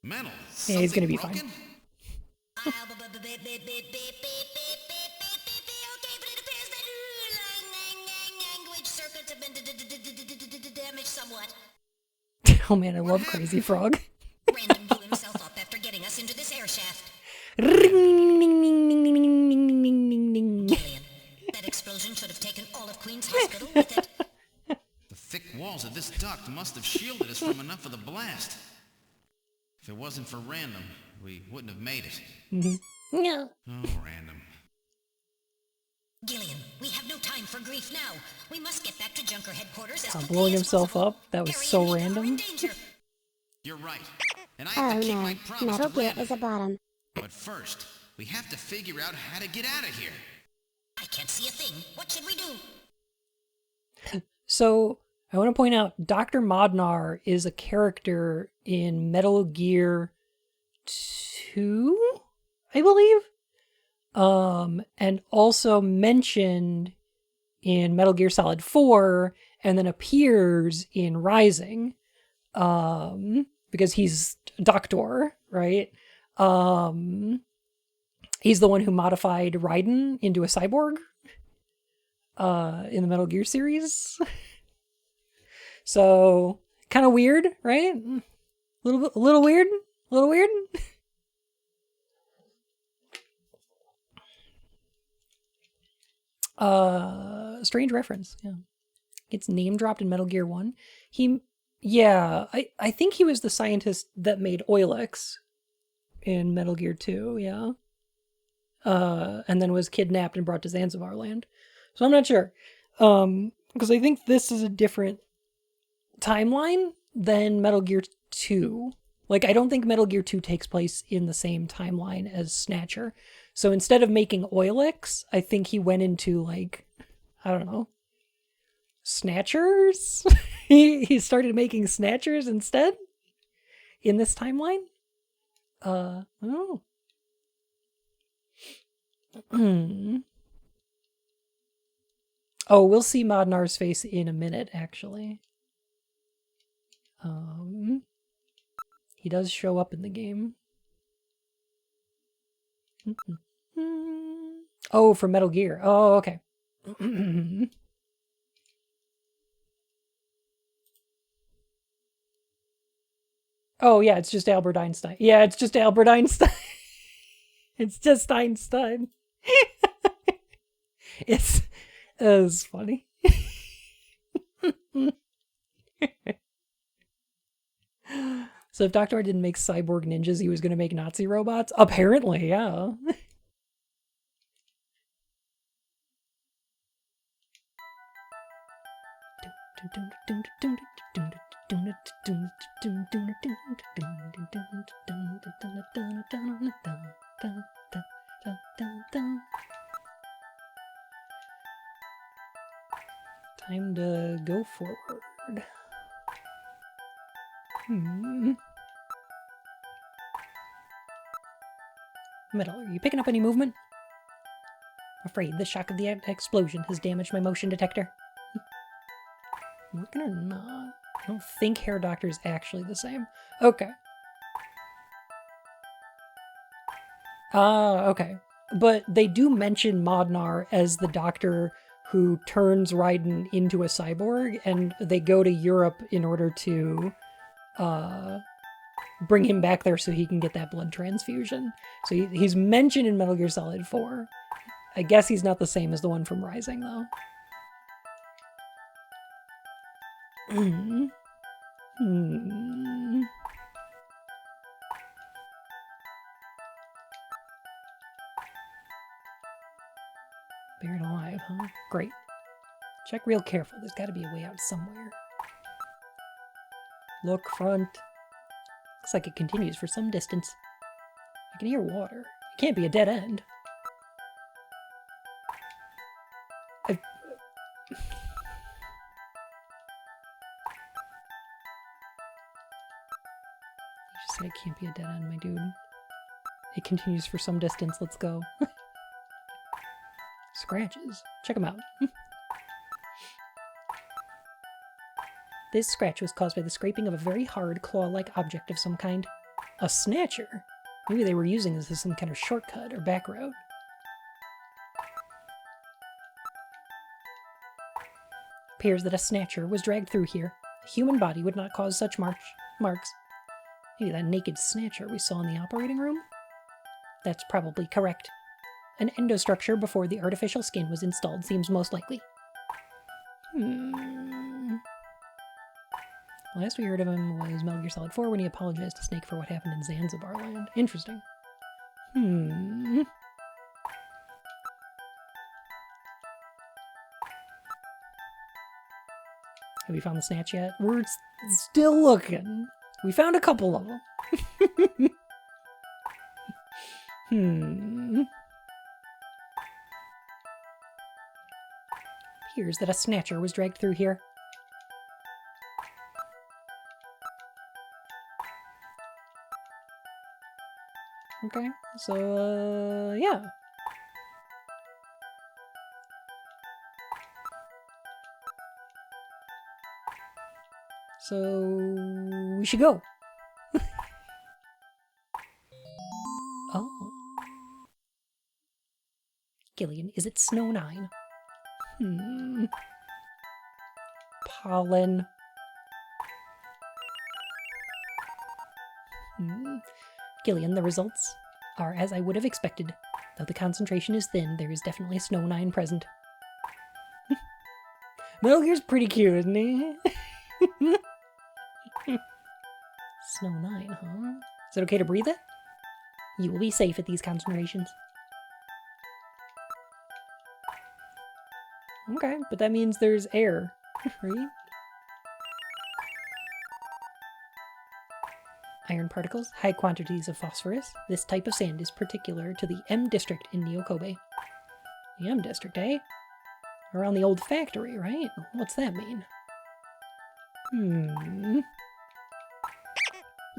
Metal, Yeah, he's gonna something be broken? fine. somewhat. Oh man, I love Crazy Frog. Random blew himself up after getting us into this air shaft. Ring-ning-ning-ning-ning-ning-ning-ning-ning. Gillian, that explosion should have taken all of Queen's Hospital with it. The thick walls of this duct must have shielded us from enough of the blast. If it wasn't for Random, we wouldn't have made it. No. Oh, Random. Gillian, we have no time for grief now. We must get back to Junker headquarters as Oh, quickly blowing as himself possible. up? That was Harry so and Eva are in random. danger. You're right. And I have Oh to keep no, my promise Metal to Gear Random. is a bottom. But first, we have to figure out how to get out of here. I can't see a thing. What should we do? So, I want to point out Dr. Modnar is a character in Metal Gear 2, I believe. And also mentioned in Metal Gear Solid 4 and then appears in Rising. Because he's Doctor, right? He's the one who modified Raiden into a cyborg in the Metal Gear series. So, kind of weird, right? A little weird. Strange reference, yeah. It's name dropped in Metal Gear 1. I think he was the scientist that made Oilex in Metal Gear 2, yeah. And then was kidnapped and brought to Zanzibar land. So I'm not sure. Because I think this is a different timeline than Metal Gear 2. Like, I don't think Metal Gear 2 takes place in the same timeline as Snatcher. So instead of making Oilex, I think he went into, like, I don't know, Snatchers? he started making Snatchers instead in this timeline? I don't know. Oh, we'll see Modnar's face in a minute, actually. He does show up in the game. Oh, from Metal Gear. Oh, okay. Oh, yeah, it's just Albert Einstein. Yeah, it's just Albert Einstein. It's just Einstein. It's funny. So if Dr. didn't make cyborg ninjas, he was going to make Nazi robots? Apparently, yeah. Time to go forward. Metal, are you picking up any movement? I'm afraid the shock of the explosion has damaged my motion detector. Working or not? I don't think Hair Doctor is actually the same. Okay. Okay. But they do mention Modnar as the doctor who turns Raiden into a cyborg, and they go to Europe in order to bring him back there so he can get that blood transfusion. So he's mentioned in Metal Gear Solid 4. I guess he's not the same as the one from Rising, though. Buried alive, huh? Great. Check real careful. There's got to be a way out somewhere. Look front. Looks like it continues for some distance. I can hear water. It can't be a dead end. You just said it can't be a dead end, my dude. It continues for some distance. Let's go. Scratches. Check them out. This scratch was caused by the scraping of a very hard, claw-like object of some kind. A snatcher? Maybe they were using this as some kind of shortcut or back road. Appears that a snatcher was dragged through here. A human body would not cause such marks. Maybe that naked snatcher we saw in the operating room? That's probably correct. An endostructure before the artificial skin was installed seems most likely. Last we heard of him was Metal Gear Solid 4 when he apologized to Snake for what happened in Zanzibar Land. Interesting. Have we found the snatch yet? We're still looking. We found a couple of them. Appears that a snatcher was dragged through here. Okay, so, yeah. So, we should go. Oh. Gillian, is it Snow 9? Pollen. Gillian, the results are as I would have expected. Though the concentration is thin, there is definitely Snow 9 present. Metal Gear's pretty cute, isn't he? Snow 9, huh? Is it okay to breathe it? You will be safe at these concentrations. Okay, but that means there's air, right? Iron particles, high quantities of phosphorus. This type of sand is particular to the M district in Neo Kobe. The M district, eh? Around the old factory, right? What's that mean?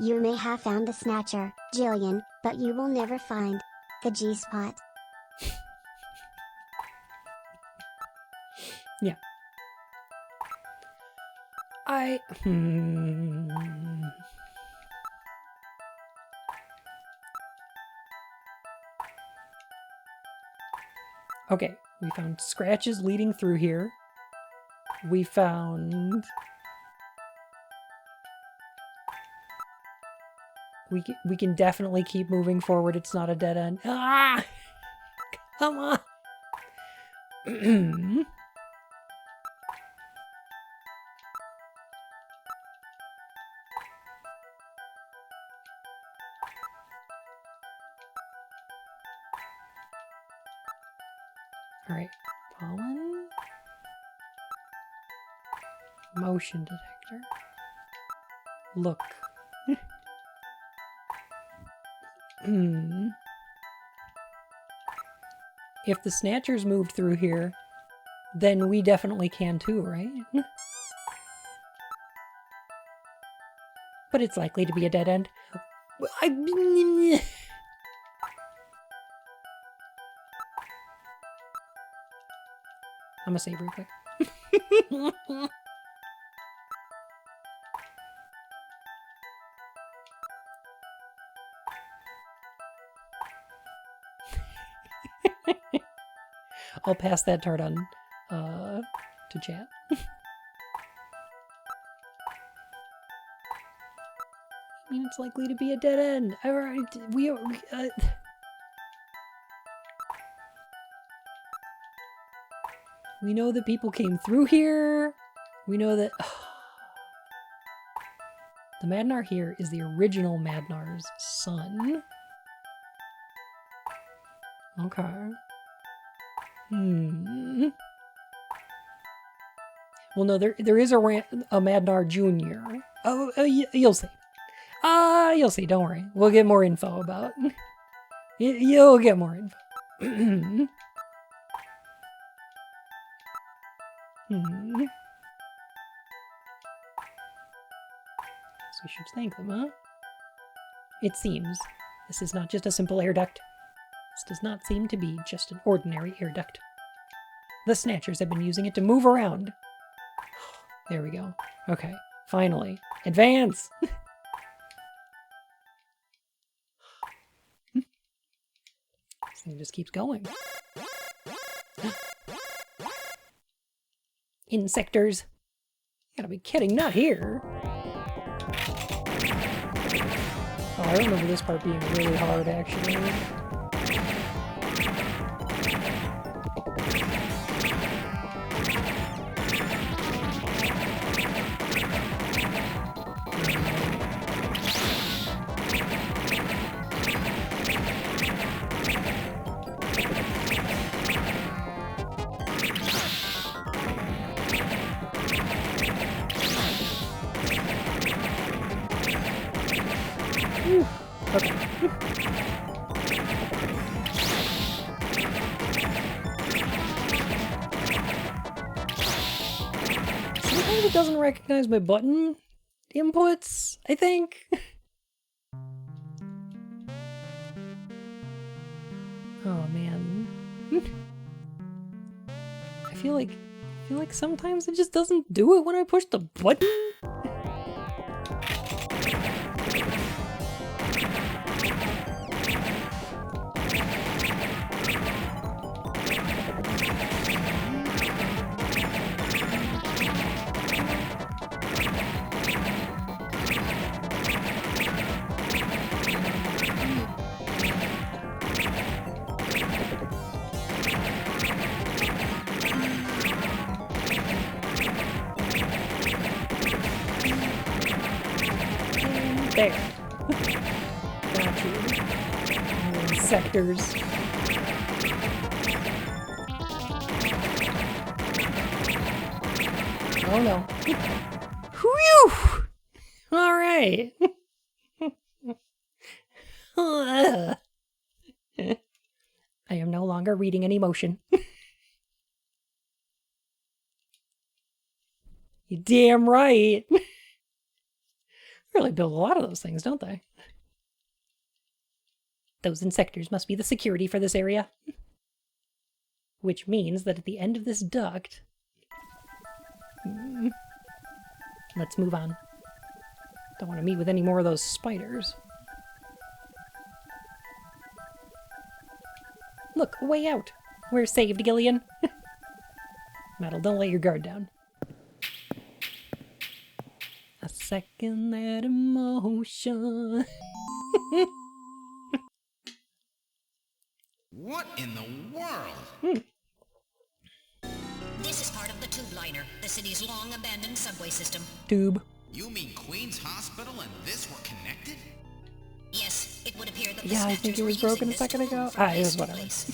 You may have found the Snatcher, Jillian, but you will never find the G-spot. Yeah. Okay, we found scratches leading through here. We found... We can definitely keep moving forward. It's not a dead end. Ah! Come on! Alright, pollen. Motion detector. Look. If the Snatchers moved through here, then we definitely can too, right? But it's likely to be a dead end. I'm gonna save real quick. I'll pass that tart on to chat. I mean, it's likely to be a dead end. We know that people came through here. We know that the Madnar here is the original Madnar's son. Okay. Well, no, there is a Madnar Jr. Oh, you'll see. You'll see. Don't worry. We'll get more info about. You'll get more info. So we should thank them, huh? It seems this is not just a simple air duct. This does not seem to be just an ordinary air duct. The Snatchers have been using it to move around. There we go. Okay, finally. Advance! This thing just keeps going. Insectors. Gotta be kidding, not here. Oh, I remember this part being really hard, actually. Okay. Sometimes it doesn't recognize my button inputs, I think. Oh man. I feel like sometimes it just doesn't do it when I push the button. There. Got you. Sectors. Oh no. Whew! Alright. I am no longer reading any motion. You damn right. Really build a lot of those things, don't they? Those insectors must be the security for this area. Which means that at the end of this duct... Let's move on. Don't want to meet with any more of those spiders. Look, a way out. We're saved, Gillian. Metal, don't let your guard down. A second that emotion. What in the world? This is part of the tube liner, the city's long-abandoned subway system. Tube. You mean Queen's Hospital and this were connected? Yes, it would appear that the Yeah, I Snatchers think it was were broken using a second this ago. tube from Ah, it was place to whatever. place.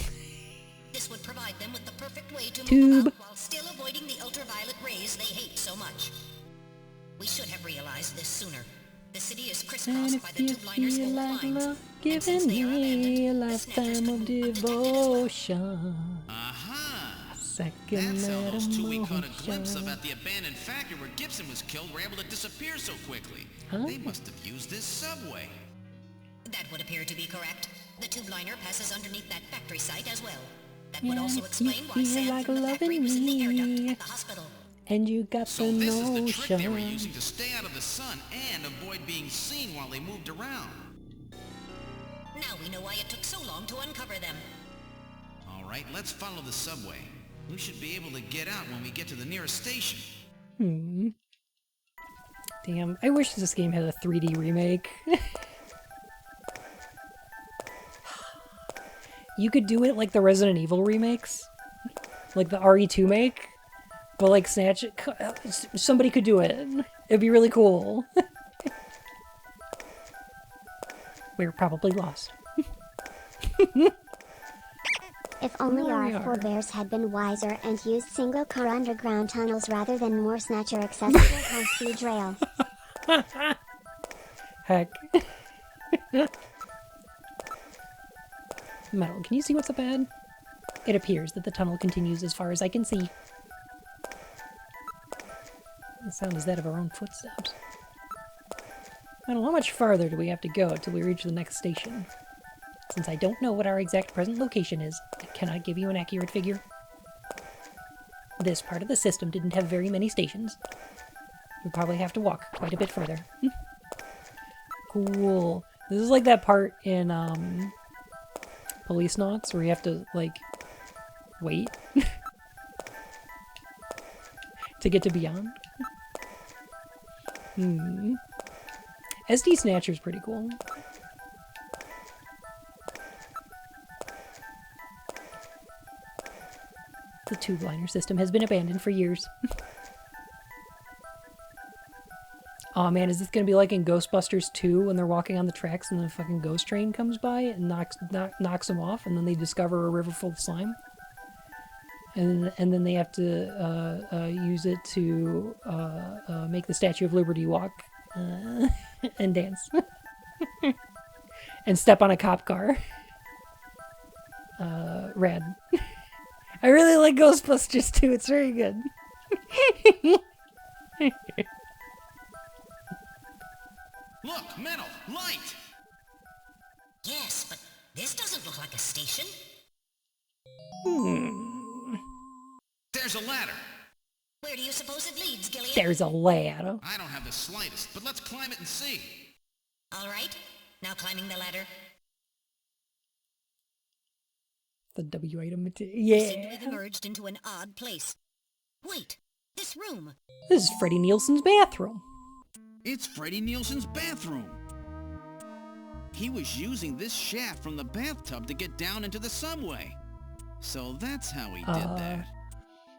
This would provide them with the perfect way to Tube. move about while still avoiding the ultraviolet rays they hate so much. We should have realized this sooner. The city is And crisscrossed by if the you tube liner's feel old like lines. love, And since giving they are me a abandoned, the Snatchers lifetime of could move undetected as well. devotion. Aha! Second That's how that those two we caught a glimpse of emotion. at the abandoned factory where Gibson was killed were able to disappear so quickly. Huh? They must have used this subway. That would appear to be correct. The tube liner passes underneath that factory site as well. That would Yeah, also if explain you why feel sand like from the factory loving was in the air duct me. at the hospital. And you got So the this is the trick they were notion. using to stay out of the sun and avoid being seen while they moved around. Now we know why it took so long to uncover them. All right, let's follow the subway. We should be able to get out when we get to the nearest station. Damn, I wish this game had a 3D remake. You could do it like the Resident Evil remakes. Like the RE2 make. But like Snatch... Somebody could do it. It'd be really cool. We're probably lost. If only There we our are. forebears had been wiser and used single-car underground tunnels rather than more Snatcher accessible high-speed rail. Heck. Metal, can you see what's up ahead? It appears that the tunnel continues as far as I can see. The sound is that of our own footsteps. Metal, how much farther do we have to go till we reach the next station? Since I don't know what our exact present location is, I cannot give you an accurate figure. This part of the system didn't have very many stations. We'll probably have to walk quite a bit further. Cool. This is like that part in, Police Knots where you have to, like, wait to get to Beyond. SD Snatcher's pretty cool. The tube liner system has been abandoned for years. Oh man, is this gonna be like in Ghostbusters 2 when they're walking on the tracks and the fucking ghost train comes by and knocks them off, and then they discover a river full of slime? And then they have to use it to make the Statue of Liberty walk and dance. And step on a cop car. Rad. I really like Ghostbusters too, it's very good. Look, metal, light! Yes, but this doesn't look like a station. There's a ladder. Where do you suppose it leads, Gillian? There's a ladder. I don't have the slightest, but let's climb it and see. All right, now climbing the ladder. The W item material. We seem to Yeah. have emerged into an odd place. Wait, this room. This is Freddie Nielsen's bathroom. It's Freddie Nielsen's bathroom. He was using this shaft from the bathtub to get down into the subway. So that's how he did that.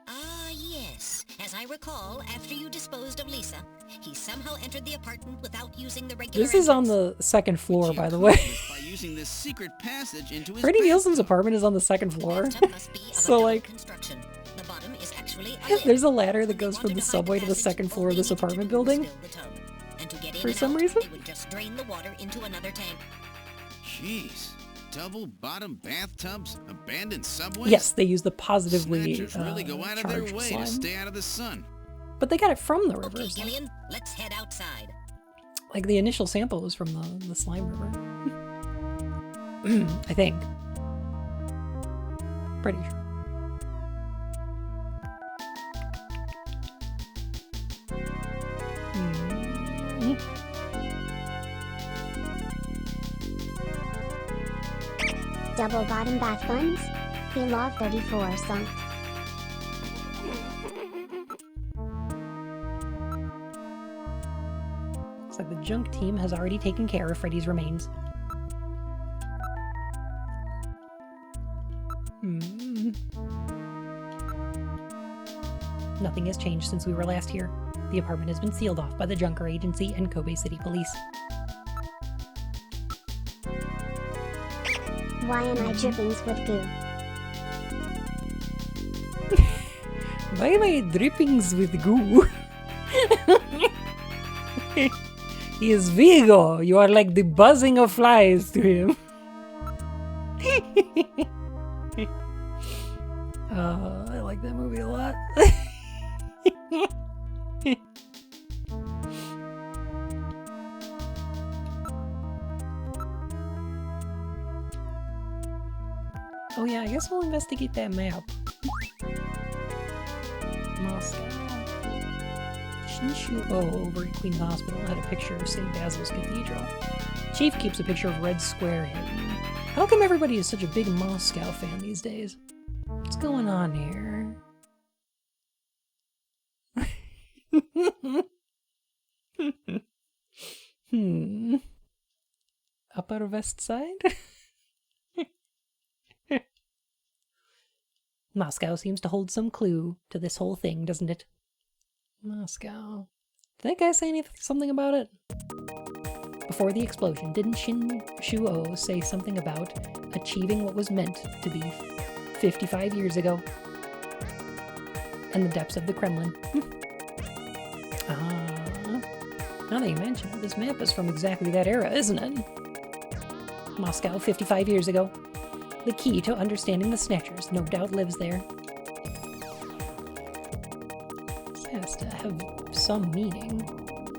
Ah, yes. As I recall, after you disposed of Lisa, he somehow entered the apartment without using the regular This is on entrance. the second floor, He by the way. accomplished by using this secret passage into his Freddie Nielsen's bathtub. apartment is on the second floor. Bathtub must be of a So, double like, construction. The bottom is actually a yeah, lid. there's a ladder that When they goes from wanted the to hide subway to the passage, second floor all of they this needed to apartment do was building. fill the tub. And to get in For and some out, reason. they would just drain the water into another tank. Jeez. Double bottom bathtubs, abandoned subways? Yes, they use the positively Snatchers really go out of their charged way slime. to stay out of the sun. But they got it from the Okay, rivers. Gillian, let's head outside. Like the initial sample was from the slime river. I think. Pretty sure. Double bottom bath buns? The Law 34 song. Looks like the junk team has already taken care of Freddy's remains. Nothing has changed since we were last here. The apartment has been sealed off by the Junker Agency and Kobe City Police. Why am I drippings with goo? Why am I drippings with goo? He is Vigo. You are like the buzzing of flies to him. I like that movie a lot. Oh yeah, I guess we'll investigate that map. Moscow. Shinshu over at Queen's Hospital had a picture of St. Basil's Cathedral. Chief keeps a picture of Red Square hidden. How come everybody is such a big Moscow fan these days? What's going on here? Upper West Side? Moscow seems to hold some clue to this whole thing, doesn't it? Moscow. Did that guy say something about it? Before the explosion, didn't Shin Shuo say something about achieving what was meant to be 55 years ago? And the depths of the Kremlin. Now that you mention it, this map is from exactly that era, isn't it? Moscow, 55 years ago. The key to understanding the Snatchers no doubt lives there. This has to have some meaning.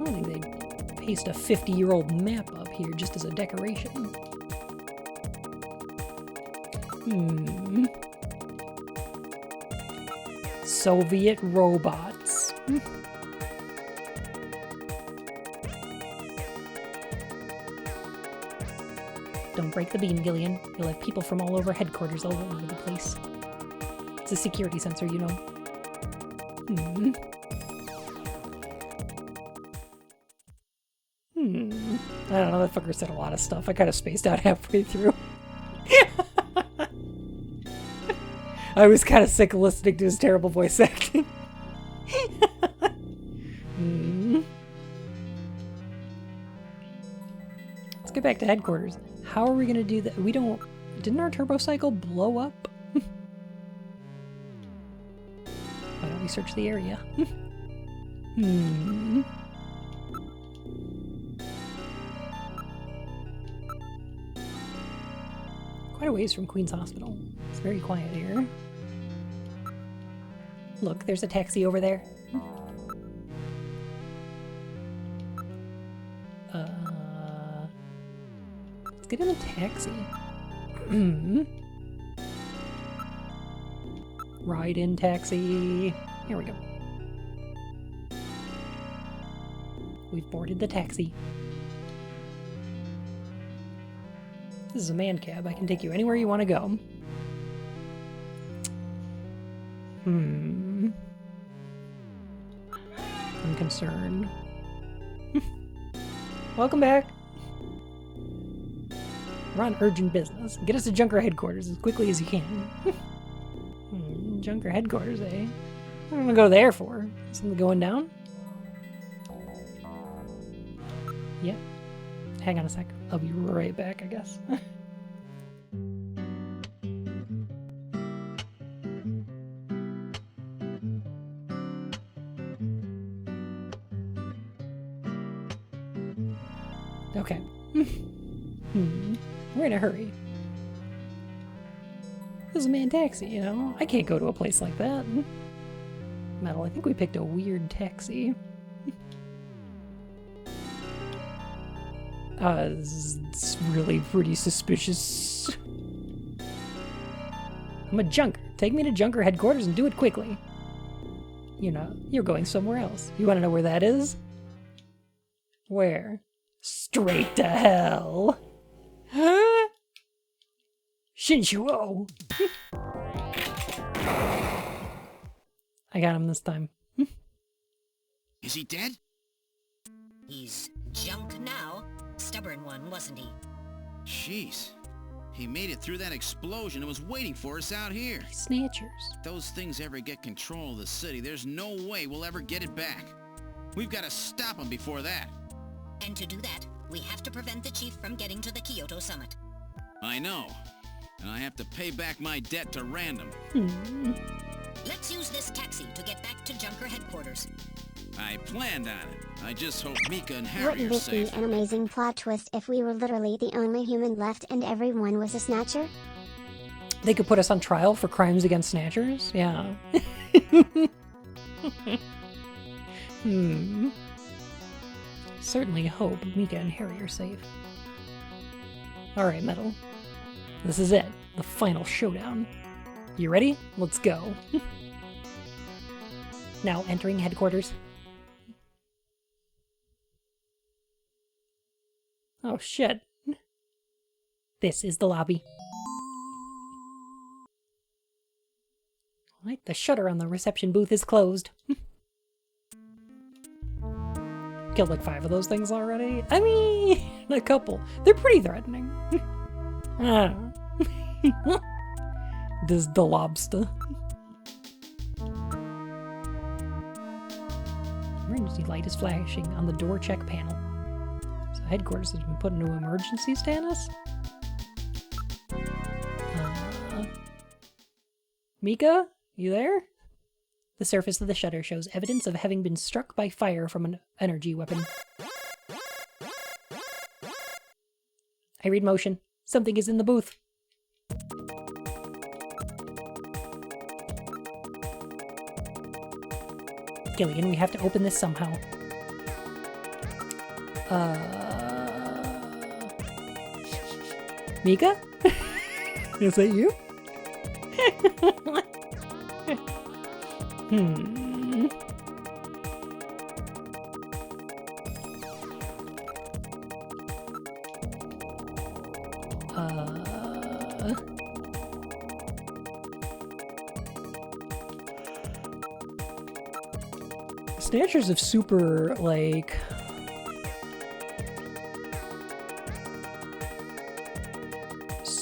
I don't think they'd paste a 50-year-old map up here just as a decoration. Soviet robots. Don't break the beam, Gillian. You'll have people from all over headquarters all over the place. It's a security sensor, you know. I don't know, that fucker said a lot of stuff. I kind of spaced out halfway through. I was kind of sick of listening to his terrible voice acting. Let's get back to headquarters. How are we gonna do that? We don't... Didn't our turbo cycle blow up? Why don't we search the area? Quite a ways from Queen's Hospital. It's very quiet here. Look, there's a taxi over there. Let's get in the taxi. Ride in taxi. Here we go. We've boarded the taxi. This is a man cab. I can take you anywhere you want to go. I'm concerned. Welcome back. We're on urgent business. Get us to Junker headquarters as quickly as you can. Junker headquarters, eh? What am I gonna go there for? Something going down? Yep. Hang on a sec. I'll be right back, I guess. Okay. We're in a hurry. This is a man taxi, you know? I can't go to a place like that. Metal, I think we picked a weird taxi. It's really pretty suspicious. I'm a junker. Take me to Junker headquarters and do it quickly. You know, you're going somewhere else. You want to know where that is? Where? Straight to hell. Huh? Shinchuo. I got him this time. Is he dead? He's junk now. Stubborn one, wasn't he? Jeez. He made it through that explosion and was waiting for us out here. Snatchers. If those things ever get control of the city, there's no way we'll ever get it back. We've got to stop them before that. And to do that, we have to prevent the chief from getting to the Kyoto summit. I know. And I have to pay back my debt to Random. Let's use this taxi to get back to Junker headquarters. I planned on it. I just hope Mika and Harry Wouldn't are this be safe. an amazing plot twist if we were literally the only human left and everyone was a Snatcher? They could put us on trial for crimes against Snatchers? Yeah. Certainly hope Mika and Harry are safe. Alright, Metal. This is it. The final showdown. You ready? Let's go. Now entering headquarters. Oh shit. This is the lobby. Alright, the shutter on the reception booth is closed. Killed like 5 of those things already. I mean, a couple. They're pretty threatening. I don't know. This is the lobster. Emergency light is flashing on the door check panel. So headquarters has been put into emergency status? Mika? You there? The surface of the shutter shows evidence of having been struck by fire from an energy weapon. I read motion. Something is in the booth. Gillian, we have to open this somehow. Mika? Is that you? Snatchers have super, like...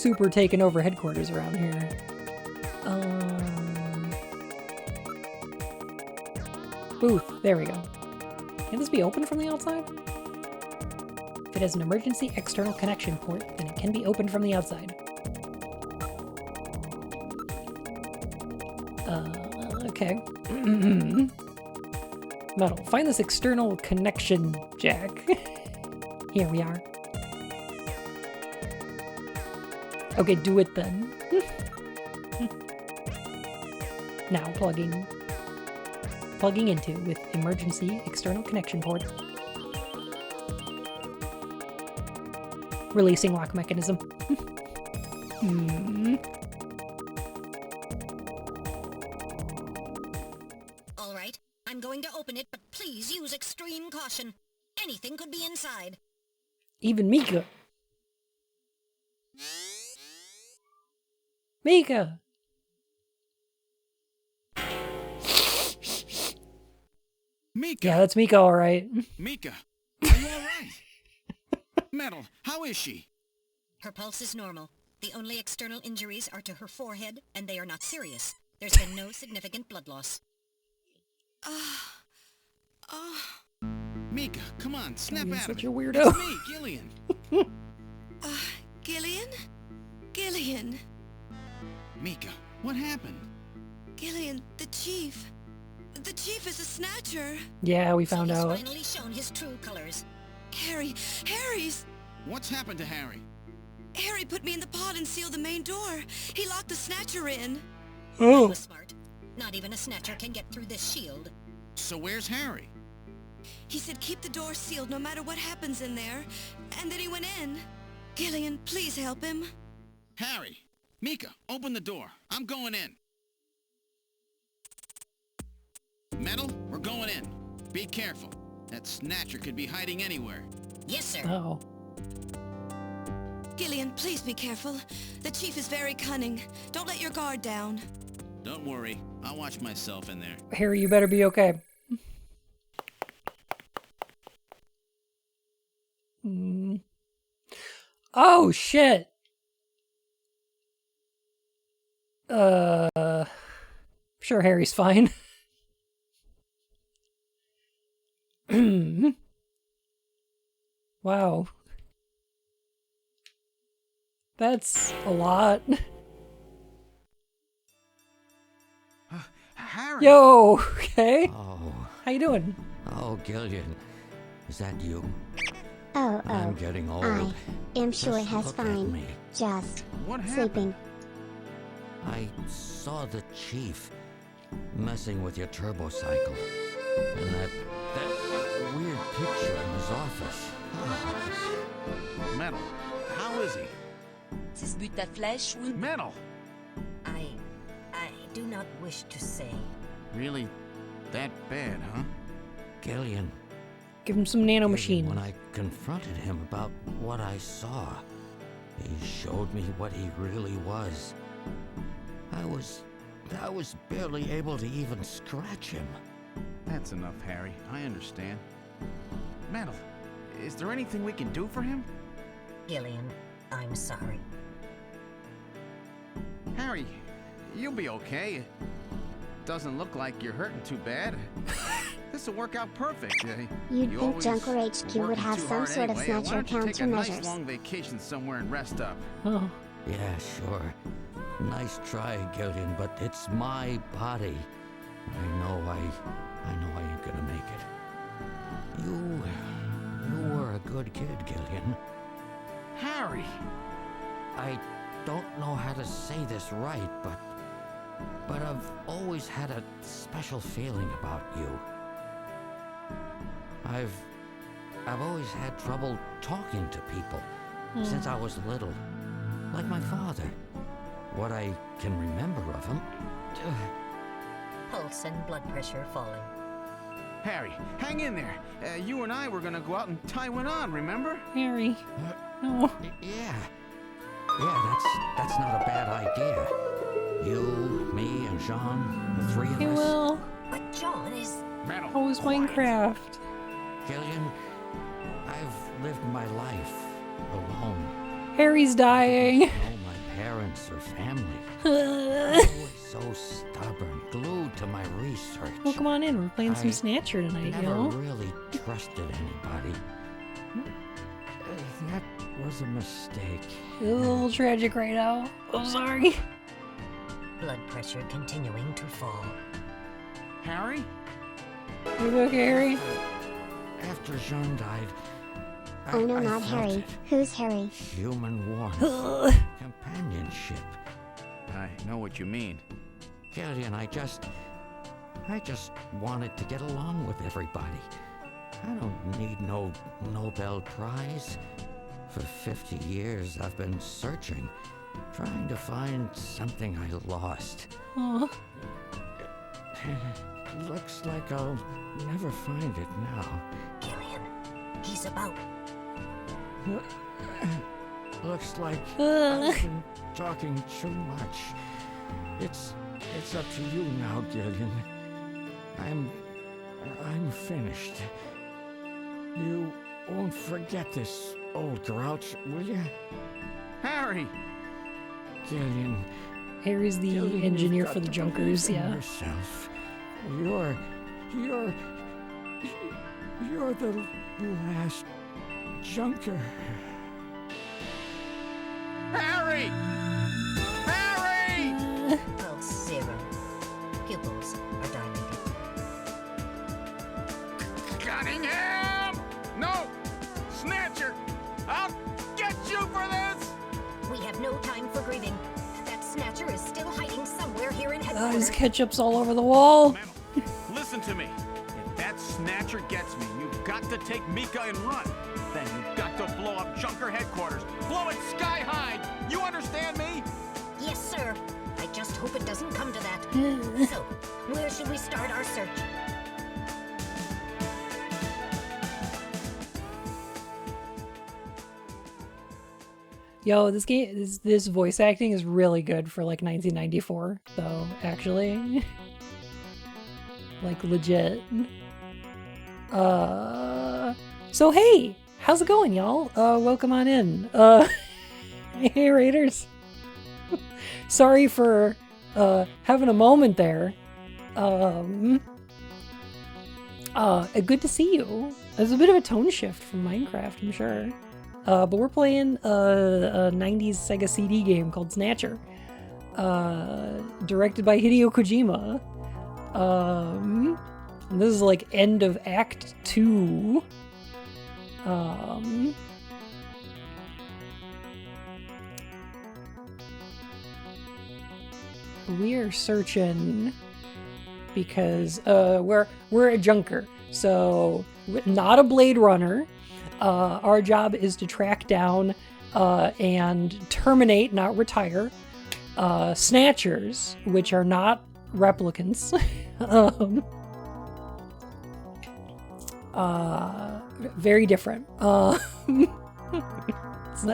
super taking over headquarters around here. Booth. There we go. Can this be opened from the outside? If it has an emergency external connection port, then it can be opened from the outside. Okay. Metal. Find this external connection jack. Here we are. Okay, do it then. Now plugging into with emergency external connection port. Releasing lock mechanism. All right, I'm going to open it, but please use extreme caution. Anything could be inside. Even Mika. Mika! Mika! Yeah, that's Mika, alright. Mika, are you alright? Metal, how is she? Her pulse is normal. The only external injuries are to her forehead, and they are not serious. There's been no significant blood loss. Mika, come on, snap You're out of such it. a weirdo. It's me, Gillian. Gillian? Gillian! Mika, what happened? Gillian, the chief. The chief is a snatcher. Yeah, we found He's out. finally shown his true colors. Harry's... What's happened to Harry? Harry put me in the pod and sealed the main door. He locked the snatcher in. That Oh. was smart. Not even a snatcher can get through this shield. So where's Harry? He said keep the door sealed no matter what happens in there. And then he went in. Gillian, please help him. Harry! Mika, open the door. I'm going in. Metal, we're going in. Be careful. That snatcher could be hiding anywhere. Yes, sir. Oh. Gillian, please be careful. The chief is very cunning. Don't let your guard down. Don't worry. I'll watch myself in there. Harry, you better be okay. Oh, shit! Sure, Harry's fine. Wow. That's a lot. Harry! Yo, okay. Oh, How you doing? oh, Gillian. Is that you? Oh, I'm getting old. I am sure Just has look at fine. me. Just What happened? sleeping. I saw the chief messing with your turbo cycle. And that weird picture in his office. Metal, how is he? 6 buts à flèche ou une... Metal! I do not wish to say. Really that bad, huh? Gillian. Give him some nano machine. When I confronted him about what I saw, he showed me what he really was. I was barely able to even scratch him. That's enough, Harry. I understand. Metal, is there anything we can do for him? Gillian, I'm sorry. Harry, you'll be okay. It doesn't look like you're hurting too bad. This'll work out perfect. You'd You think always Junker were HQ would working have too some hard sort of anyway. Why snatcher don't you take a nice countermeasures. long vacation somewhere and rest up? Oh. Yeah, sure. Nice try, Gillian, but it's my body. I know I ain't gonna make it. You were a good kid, Gillian. Harry! I don't know how to say this right, but I've always had a special feeling about you. I've always had trouble talking to people since I was little, like my father. What I can remember of him. Pulse and blood pressure falling. Harry, hang in there. You and I were gonna go out and tie one on, remember? Harry. No. Yeah, that's not a bad idea. You, me, and Jean, the three of He us. will. But John is... Metal. Oh, it's Minecraft. Gillian, I've lived my life alone. Harry's dying. Oh my parents or family. Always so stubborn, glued to my research. Well, come on in. We're playing some I Snatcher tonight, you never know? really trusted anybody. That was a mistake. It's a little tragic right now. I'm sorry. Blood pressure continuing to fall. Harry? You okay, Harry? After Jean died, Oh no, I not felt Harry. it. Who's Harry? Human warmth, companionship. I know what you mean. Gillian, I just wanted to get along with everybody. I don't need no Nobel Prize. For 50 years, I've been searching, trying to find something I lost. Aw. Looks like I'll never find it now. Gillian, he's about. Looks like I've been talking too much. It's up to you now, Gillian. I'm finished. You won't forget this, old grouch, will you? Harry! Gillian. Harry's the Gillian, engineer you've for the got to Junkers, believe in yeah. yourself. You're the last Junker. Harry! Harry! Pulse 0. Pupils are dilated. Cunningham! No! Snatcher! I'll get you for this! We have no time for grieving. That Snatcher is still hiding somewhere here in His headquarters. ketchup's all over the wall. Listen to me. If that Snatcher gets me, you've got to take Mika and run. Then you've got to blow up Junker headquarters. Blow it sky high. You understand me? Yes, sir. I just hope it doesn't come to that. So, where should we start our search? Yo, this game, this voice acting is really good for like 1994, though, actually. Like, legit. So hey, how's it going, y'all? Welcome on in. Hey, Raiders. Sorry for, having a moment there. Good to see you. There's a bit of a tone shift from Minecraft, I'm sure. But we're playing a 90s Sega CD game called Snatcher, directed by Hideo Kojima. This is like end of Act 2. We're searching because we're a junker, so not a Blade Runner. Our job is to track down and terminate, not retire, snatchers, which are not replicants. Very different.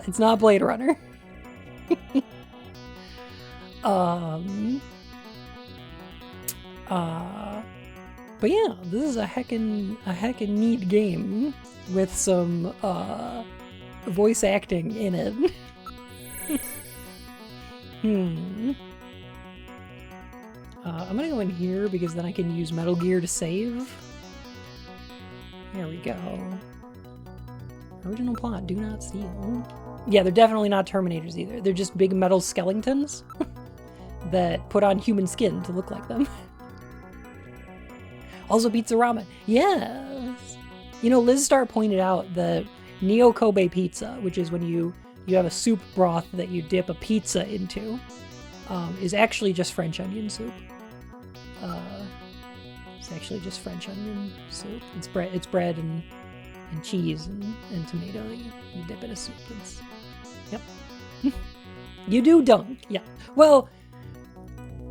It's not Blade Runner. But yeah, this is a heckin' neat game with some voice acting in it. I'm gonna go in here because then I can use Metal Gear to save. There we go. Original plot, do not steal. Yeah, they're definitely not Terminators either. They're just big metal skeletons that put on human skin to look like them. Also pizza ramen. Yes! You know, Liz Star pointed out that Neo Kobe pizza, which is when you have a soup broth that you dip a pizza into, is actually just French onion soup. It's actually just French onion soup. It's bread and cheese and tomato that you dip in a soup. Yep. You do dunk. Yeah. Well,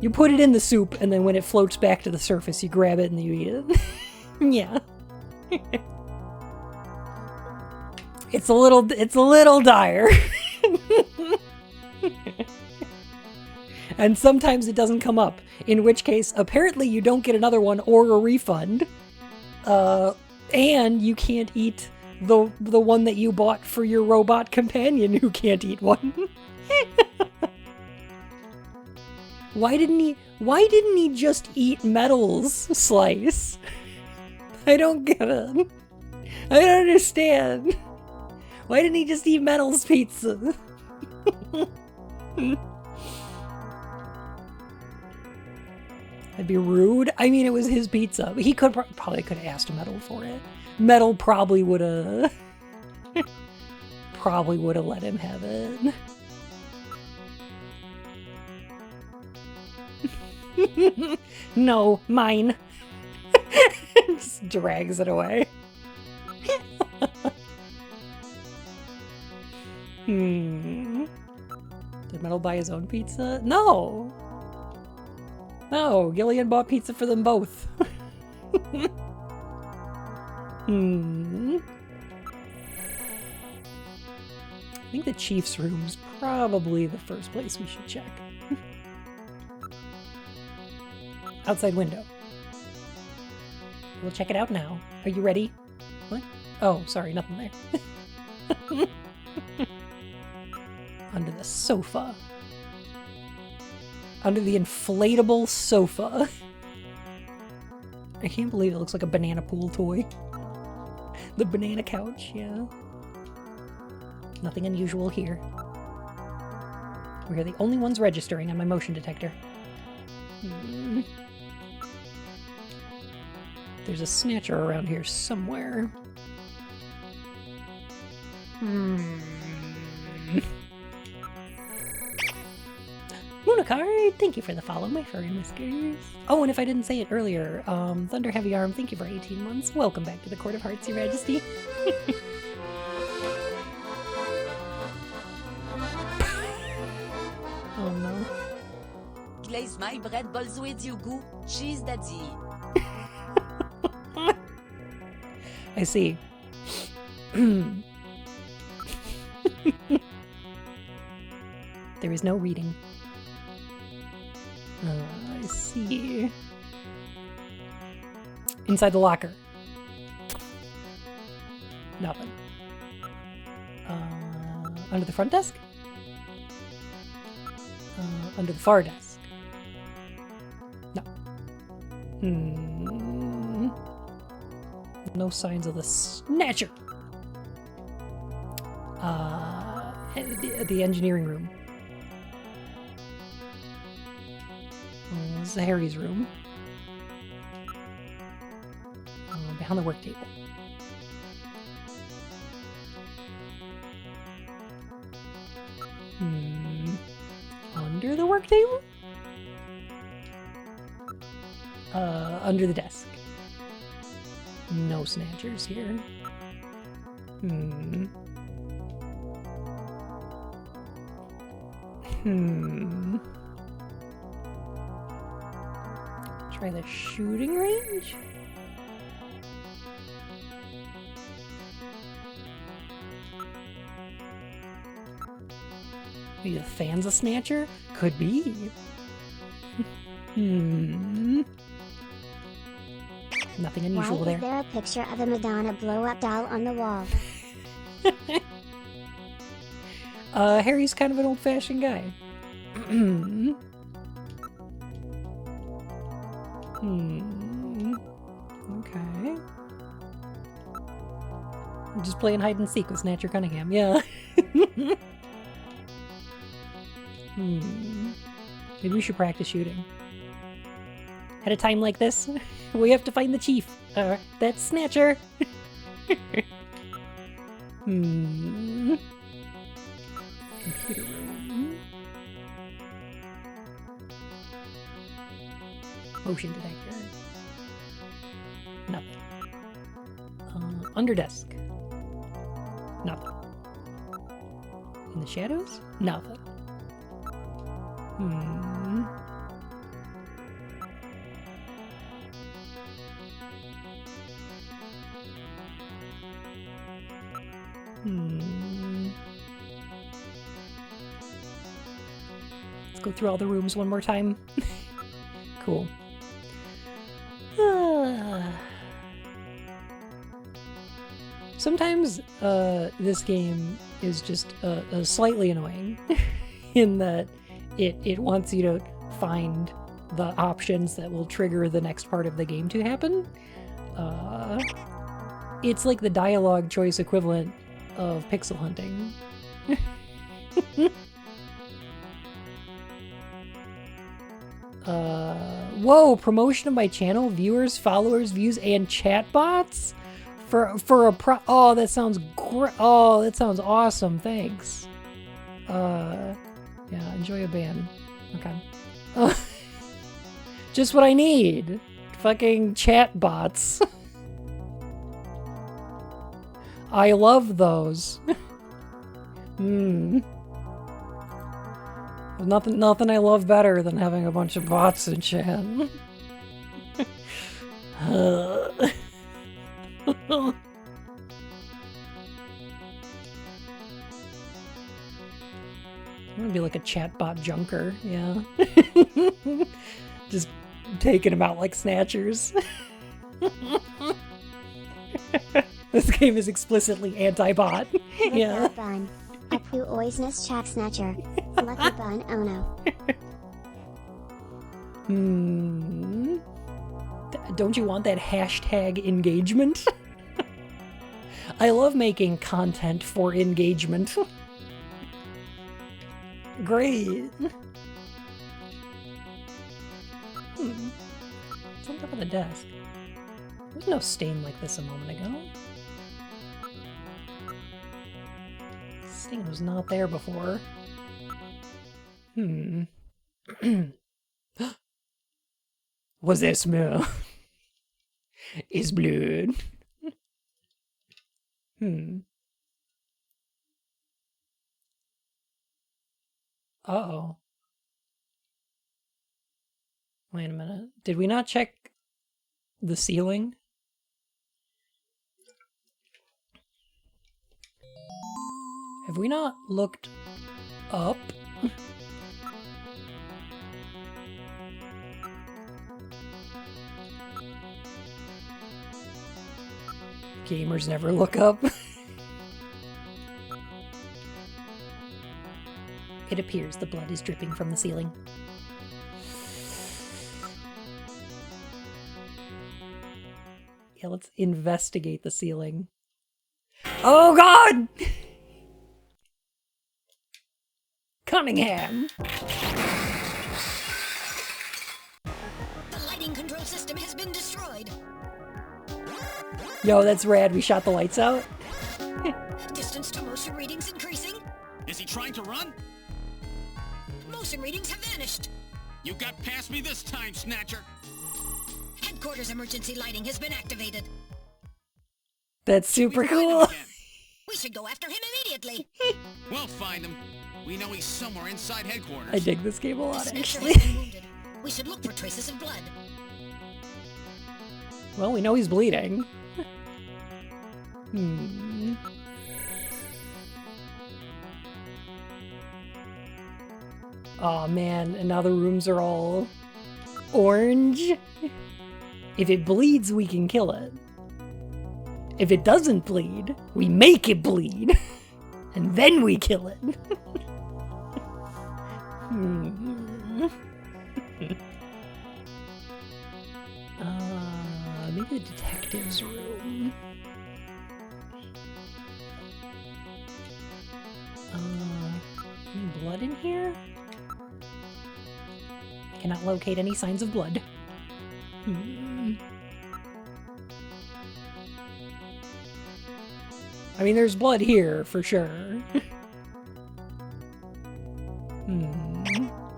you put it in the soup, and then when it floats back to the surface, you grab it and you eat it. Yeah. It's a little dire. And sometimes it doesn't come up, in which case apparently you don't get another one or a refund. And you can't eat the one that you bought for your robot companion who can't eat one. Why didn't he just eat Metal's slice? I don't get it. I don't understand. Why didn't he just eat Metal's pizza? That'd be rude. I mean, it was his pizza. He probably could have asked Metal for it. Metal probably would have let him have it. No, mine. Just drags it away. Did Metal buy his own pizza? No! No, Gillian bought pizza for them both. I think the Chief's room's probably the first place we should check. Outside window. We'll check it out now. Are you ready? What? Oh, sorry, nothing there. Under the sofa. Under the inflatable sofa. I can't believe it looks like a banana pool toy. The banana couch, yeah. Nothing unusual here. We're the only ones registering on my motion detector. There's a Snatcher around here somewhere. Munakard, thank you for the follow, my furry whiskers. Oh, and if I didn't say it earlier, Thunder Heavy Arm, thank you for 18 months. Welcome back to the Court of Hearts, Your Majesty. Oh no. Glaze my bread balls with you goo. Cheese daddy. I see. There is no reading. I see. Inside the locker. Nothing. Under the front desk? Under the far desk? No. No signs of the Snatcher. The engineering room. This is Harry's room. Behind the work table. Under the work table? Under the desk. No Snatchers here. Try the shooting range? Maybe the fan's a Snatcher? Could be. Nothing unusual Why there. is there a picture of a Madonna blow-up doll on the wall? Harry's kind of an old-fashioned guy. Okay. I'm just playing hide and seek with Snatcher Cunningham, yeah. Maybe we should practice shooting. At a time like this, we have to find the chief. That's Snatcher. Computer room. Motion detector. Nothing. Under desk. Nothing. In the shadows? Nothing. Let's go through all the rooms one more time. Cool. Sometimes this game is just slightly annoying in that it wants you to find the options that will trigger the next part of the game to happen. It's like the dialogue choice equivalent of pixel hunting. Whoa, promotion of my channel, viewers, followers, views, and chatbots? For a oh, that sounds great. Oh, that sounds awesome. Thanks. Yeah, enjoy a band. Okay. Just what I need. Fucking chatbots. I love those. Nothing I love better than having a bunch of bots in chat. I'm gonna be like a chatbot junker, yeah. Just taking them out like snatchers. This game is explicitly anti-bot. Yeah. Bun. Aku oisness chak snatcher. Lucky bun ono. Don't you want that hashtag engagement? I love making content for engagement. Great. It's on top of the desk. There's no stain like this a moment ago. Stain was not there before. What's that smell? It's blood. Uh-oh. Wait a minute. Did we not check the ceiling? Have we not looked up? Gamers never look up. It appears the blood is dripping from the ceiling. Yeah, let's investigate the ceiling. Oh God! Cunningham! The lighting control system has been destroyed. Yo, that's rad. We shot the lights out. Distance to motion readings increasing. Is he trying to run? Motion readings have vanished. You got past me this time, Snatcher. Headquarters emergency lighting has been activated. That's super cool. We should go after him immediately. We'll find him. We know he's somewhere inside headquarters. I dig this game a lot, Snatcher actually. has been wounded. We should look for traces of blood. Well, we know he's bleeding. Oh man, and now the rooms are all orange. If it bleeds, we can kill it. If it doesn't bleed, we make it bleed. And then we kill it. Maybe the detective's room. Any blood in here? I cannot locate any signs of blood. I mean, there's blood here, for sure.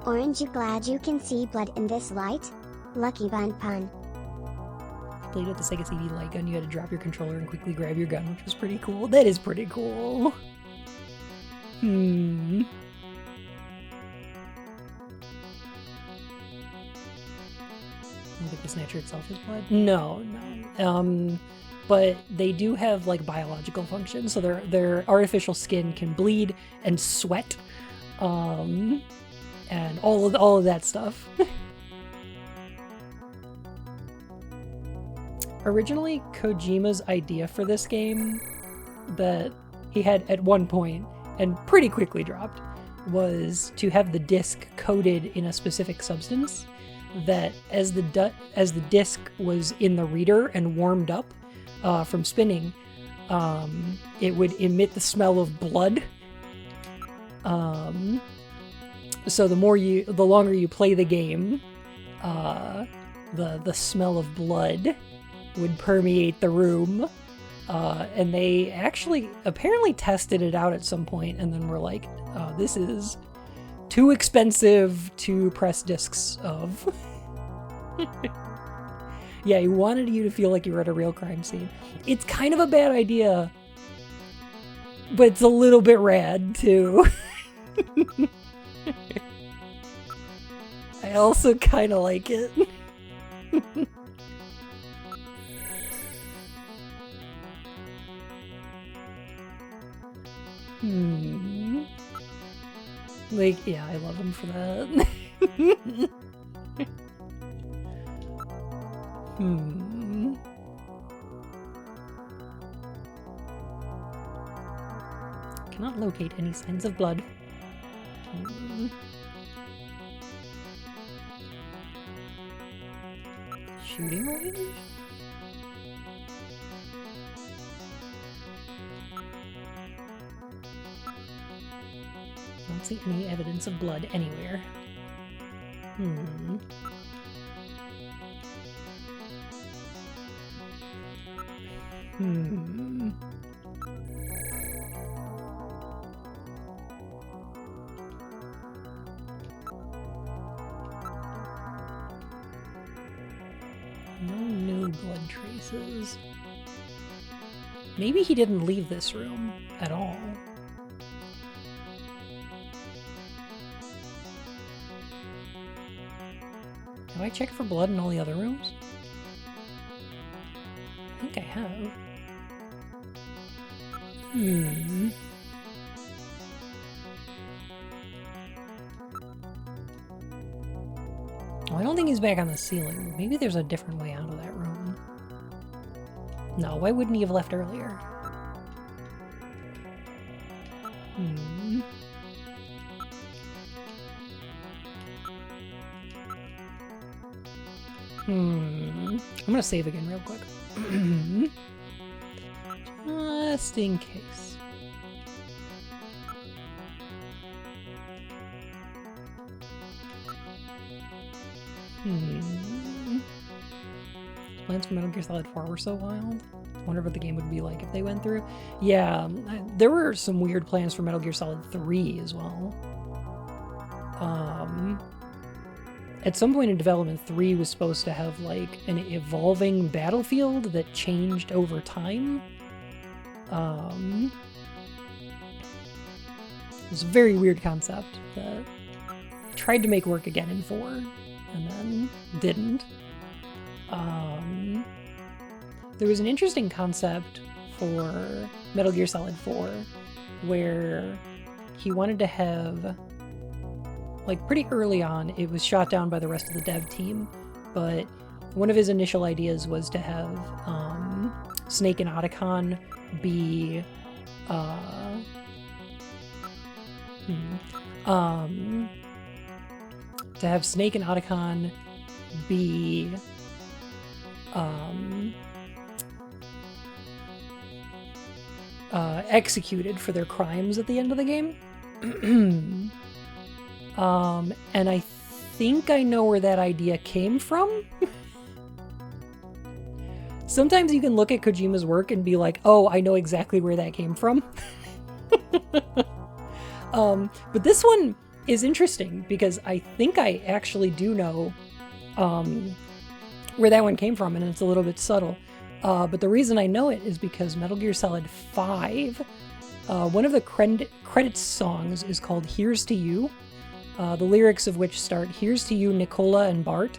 Orange, you glad you can see blood in this light? Lucky bun pun. Played with the Sega CD light gun, you had to drop your controller and quickly grab your gun, which was pretty cool. That is pretty cool. I don't think the Snatcher itself is blood. No. But they do have like biological functions, so their artificial skin can bleed and sweat, and all of that stuff. Originally, Kojima's idea for this game that he had at one point and pretty quickly dropped was to have the disc coated in a specific substance that as the disc was in the reader and warmed up from spinning, it would emit the smell of blood. So the longer you play the game, the smell of blood would permeate the room. And they actually apparently tested it out at some point and then were like, this is too expensive to press discs of. Yeah, he wanted you to feel like you were at a real crime scene. It's kind of a bad idea, but it's a little bit rad too. I also kind of like it. Like, yeah, I love him for that. Cannot locate any signs of blood. Shooting range? Don't see any evidence of blood anywhere. No new blood traces. Maybe he didn't leave this room at all. Have I checked for blood in all the other rooms? I think I have. Well, I don't think he's back on the ceiling. Maybe there's a different way out of that room. No, why wouldn't he have left earlier? I'm gonna save again real quick. Just in case. Plans for Metal Gear Solid 4 were so wild. I wonder what the game would be like if they went through. Yeah, there were some weird plans for Metal Gear Solid 3 as well. At some point in development, 3 was supposed to have like an evolving battlefield that changed over time. It was a very weird concept that I tried to make work again in 4 and then didn't. There was an interesting concept for Metal Gear Solid 4 where he wanted to have, like pretty early on, it was shot down by the rest of the dev team, but one of his initial ideas was to have Snake and Otacon be executed for their crimes at the end of the game. And I think I know where that idea came from. Sometimes you can look at Kojima's work and be like, oh, I know exactly where that came from. But this one is interesting because I think I actually do know where that one came from, and it's a little bit subtle. But the reason I know it is because Metal Gear Solid 5, one of the credits songs is called Here's to You. The lyrics of which start, "Here's to you, Nicola and Bart."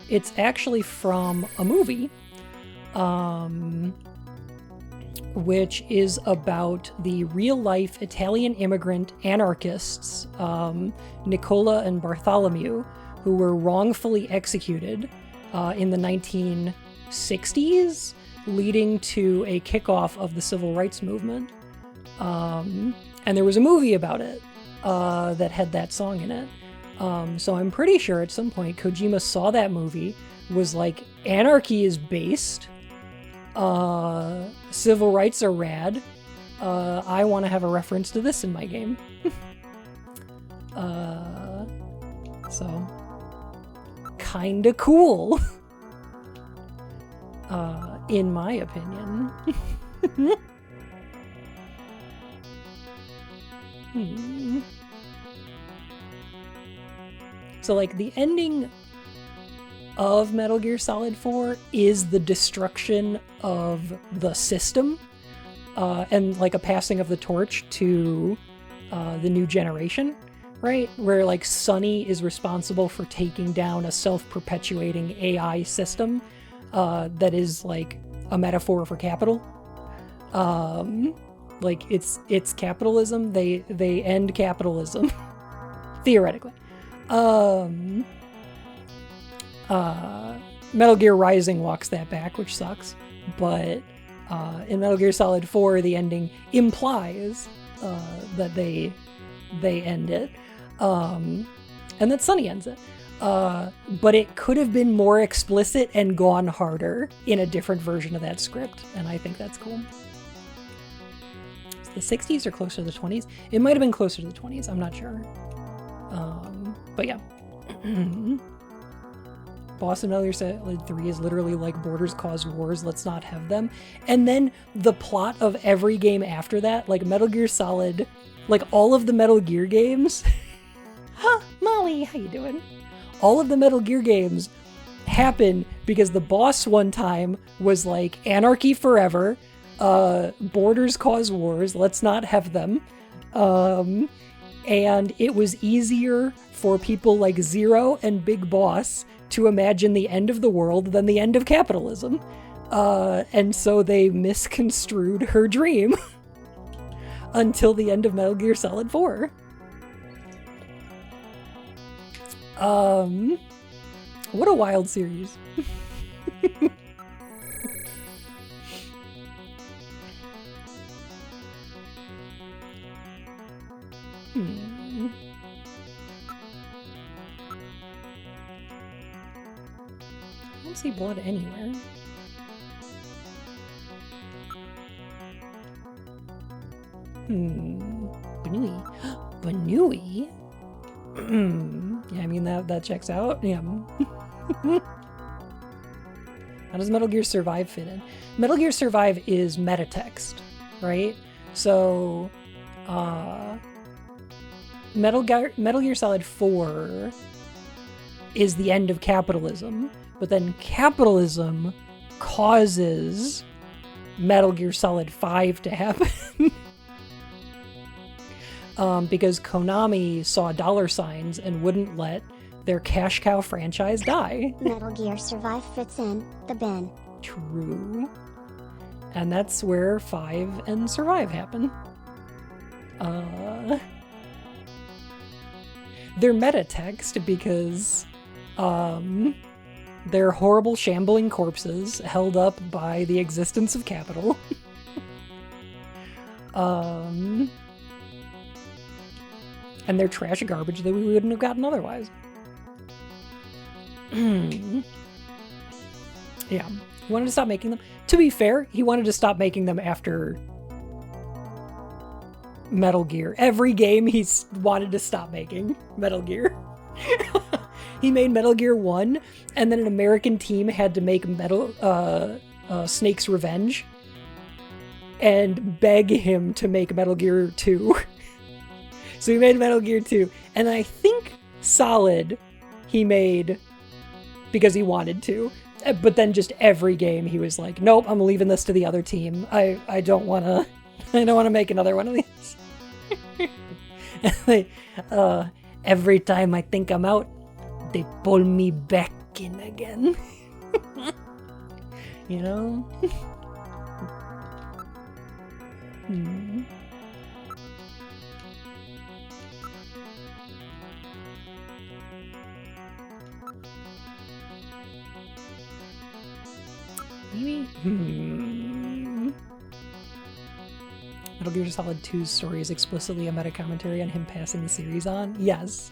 It's actually from a movie, which is about the real-life Italian immigrant anarchists, Nicola and Bartholomew, who were wrongfully executed in the 1960s, leading to a kickoff of the civil rights movement. And there was a movie about it that had that song in it. So I'm pretty sure at some point Kojima saw that movie, was like, anarchy is based, civil rights are rad, I want to have a reference to this in my game. So kinda cool. In my opinion. So, like, the ending of Metal Gear Solid 4 is the destruction of the system, and, like, a passing of the torch to the new generation, right? Where, like, Sonny is responsible for taking down a self-perpetuating AI system that is, like, a metaphor for capital. Like, it's capitalism. They end capitalism. Theoretically. Metal Gear Rising walks that back, which sucks. But in Metal Gear Solid 4, the ending implies that they end it. And that Sonny ends it. But it could have been more explicit and gone harder in a different version of that script, and I think that's cool. The 60s or closer to the 20s? It might have been closer to the 20s, I'm not sure. But yeah. Boss in Metal Gear Solid 3 is literally like borders cause wars, let's not have them. And then the plot of every game after that, like Metal Gear Solid, like all of the Metal Gear games. Huh, Molly, how you doing? All of the Metal Gear games happen because the boss one time was like, anarchy forever, borders cause wars, let's not have them. And it was easier for people like Zero and Big Boss to imagine the end of the world than the end of capitalism. And so they misconstrued her dream until the end of Metal Gear Solid 4. What a wild series. I don't see blood anywhere. Banui. Banui? Yeah, I mean, that checks out. Yeah. How does Metal Gear Survive fit in? Metal Gear Survive is metatext, right? So, Metal Gear Solid 4 is the end of capitalism, but then capitalism causes Metal Gear Solid 5 to happen. Because Konami saw dollar signs and wouldn't let their cash cow franchise die. Metal Gear Survive fits in the bin. True. And that's where 5 and Survive happen. They're metatext because they're horrible shambling corpses held up by the existence of capital. And they're trash garbage that we wouldn't have gotten otherwise. Yeah. He wanted to stop making them. To be fair, he wanted to stop making them after Metal Gear. Every game he's wanted to stop making Metal Gear. He made Metal Gear 1, and then an American team had to make Snake's Revenge and beg him to make Metal Gear 2. So he made Metal Gear 2, and I think Solid he made because he wanted to, but then just every game he was like, nope, I'm leaving this to the other team. I don't want to make another one of these. Every time I think I'm out, they pull me back in again. You know? Maybe? Metal Gear Solid 2's story is explicitly a meta-commentary on him passing the series on? Yes.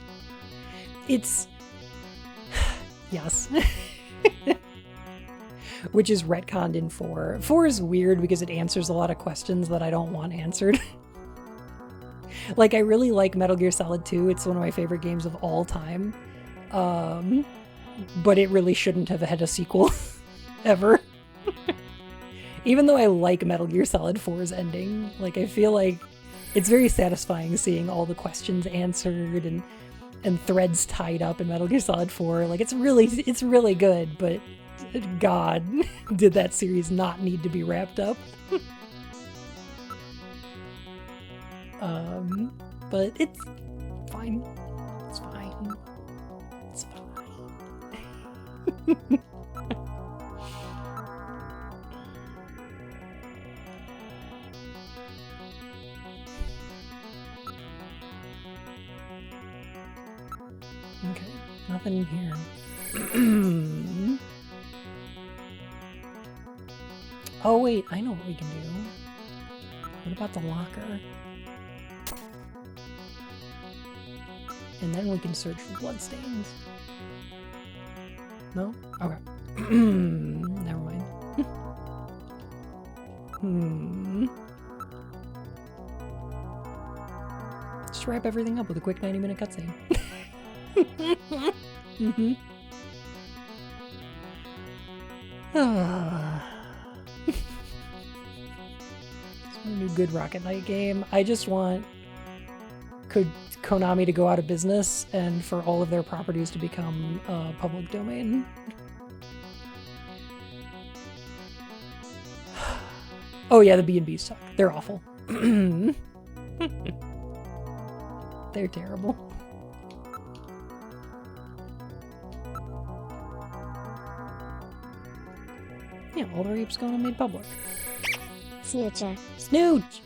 It's... yes. Which is retconned in 4. 4 is weird because it answers a lot of questions that I don't want answered. Like, I really like Metal Gear Solid 2. It's one of my favorite games of all time. But it really shouldn't have had a sequel. Ever. Even though I like Metal Gear Solid 4's ending. Like, I feel like it's very satisfying seeing all the questions answered and threads tied up in Metal Gear Solid 4. Like, it's really good, but God, did that series not need to be wrapped up. But it's fine. It's fine. It's fine. Okay, nothing in here. Oh wait, I know what we can do. What about the locker? And then we can search for bloodstains. No? Okay. Never mind. Just wrap everything up with a quick 90-minute cutscene. Mm-hmm. It's a new good Rocket Knight game. I just want Konami to go out of business and for all of their properties to become public domain. Oh yeah, the B&Bs suck. They're awful. They're terrible. Yeah, all the rapes going and made public. Snatcher. Snooch!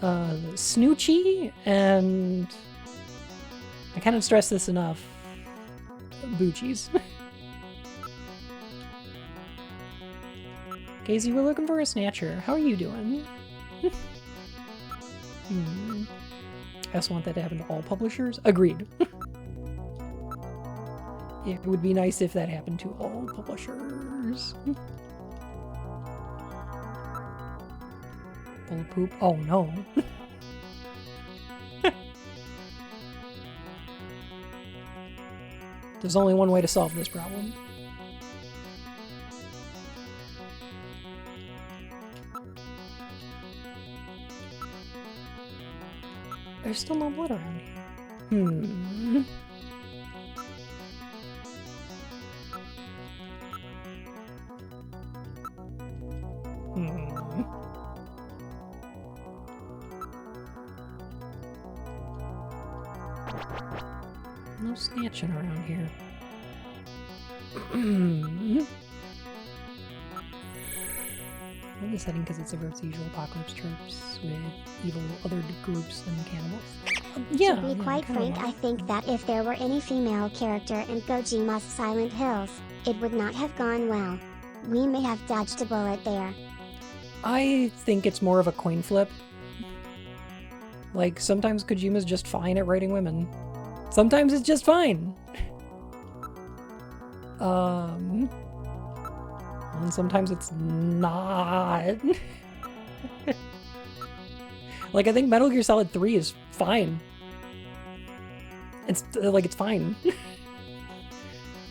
Snoochie and I can't stress this enough. Boochies. Casey, we're looking for a Snatcher. How are you doing? I also want that to happen to all publishers. Agreed. It would be nice if that happened to all publishers. Full of poop. Oh no. There's only one way to solve this problem. There's still no blood around here. No snatching around here. Only setting because it subverts the usual apocalypse tropes with evil other groups and cannibals. Yeah. To be quite frank, I think that if there were any female character in Kojima's Silent Hills, it would not have gone well. We may have dodged a bullet there. I think it's more of a coin flip. Like, sometimes Kojima's just fine at writing women. Sometimes it's just fine. And sometimes it's not. Like, I think Metal Gear Solid 3 is fine. It's, like, it's fine.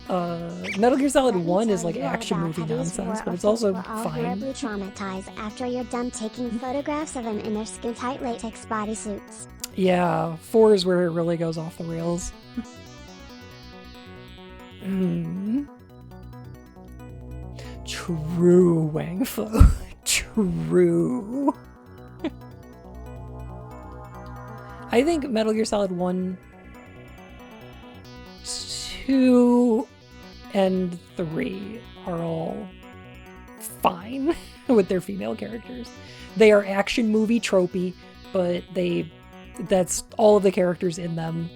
Metal Gear Solid 1 is like action movie nonsense, but it's also fine. Horribly traumatized after you're done taking photographs of them in their skin-tight latex bodysuits. Yeah, 4 is where it really goes off the rails. True, Wang Fu. True. I think Metal Gear Solid 1, 2, and 3 are all fine with their female characters. They are action movie tropey, but that's all of the characters in them.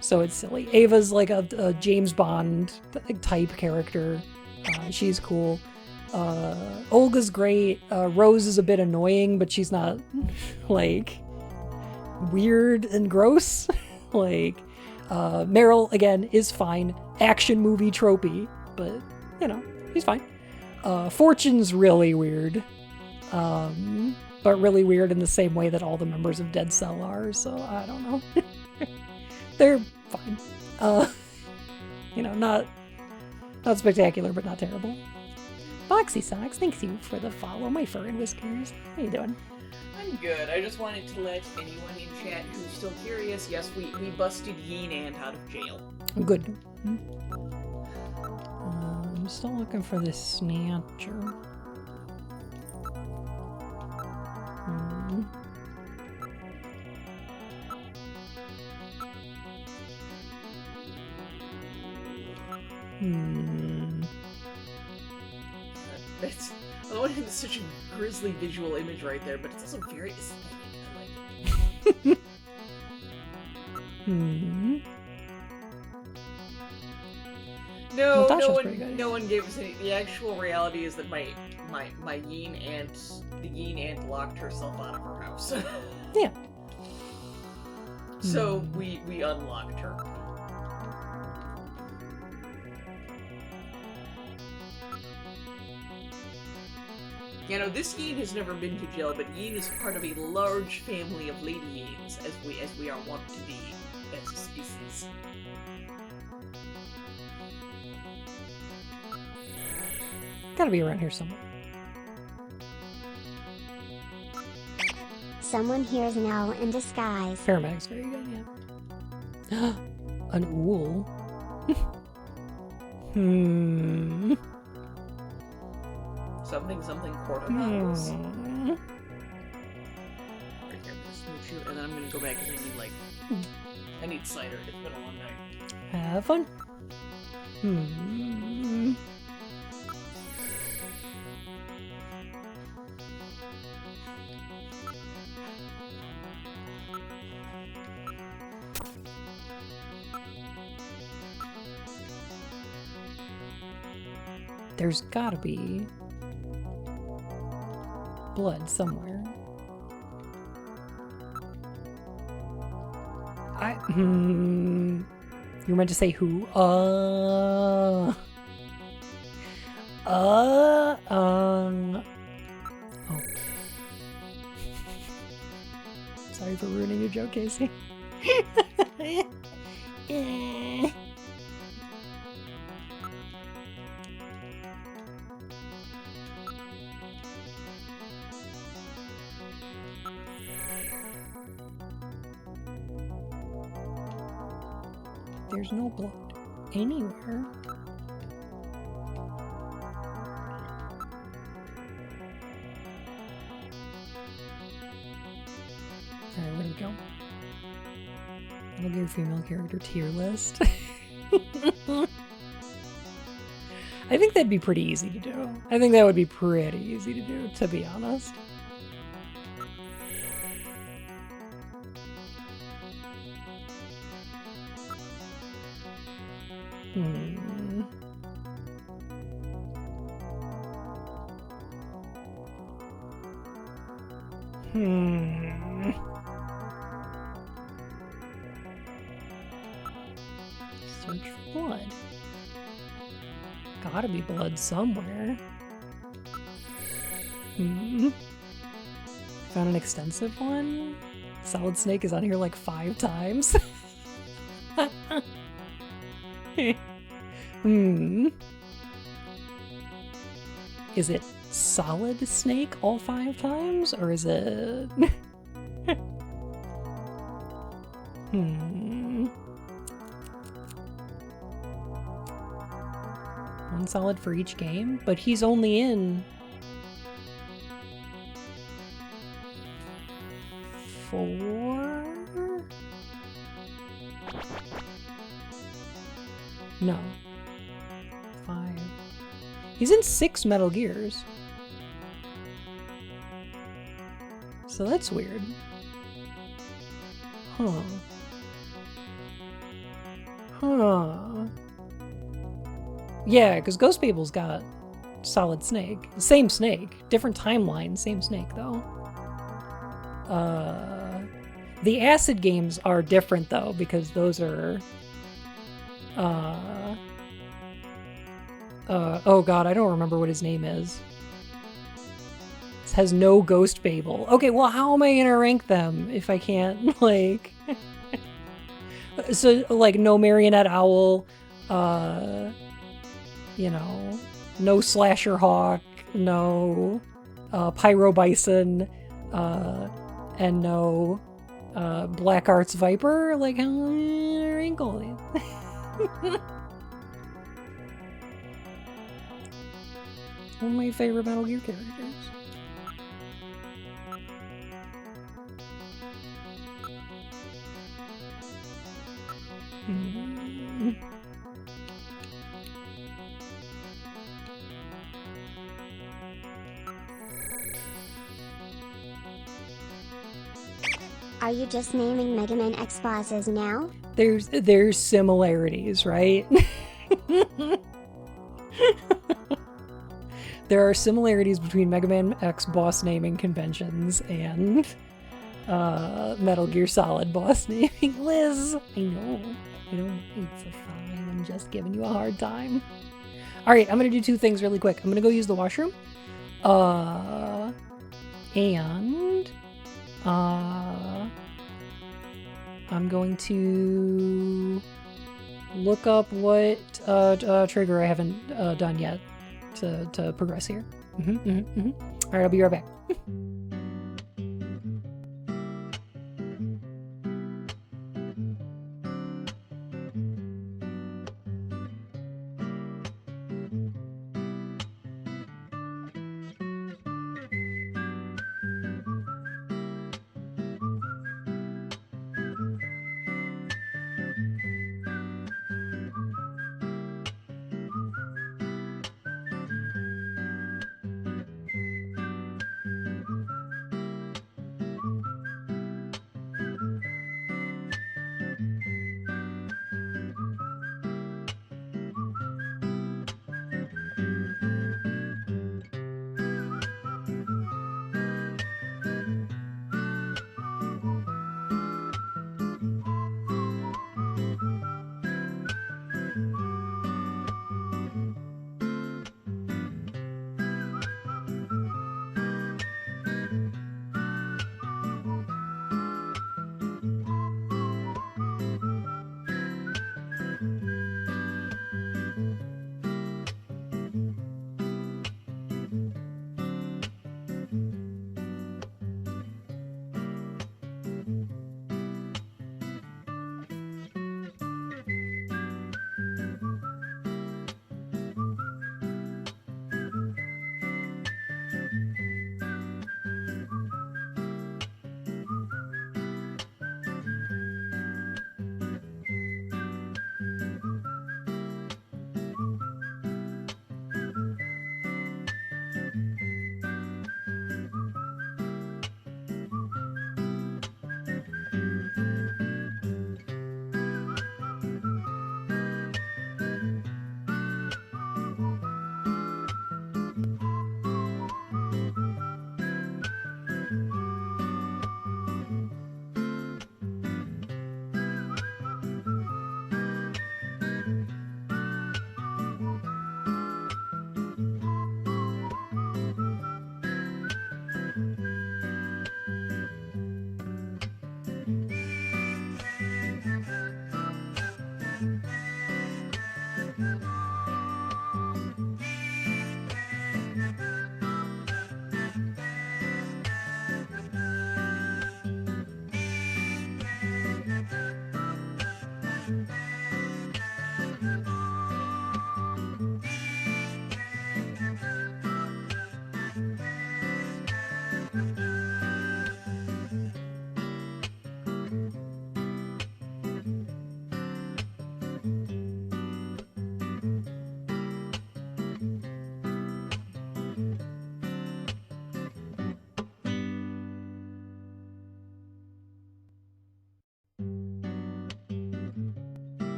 So it's silly. Ava's like a James Bond type character. She's cool. Olga's great. Rose is a bit annoying, but she's not, like, weird and gross. Like, Meryl, again, is fine. Action movie tropey, but, you know, he's fine. Fortune's really weird. But really weird in the same way that all the members of Dead Cell are, so I don't know. They're fine. You know, not spectacular, but not terrible. Foxy Socks, thanks you for the follow, my fur and whiskers. How you doing? I'm good. I just wanted to let anyone in chat who's still curious, yes, we busted Yeen Ant out of jail. Good. I'm still looking for this Snatcher. That's such a grisly visual image right there, but it's also very aesthetic. I like it. No one gave us any. The actual reality is that my Yeen Ant, the Yeen Ant locked herself out of her house. Yeah. So we unlocked her. You know, this Yeen has never been to jail, but Yeen is part of a large family of Lady Yeens, as we are wont to be as a species. Gotta be around here somewhere. Someone here is an owl in disguise. Paramedics, very good, yeah. An owl. Something quarter bottles. Right here, smooch you, and then I'm gonna go back because I need cider. It's been a long night. Have fun. There's gotta be blood somewhere. You meant to say who? Oh. Sorry for ruining your joke, Casey. There's no blood anywhere. Alright, where'd it go? I'll give female character tier list. I think that'd be pretty easy to do. I think that would be pretty easy to do, to be honest. Search for blood. Gotta be blood somewhere. Found an extensive one. Solid Snake is on here like 5 times. Is it Solid Snake all 5 times, or is it... One solid for each game, but he's only in 4? No. 5. He's in 6 Metal Gears. So that's weird. Huh. Yeah, because Ghost People's got Solid Snake. Same Snake. Different timeline, same Snake, though. The Acid games are different, though, because those are... oh god, I don't remember what his name is. This has no Ghost Babel. Okay, well, how am I gonna rank them if I can't, like... So, like, no Marionette Owl, you know, no Slasher Hawk, no Pyro Bison, and no Black Arts Viper. Like, how am I gonna rank all these? One of my favorite Metal Gear characters. Are you just naming Mega Man X bosses now? There's similarities, right? There are similarities between Mega Man X boss naming conventions and Metal Gear Solid boss naming. Liz, I know. It's fine. I'm just giving you a hard time. Alright, I'm gonna do two things really quick. I'm gonna go use the washroom. And I'm going to look up what trigger I haven't done yet to progress here. Alright, I'll be right back.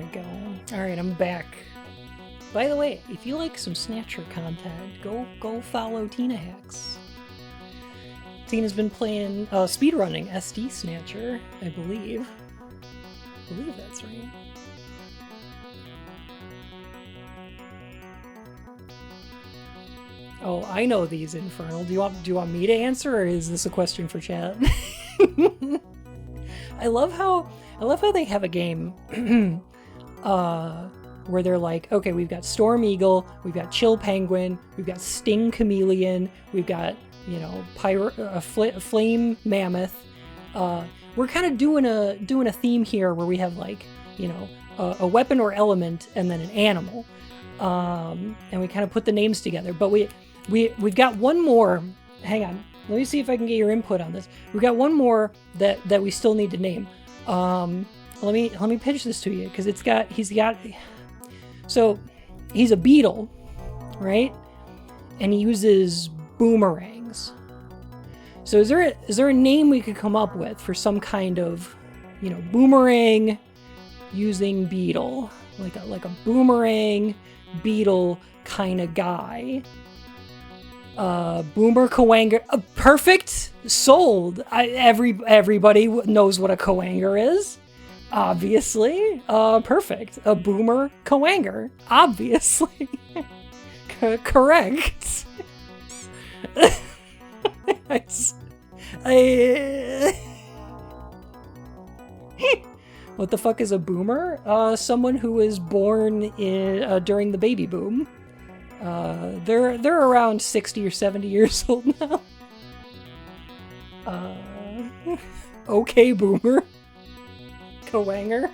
we go. Alright, I'm back. By the way, if you like some Snatcher content, go follow Tina Hacks. Tina's been playing speedrunning SD Snatcher, I believe. I believe that's right. Oh, I know these, Infernal. Do you want me to answer, or is this a question for chat? I love how they have a game where they're like, okay, we've got Storm Eagle, we've got Chill Penguin, we've got Sting Chameleon, we've got, you know, Flame Mammoth. We're kind of doing a theme here where we have, like, you know, a weapon or element and then an animal, and we kind of put the names together. But we've got one more. Hang on, let me see if I can get your input on this. We've got one more that we still need to name. Let me pitch this to you, because so he's a beetle, right? And he uses boomerangs. So is there a name we could come up with for some kind of, you know, boomerang using beetle, like a boomerang beetle kind of guy? Boomer Coanger, perfect, sold. Everybody knows what a Coanger is, obviously. Perfect, a Boomer Coanger, obviously. Correct. What the fuck is a boomer? Someone who was born during the baby boom. They're around 60 or 70 years old now. Okay, boomer. Coanger.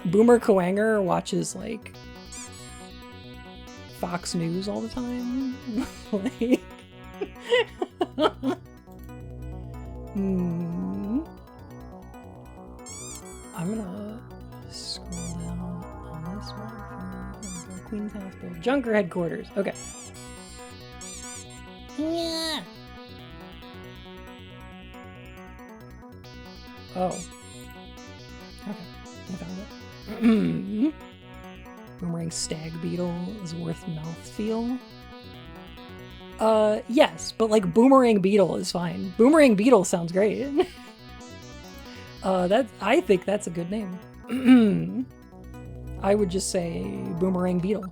Boomer Coanger watches, like, Fox News all the time. Like, I'm gonna scroll down on this one. Queen's Hospital. Junker Headquarters. Okay. Yeah. Oh. Okay. I found it. Boomerang Stag Beetle is worth mouthfeel. Yes, but like Boomerang Beetle is fine. Boomerang Beetle sounds great. I think that's a good name. I would just say Boomerang Beetle.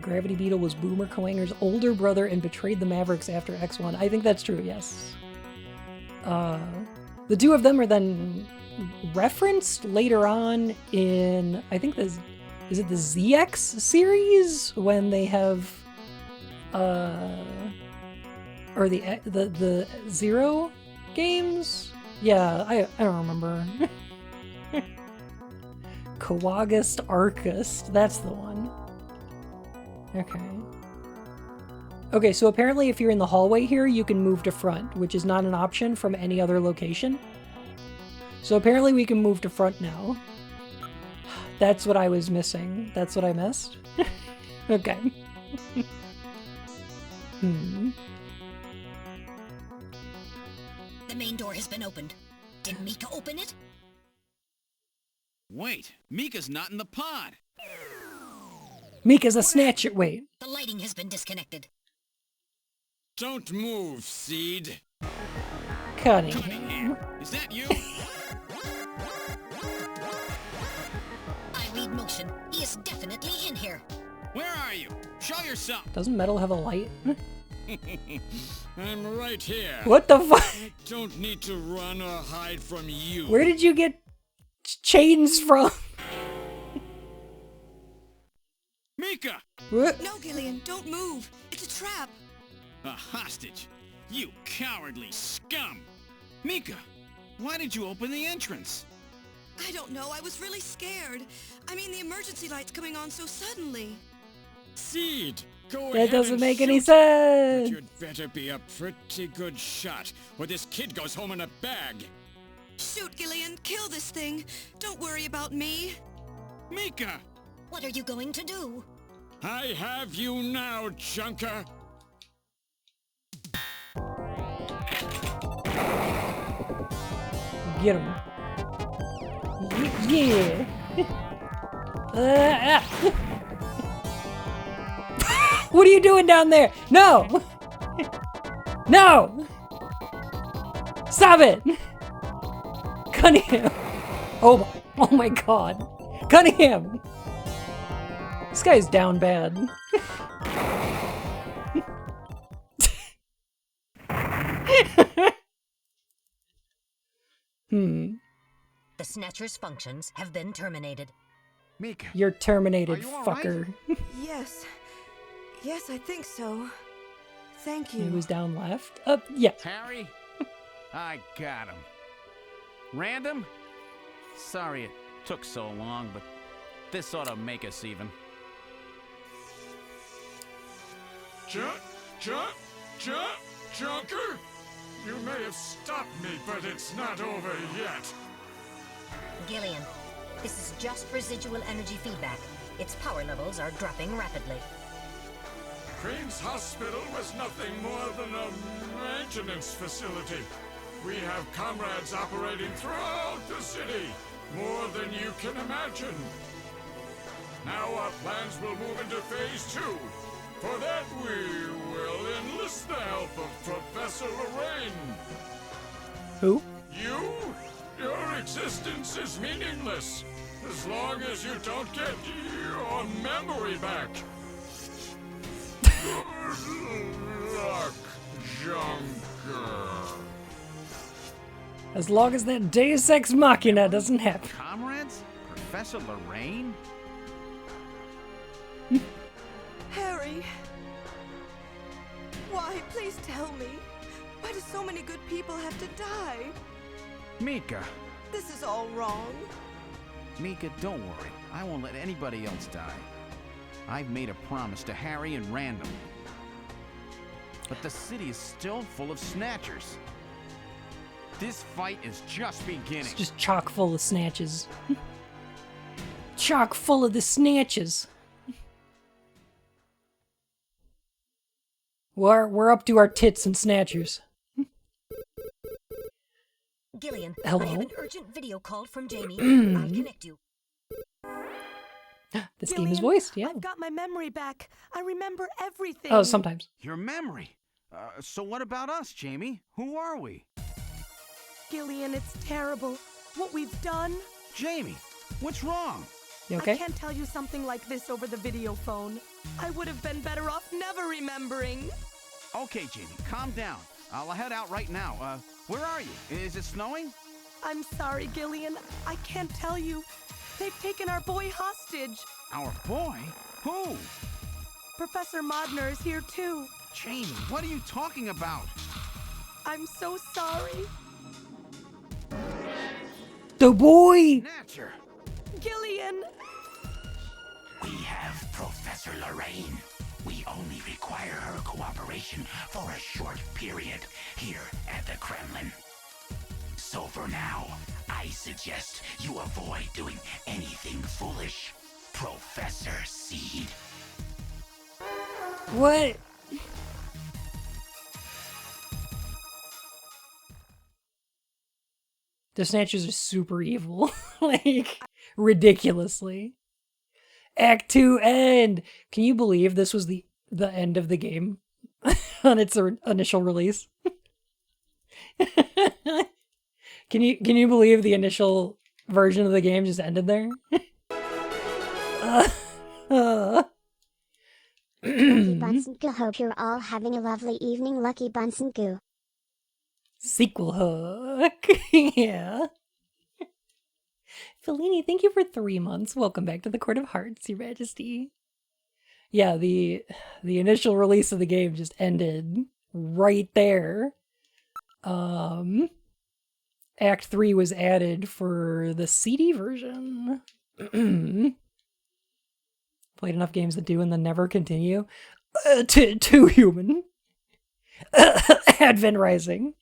Gravity Beetle was Boomer Coanger's older brother and betrayed the Mavericks after X1. I think that's true, yes. The two of them are then referenced later on in, I think is it the ZX series, when they have or the Zero games? Yeah, I don't remember. Coagust Arcust, that's the one. Okay, so apparently if you're in the hallway here, you can move to front, which is not an option from any other location. So apparently we can move to front now. That's what I was missing. That's what I missed. Okay. The main door has been opened. Did Mika open it? Wait, Mika's not in the pod. Mika's a Snatcher. Wait. The lighting has been disconnected. Don't move, Seed. Cunningham. Is that you? I read motion. He is definitely in here. Where are you? Show yourself. Doesn't Metal have a light? I'm right here. What the fuck? I don't need to run or hide from you. Where did you get chains from? Mika! What? No, Gillian, don't move. It's a trap. A hostage? You cowardly scum! Mika, why did you open the entrance? I don't know. I was really scared. I mean, the emergency light's coming on so suddenly. Seed, go ahead. That doesn't and make any shoot. sense. But you'd better be a pretty good shot, or this kid goes home in a bag. Shoot, Gillian. Kill this thing. Don't worry about me. Mika! What are you going to do? I have you now, Junker. Get him. Yeah. What are you doing down there? No! No! Stop it! Cunningham! Oh my god. Cunningham! This guy's down bad. The Snatcher's functions have been terminated. Mika. You're terminated, Are you all fucker. Yes. Yes, I think so. Thank He you. was down left. Yeah. Harry? I got him. Random? Sorry it took so long, but this ought to make us even. Junker? You may have stopped me, but it's not over yet. Gillian, this is just residual energy feedback. Its power levels are dropping rapidly. Queen's Hospital was nothing more than a maintenance facility. We have comrades operating throughout the city, more than you can imagine. Now our plans will move into phase 2. For that we will enlist the help of Professor Lorraine. Who? You? Your existence is meaningless, as long as you don't get your memory back. Good luck, Junker. As long as that Deus Ex Machina doesn't happen. Comrades? Professor Lorraine? Harry! Why? Please tell me. Why do so many good people have to die? Mika. This is all wrong. Mika, don't worry. I won't let anybody else die. I've made a promise to Harry and Random. But the city is still full of Snatchers. This fight is just beginning. It's just chock full of snatches. Chock full of the snatches. We're up to our tits and snatchers. Gillian, Hello? I have an urgent video call from Jamie. I'll connect you. This game is voiced, yeah. I've got my memory back. I remember everything. Oh, sometimes. Your memory. So what about us, Jamie? Who are we? Gillian, it's terrible. What we've done. Jamie, what's wrong? You okay? I can't tell you something like this over the video phone. I would have been better off never remembering. Okay, Jamie, calm down. I'll head out right now. Where are you? Is it snowing? I'm sorry, Gillian. I can't tell you. They've taken our boy hostage. Our boy? Who? Professor Modner is here too. Jamie, what are you talking about? I'm so sorry. The boy! Snatcher! Gillian! We have Professor Lorraine. We only require her cooperation for a short period here at the Kremlin. So for now, I suggest you avoid doing anything foolish. Professor Seed. What? The Snatchers are super evil. Like, ridiculously. Act 2 end! Can you believe this was the end of the game on its initial release? Can you believe the initial version of the game just ended there? Lucky Bunsen Goo, hope you're all having a lovely evening. Lucky Bunsen Goo. Sequel hook. Yeah. Fellini, thank you for 3 months. Welcome back to the Court of Hearts, Your Majesty. Yeah, the initial release of the game just ended right there. Act 3 was added for the CD version. Played enough games that do and then never continue. Too human. Advent Rising.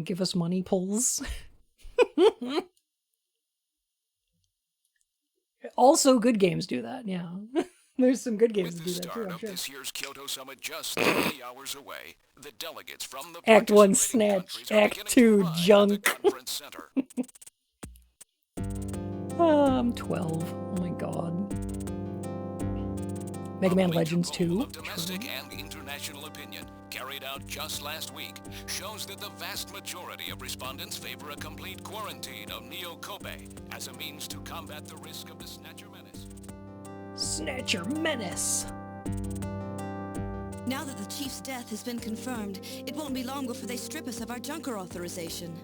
give us money pulls. Also, good games do that, yeah. There's some good games that do that too, I'm sure. This year's Kyoto Summit just 30 hours away. The delegates from the Act 1, participating Snatch. countries are Act beginning 2, to arrive at the Junk. conference center. I'm 12. Oh my god. Mega Man Legends 2. Of domestic and international opinion, carried out just last week, shows that the vast majority of respondents favor a complete quarantine of Neo Kobe as a means to combat the risk of the Snatcher menace. Snatcher menace. Now that the Chief's death has been confirmed, it won't be long before they strip us of our Junker authorization.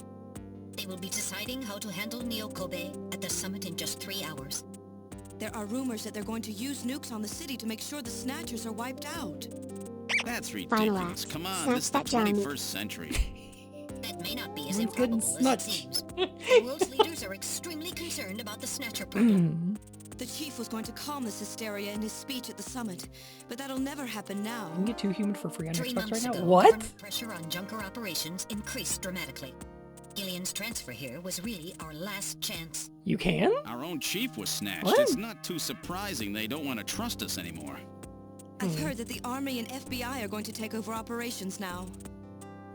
They will be deciding how to handle Neo Kobe at the summit in just 3 hours. There are rumors that they're going to use nukes on the city to make sure the Snatchers are wiped out. That's Final ridiculous. act. Come on, Snatch this is the that Johnny. 21st century. That may not be as It's getting improbable as it seems. The world's leaders are extremely concerned about the Snatcher problem. The Chief was going to calm this hysteria in his speech at the summit, but that'll never happen now. You can get Too Human for free on 3 Xbox months right now. ago, What? government pressure on Junker operations increased dramatically. Gillian's transfer here was really our last chance. You can? Our own chief was snatched. What? It's not too surprising they don't want to trust us anymore. I've heard that the Army and FBI are going to take over operations now.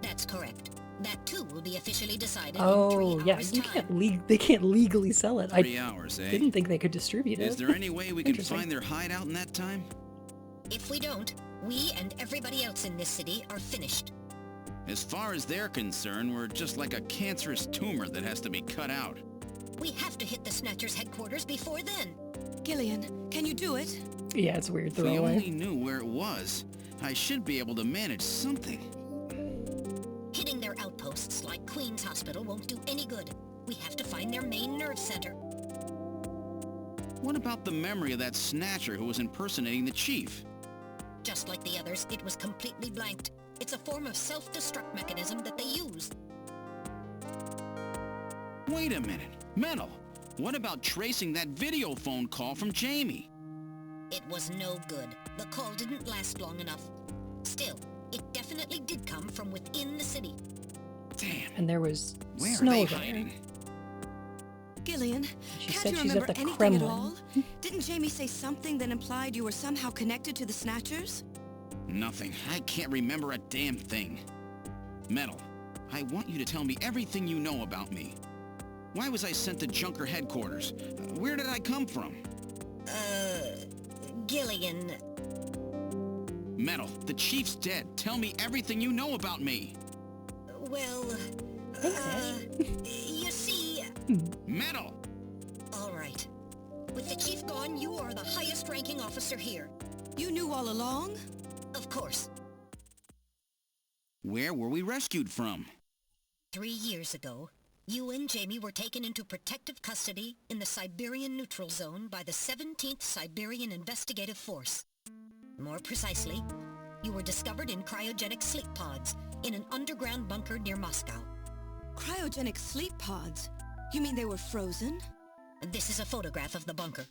That's correct. That too will be officially decided in 3 Oh, yeah. hours' You time. can't they can't legally sell it. 3 hours, eh? Didn't think they could distribute it. Is there any way we can Interesting. find their hideout in that time? If we don't, we and everybody else in this city are finished. As far as they're concerned, we're just like a cancerous tumor that has to be cut out. We have to hit the Snatchers' headquarters before then. Gillian, can you do it? Yeah, it's a weird If we only throwaway. knew where it was, I should be able to manage something. Hitting their outposts like Queen's Hospital won't do any good. We have to find their main nerve center. What about the memory of that Snatcher who was impersonating the chief? Just like the others, it was completely blanked. It's a form of self-destruct mechanism that they use. Wait a minute. Metal, what about tracing that video phone call from Jamie? It was no good. The call didn't last long enough. Still, it definitely did come from within the city. Damn. And there was Where snow are they there. hiding? Gillian, She can't said you she's remember at the anything at Kremlin. all? Didn't Jamie say something that implied you were somehow connected to the Snatchers? Nothing. I can't remember a damn thing. Metal, I want you to tell me everything you know about me. Why was I sent to Junker headquarters? Where did I come from? Gillian, Metal, the chief's dead. Tell me everything you know about me. well, you see... Metal! All right. With the chief gone, you are the highest-ranking officer here. You knew all along? Of course. Where were we rescued from? 3 years ago, you and Jamie were taken into protective custody in the Siberian Neutral Zone by the 17th Siberian Investigative Force. More precisely, you were discovered in cryogenic sleep pods in an underground bunker near Moscow. Cryogenic sleep pods? You mean they were frozen? This is a photograph of the bunker.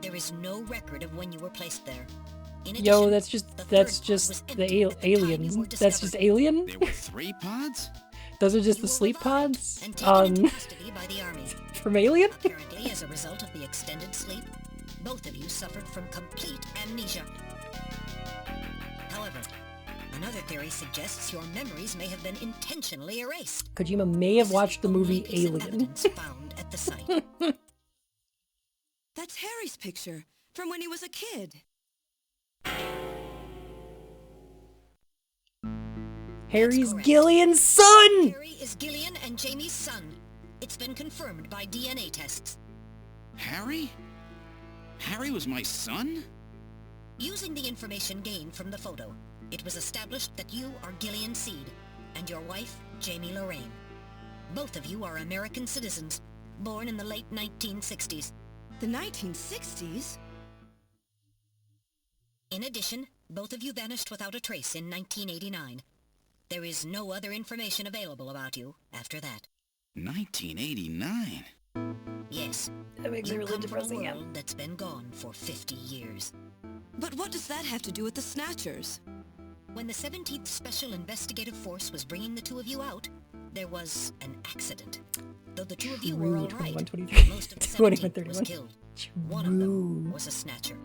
There is no record of when you were placed there. In Yo, addition, that's the just third that's pod just was the empty at the time alien. you were That's discovered. just alien. There were 3 pods? Those are just You the were sleep revived pods and taken into custody by the army. from Alien. Apparently, as a result of the extended sleep, both of you suffered from complete amnesia. However, another theory suggests your memories may have been intentionally erased. Kojima may have watched the movie Only piece of Alien. evidence found at the site. That's Harry's picture, from when he was a kid. Harry's correct. Gillian's son! Harry is Gillian and Jamie's son. It's been confirmed by DNA tests. Harry? Harry was my son? Using the information gained from the photo, it was established that you are Gillian Seed, and your wife, Jamie Lorraine. Both of you are American citizens, born in the late 1960s. The 1960s? In addition, both of you vanished without a trace in 1989. There is no other information available about you after that. 1989? Yes, That makes it you really come from a depressing. Yeah. world that's been gone for 50 years. But what does that have to do with the Snatchers? When the 17th Special Investigative Force was bringing the two of you out, There was an accident. Though the two of you were True, all right, 21-23. most of the 21, 17 was 31. killed. One of them was a Snatcher.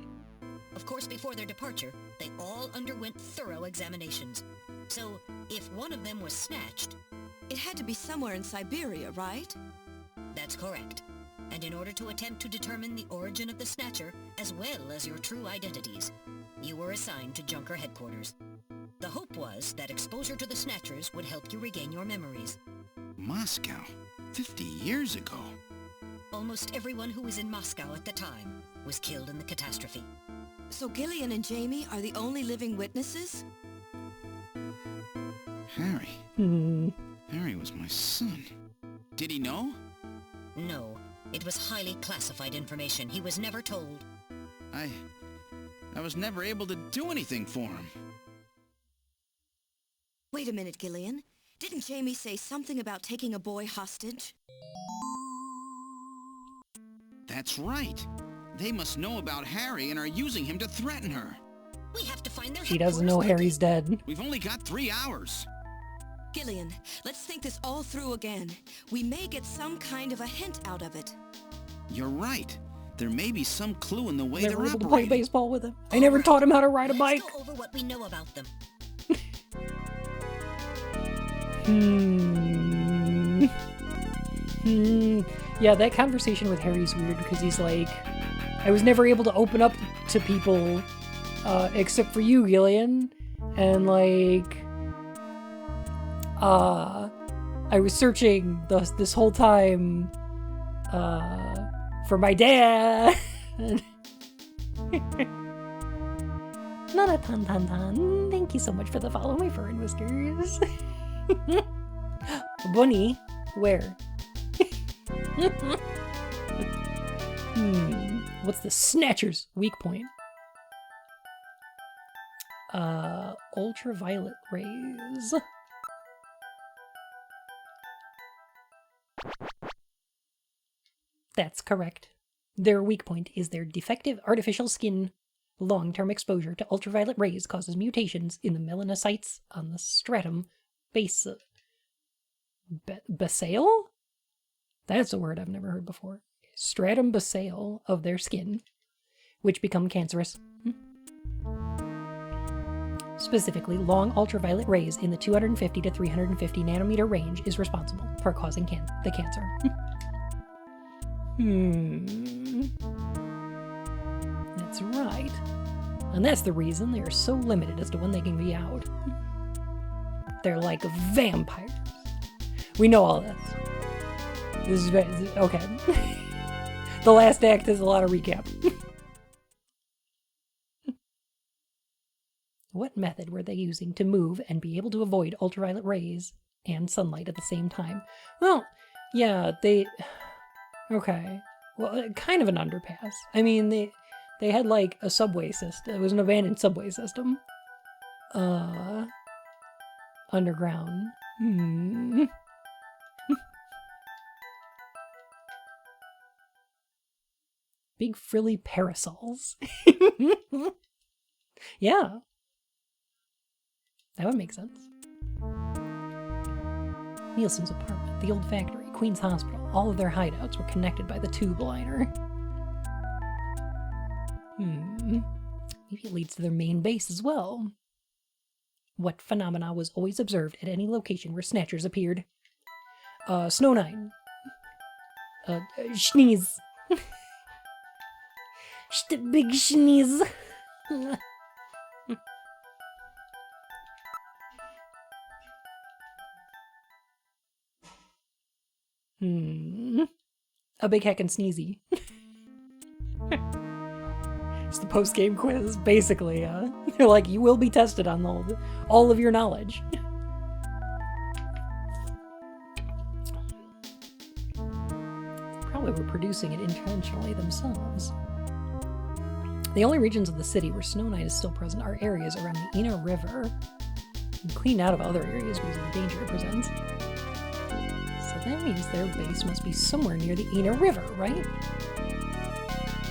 Of course, before their departure, they all underwent thorough examinations. So, if one of them was snatched... It had to be somewhere in Siberia, right? That's correct. And in order to attempt to determine the origin of the Snatcher, as well as your true identities, you were assigned to Junker headquarters. The hope was that exposure to the Snatchers would help you regain your memories. Moscow? 50 years ago? Almost everyone who was in Moscow at the time was killed in the catastrophe. So Gillian and Jamie are the only living witnesses? Harry. Harry was my son. Did he know? No. It was highly classified information. He was never told. I was never able to do anything for him. Wait a minute, Gillian. Didn't Jamie say something about taking a boy hostage? That's right. They must know about Harry and are using him to threaten her. We have to find their She doesn't know Harry's dead. We've only got 3 hours. Gillian, let's think this all through again. We may get some kind of a hint out of it. You're right. There may be some clue in the way Never they're able to operating. play baseball with him. I never taught him how to ride a bike. Let's go over what we know about them. Yeah, that conversation with Harry's weird because he's like, I was never able to open up to people except for you, Gillian. And like, I was searching this whole time for my dad. Not a ton. Thank you so much for the follow, my fur and whiskers. Bunny, where? What's the Snatcher's weak point? Ultraviolet rays. That's correct. Their weak point is their defective artificial skin. Long-term exposure to ultraviolet rays causes mutations in the melanocytes on the stratum basale? That's a word I've never heard before. Stratum basale of their skin, which become cancerous. Specifically, long ultraviolet rays in the 250 to 350 nanometer range is responsible for causing the cancer. That's right. And that's the reason they're so limited as to when they can be out. They're like vampires. We know all this. This is okay. The last act is a lot of recap. What method were they using to move and be able to avoid ultraviolet rays and sunlight at the same time? Well, yeah, okay. Well, kind of an underpass. I mean, they had like a subway system. It was an abandoned subway system. Underground. Big frilly parasols. Yeah. That would make sense. Nielsen's apartment, the old factory, Queen's Hospital, all of their hideouts were connected by the tube liner. Maybe it leads to their main base as well. What phenomena was always observed at any location where Snatchers appeared? Snow Nine. Schneeze. Big schneeze. A big heckin' sneezy. It's the post-game quiz, basically. They're like, you will be tested on all of your knowledge. Probably were producing it intentionally themselves. The only regions of the city where Snow Knight is still present are areas around the Ina River, and cleaned out of other areas because of the danger it presents. So that means their base must be somewhere near the Ina River, right?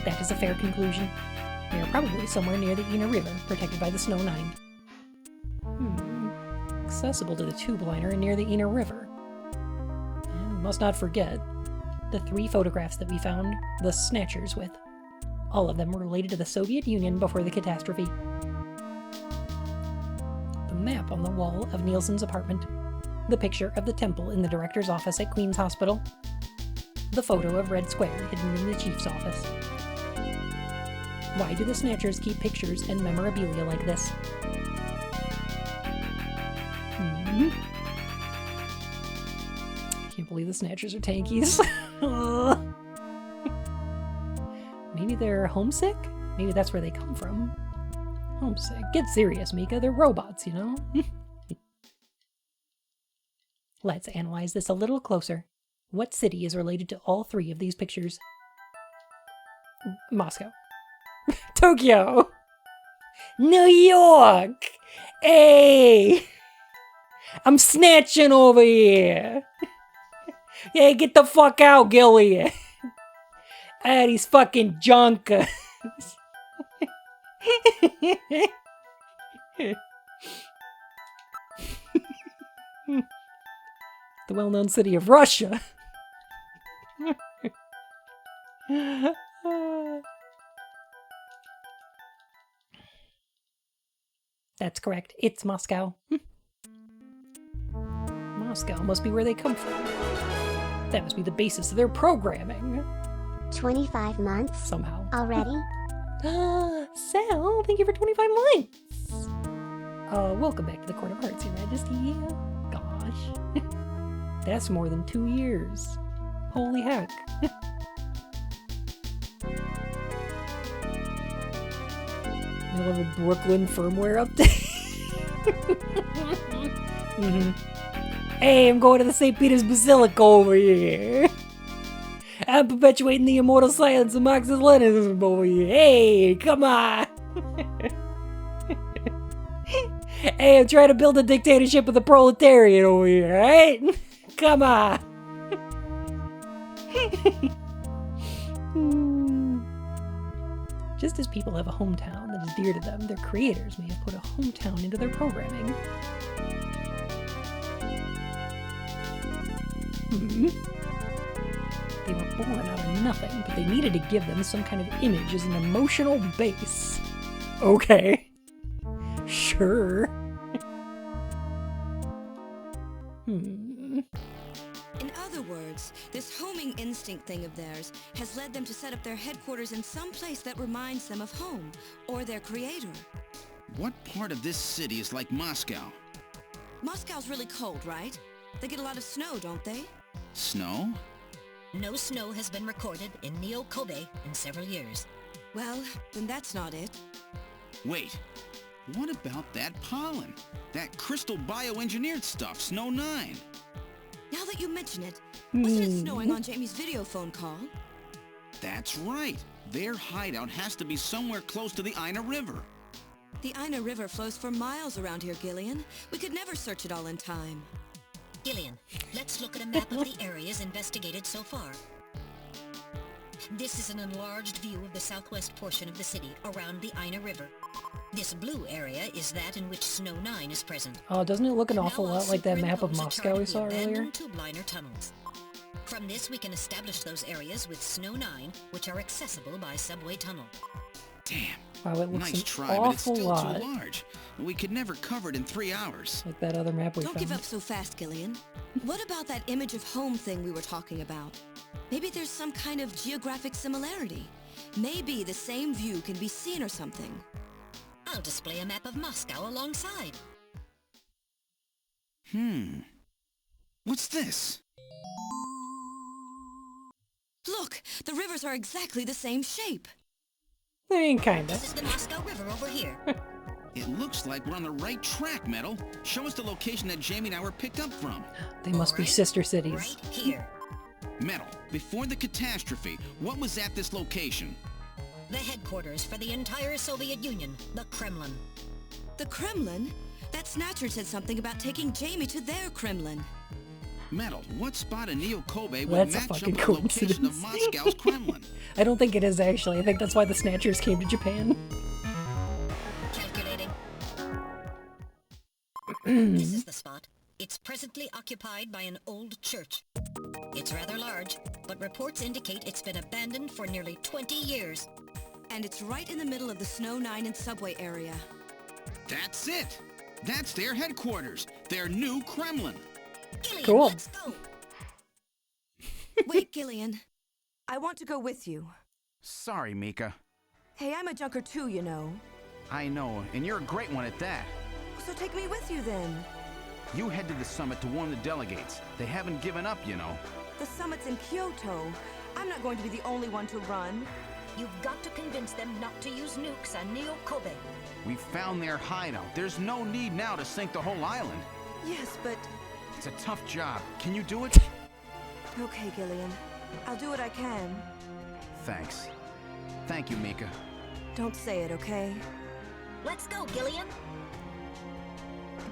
That is a fair conclusion. They are probably somewhere near the Ina River, protected by the Snow Nine. Accessible to the tube liner and near the Ina River. must not forget the 3 photographs that we found the Snatchers with. All of them were related to the Soviet Union before the catastrophe. The map on the wall of Nielsen's apartment. The picture of the temple in the director's office at Queen's Hospital. The photo of Red Square hidden in the chief's office. Why do the Snatchers keep pictures and memorabilia like this? Can't believe the Snatchers are tankies. Maybe they're homesick? Maybe that's where they come from. Homesick. Get serious, Mika. They're robots, you know? Let's analyze this a little closer. What city is related to all 3 of these pictures? Moscow. Tokyo! New York! Hey! I'm snatching over here! Hey, get the fuck out, Gillian! Ah, these fucking junkers! The well-known city of Russia. That's correct. It's Moscow. Moscow must be where they come from. That must be the basis of their programming. 25 months? Somehow. Already? Sal, thank you for 25 months! Welcome back to the Court of Hearts, Your Majesty. Gosh. That's more than 2 years. Holy heck. Middle of a Brooklyn firmware update. Hey, I'm going to the St. Peter's Basilica over here. I'm perpetuating the immortal silence of Marxist-Leninism over here. Hey, come on. Hey, I'm trying to build a dictatorship of the proletariat over here, alright? Come on. Just as people have a hometown that is dear to them, their creators may have put a hometown into their programming. They were born out of nothing, but they needed to give them some kind of image as an emotional base. Okay. Sure. In other words, this homing instinct thing of theirs has led them to set up their headquarters in some place that reminds them of home, or their creator. What part of this city is like Moscow? Moscow's really cold, right? They get a lot of snow, don't they? Snow? No snow has been recorded in Neo-Kobe in several years. Well, then that's not it. Wait, what about that pollen? That crystal bioengineered stuff, Snow 9? Now that you mention it, wasn't it snowing on Jamie's video phone call? That's right. Their hideout has to be somewhere close to the Ina River. The Ina River flows for miles around here, Gillian. We could never search it all in time. Gillian, let's look at a map of the areas investigated so far. This is an enlarged view of the southwest portion of the city around the Ina River. This blue area is that in which Snow 9 is present. Oh, doesn't it look an awful Now lot I'll like that map of superimpose a Moscow chart we of the saw earlier? abandoned tube liner tunnels. From this we can establish those areas with Snow 9, which are accessible by subway tunnel. Damn. Wow, it looks Nice an try, but it's awful still lot too large. We could never cover it in 3 hours. like that other map we Don't found. give up so fast, Gillian. What about that image of home thing we were talking about? Maybe there's some kind of geographic similarity. Maybe the same view can be seen or something. I'll display a map of Moscow alongside. What's this? Look, the rivers are exactly the same shape. I mean, kinda. This is the Moscow River over here. It looks like we're on the right track, Metal. Show us the location that Jamie and I were picked up from. They must be Right. sister cities. Right here. Metal, before the catastrophe, what was at this location? The headquarters for the entire Soviet Union, the Kremlin. The Kremlin? That Snatcher said something about taking Jamie to their Kremlin. Metal, what spot in Neo-Kobe would That's a match up fucking with the location of coincidence. Moscow's Kremlin? I don't think it is actually. I think that's why the Snatchers came to Japan. Calculating. This is the spot. It's presently occupied by an old church. It's rather large, but reports indicate it's been abandoned for nearly 20 years. And it's right in the middle of the Snow 9 and subway area. That's it! That's their headquarters, their new Kremlin. Gillian, Cool. let's go! Wait, Gillian. I want to go with you. Sorry, Mika. Hey, I'm a junker too, you know. I know, and you're a great one at that. So take me with you then. You head to the summit to warn the delegates. They haven't given up, you know. The summit's in Kyoto. I'm not going to be the only one to run. You've got to convince them not to use nukes on Neo Kobe. We found their hideout. There's no need now to sink the whole island. Yes, but... It's a tough job. Can you do it? Okay, Gillian. I'll do what I can. Thanks. Thank you, Mika. Don't say it, okay? Let's go, Gillian.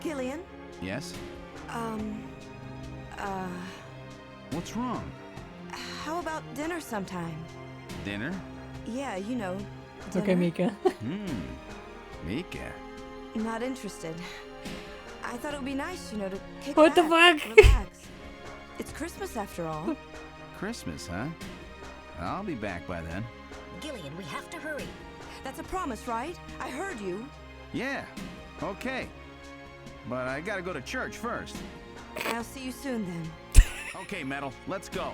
Gillian? Yes? What's wrong? How about dinner sometime? Dinner? Yeah, you know. It's okay, Mika. Mika. Not interested. I thought it would be nice, you know, to kick What the back, fuck? relax. It's Christmas after all. Christmas, huh? I'll be back by then. Gillian, we have to hurry. That's a promise, right? I heard you. Yeah, okay. But I gotta go to church first. I'll see you soon then. Okay, Metal, let's go.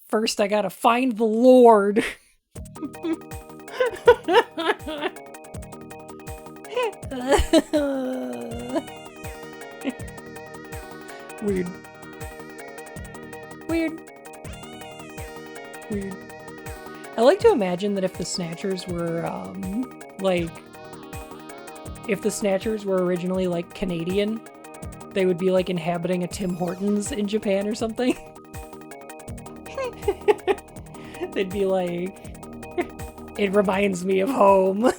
First, I gotta find the Lord. Weird. Weird. Weird. I like to imagine that if the Snatchers were, if the Snatchers were originally, like, Canadian, they would be, like, inhabiting a Tim Hortons in Japan or something. They'd be like, it reminds me of home.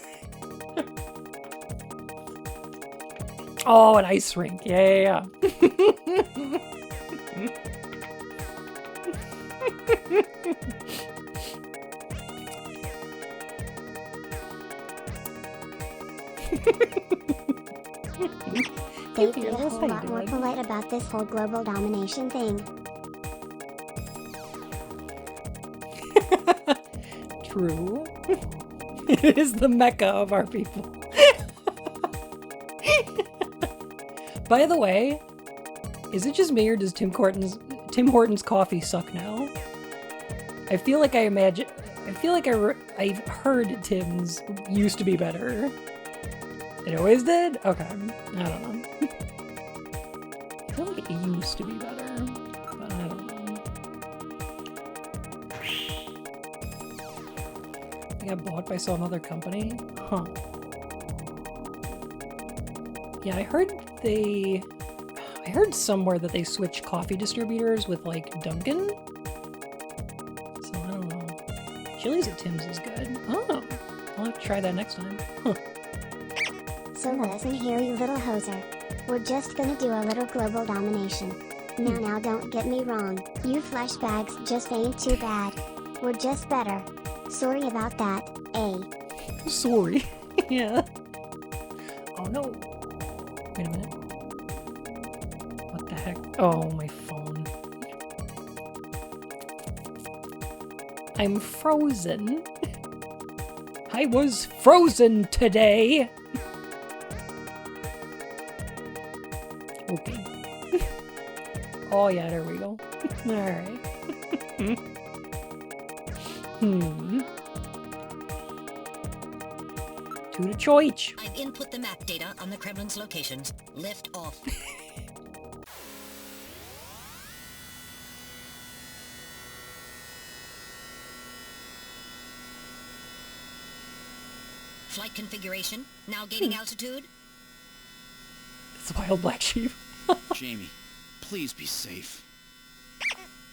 Oh, an ice rink. Yeah. They'd be a whole lot more polite about this whole global domination thing. True. It is the mecca of our people. By the way, is it just me or does Tim Hortons coffee suck now? I feel like I've heard Tim's used to be better. It always did? Okay, I don't know. I feel like it used to be better, but I don't know. They got bought by some other company? Huh. Yeah, I heard somewhere that they switched coffee distributors with, like, Dunkin'? So, I don't know. Chili's at Tim's is good. Oh, I'll have to try that next time. Huh. So listen here, you little hoser. We're just gonna do a little global domination. Now don't get me wrong, you flashbags just ain't too bad. We're just better. Sorry about that, eh? Sorry. Yeah. Oh no. Wait a minute. What the heck? Oh, my phone. I'm frozen. I was frozen today. Okay. Oh yeah, there we go. Alright. To the church. I've input the map data on the Kremlin's locations. Lift off. Flight configuration. Now gaining altitude. It's a wild black sheep. Jamie, please be safe.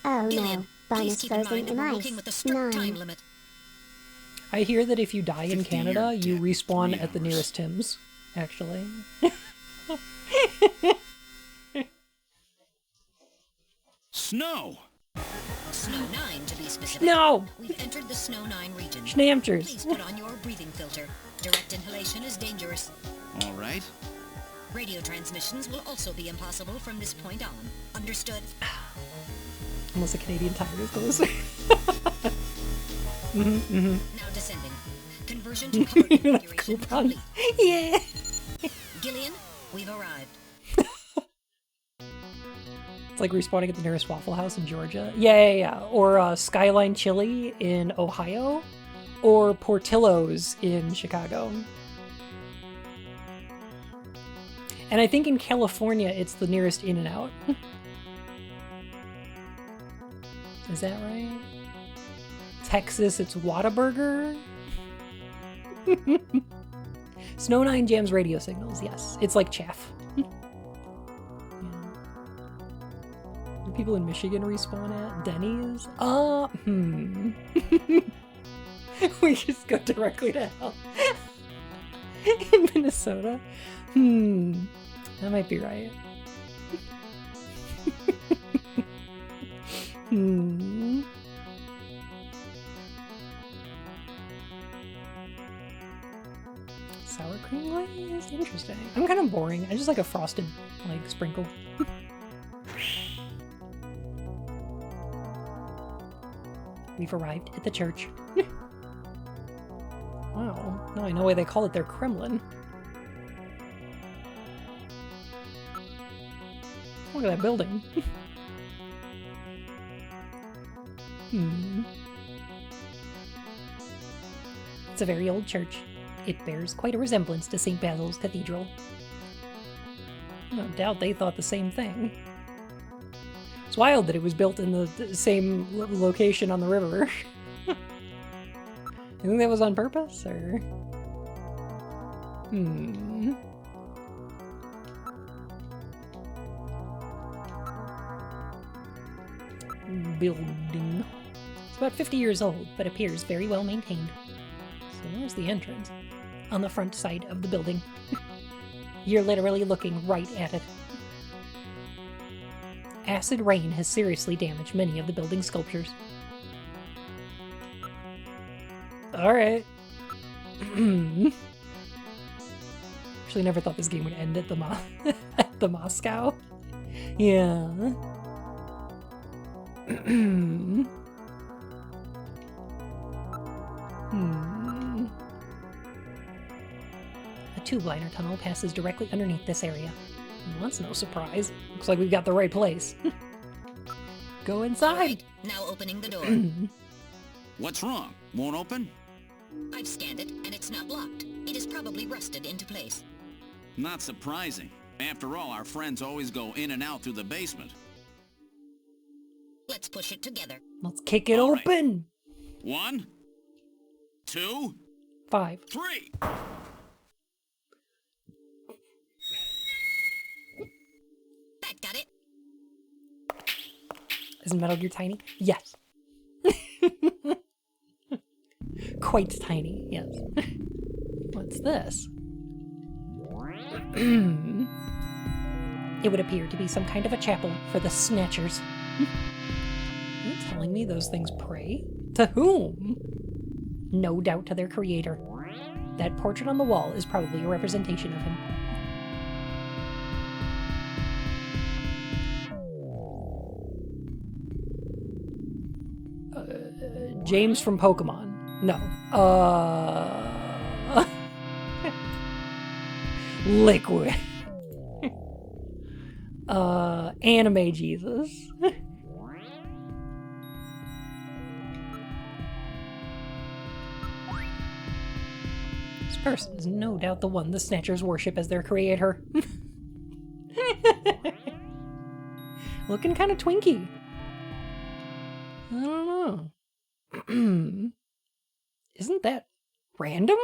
Oh Gillian, no, please bonus keep in frozen mind that in we're ice. working with a strict time 9. limit. I hear that if you die in 50 Canada, you're you dead. respawn 3 at the hours. nearest Tim's, actually. Snow! Snow 9 to be specific. No! We've entered the Snow 9 region. Schnamchers. Please put on your breathing filter. Direct inhalation is dangerous. All right. Radio transmissions will also be impossible from this point on. Understood? Unless a Canadian Tiger goes. Now descending. Conversion to cover configuration complete. Yeah. Gillian, we've arrived. It's like respawning at the nearest Waffle House in Georgia. Yeah. Or Skyline Chili in Ohio. Or Portillo's in Chicago. And I think in California, it's the nearest In-N-Out. Is that right? Texas, it's Whataburger. Snow 9 jams radio signals, yes. It's like chaff. Yeah. Do people in Michigan respawn at Denny's? We just go directly to hell. In Minnesota? That might be right. Sour cream glaze? Interesting. I'm kind of boring. I just like a frosted, like, sprinkle. We've arrived at the church. Wow. Now I know why they call it their Kremlin. Look at that building. It's a very old church. It bears quite a resemblance to St. Basil's Cathedral. No doubt they thought the same thing. It's wild that it was built in the same location on the river. You think that was on purpose, or? Building. It's about 50 years old, but appears very well maintained. So there's the entrance. On the front side of the building. You're literally looking right at it. Acid rain has seriously damaged many of the building's sculptures. Alright. Actually never thought this game would end at the at the Moscow. Yeah. A tube liner tunnel passes directly underneath this area. Well, that's no surprise. Looks like we've got the right place. Go inside. Right, now opening the door. What's wrong? Won't open? I've scanned it, and it's not locked. It is probably rusted into place. Not surprising. After all, our friends always go in and out through the basement. Let's push it together. Let's kick it open. 1, 2, 5, 3. That got it. Isn't Metal Gear tiny? Yes. Quite tiny, yes. What's this? It would appear to be some kind of a chapel for the Snatchers. Are you telling me those things pray? To whom? No doubt to their creator. That portrait on the wall is probably a representation of him. James from Pokemon. No. Liquid. Anime Jesus. This person is no doubt the one the Snatchers worship as their creator. Looking kind of twinky. I don't know. Isn't that random?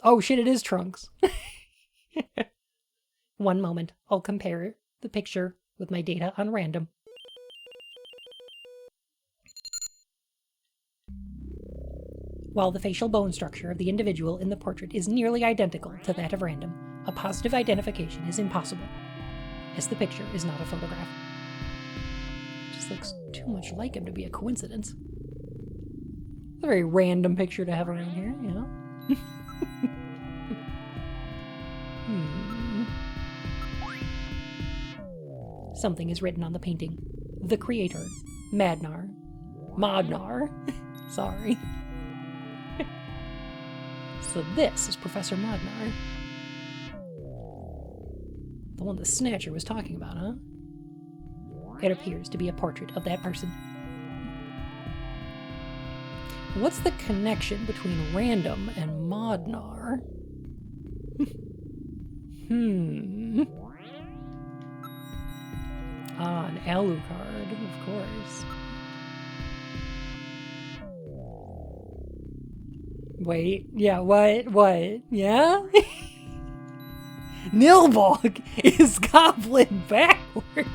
Oh shit, it is Trunks. One moment, I'll compare the picture with my data on random. While the facial bone structure of the individual in the portrait is nearly identical to that of random, a positive identification is impossible, as the picture is not a photograph. It just looks too much like him to be a coincidence. a very random picture to have around here, you know? Something is written on the painting. The creator, Madnar. Modnar. Sorry. So this is Professor Modnar. The one the Snatcher was talking about, huh? It appears to be a portrait of that person. What's the connection between Random and Modnar? Ah, an Alucard, of course. Wait, yeah, what? Yeah? Nilbog is goblin backward.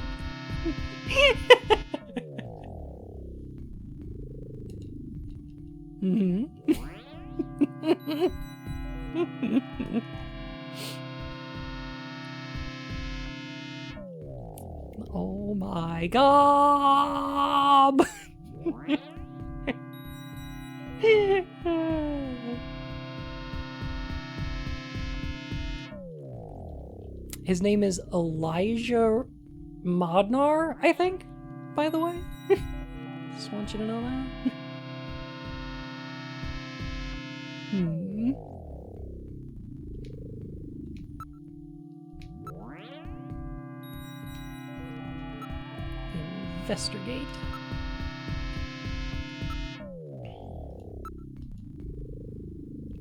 Oh my god! His name is Elijah Modnar, I think, by the way. Just want you to know that. Investigate.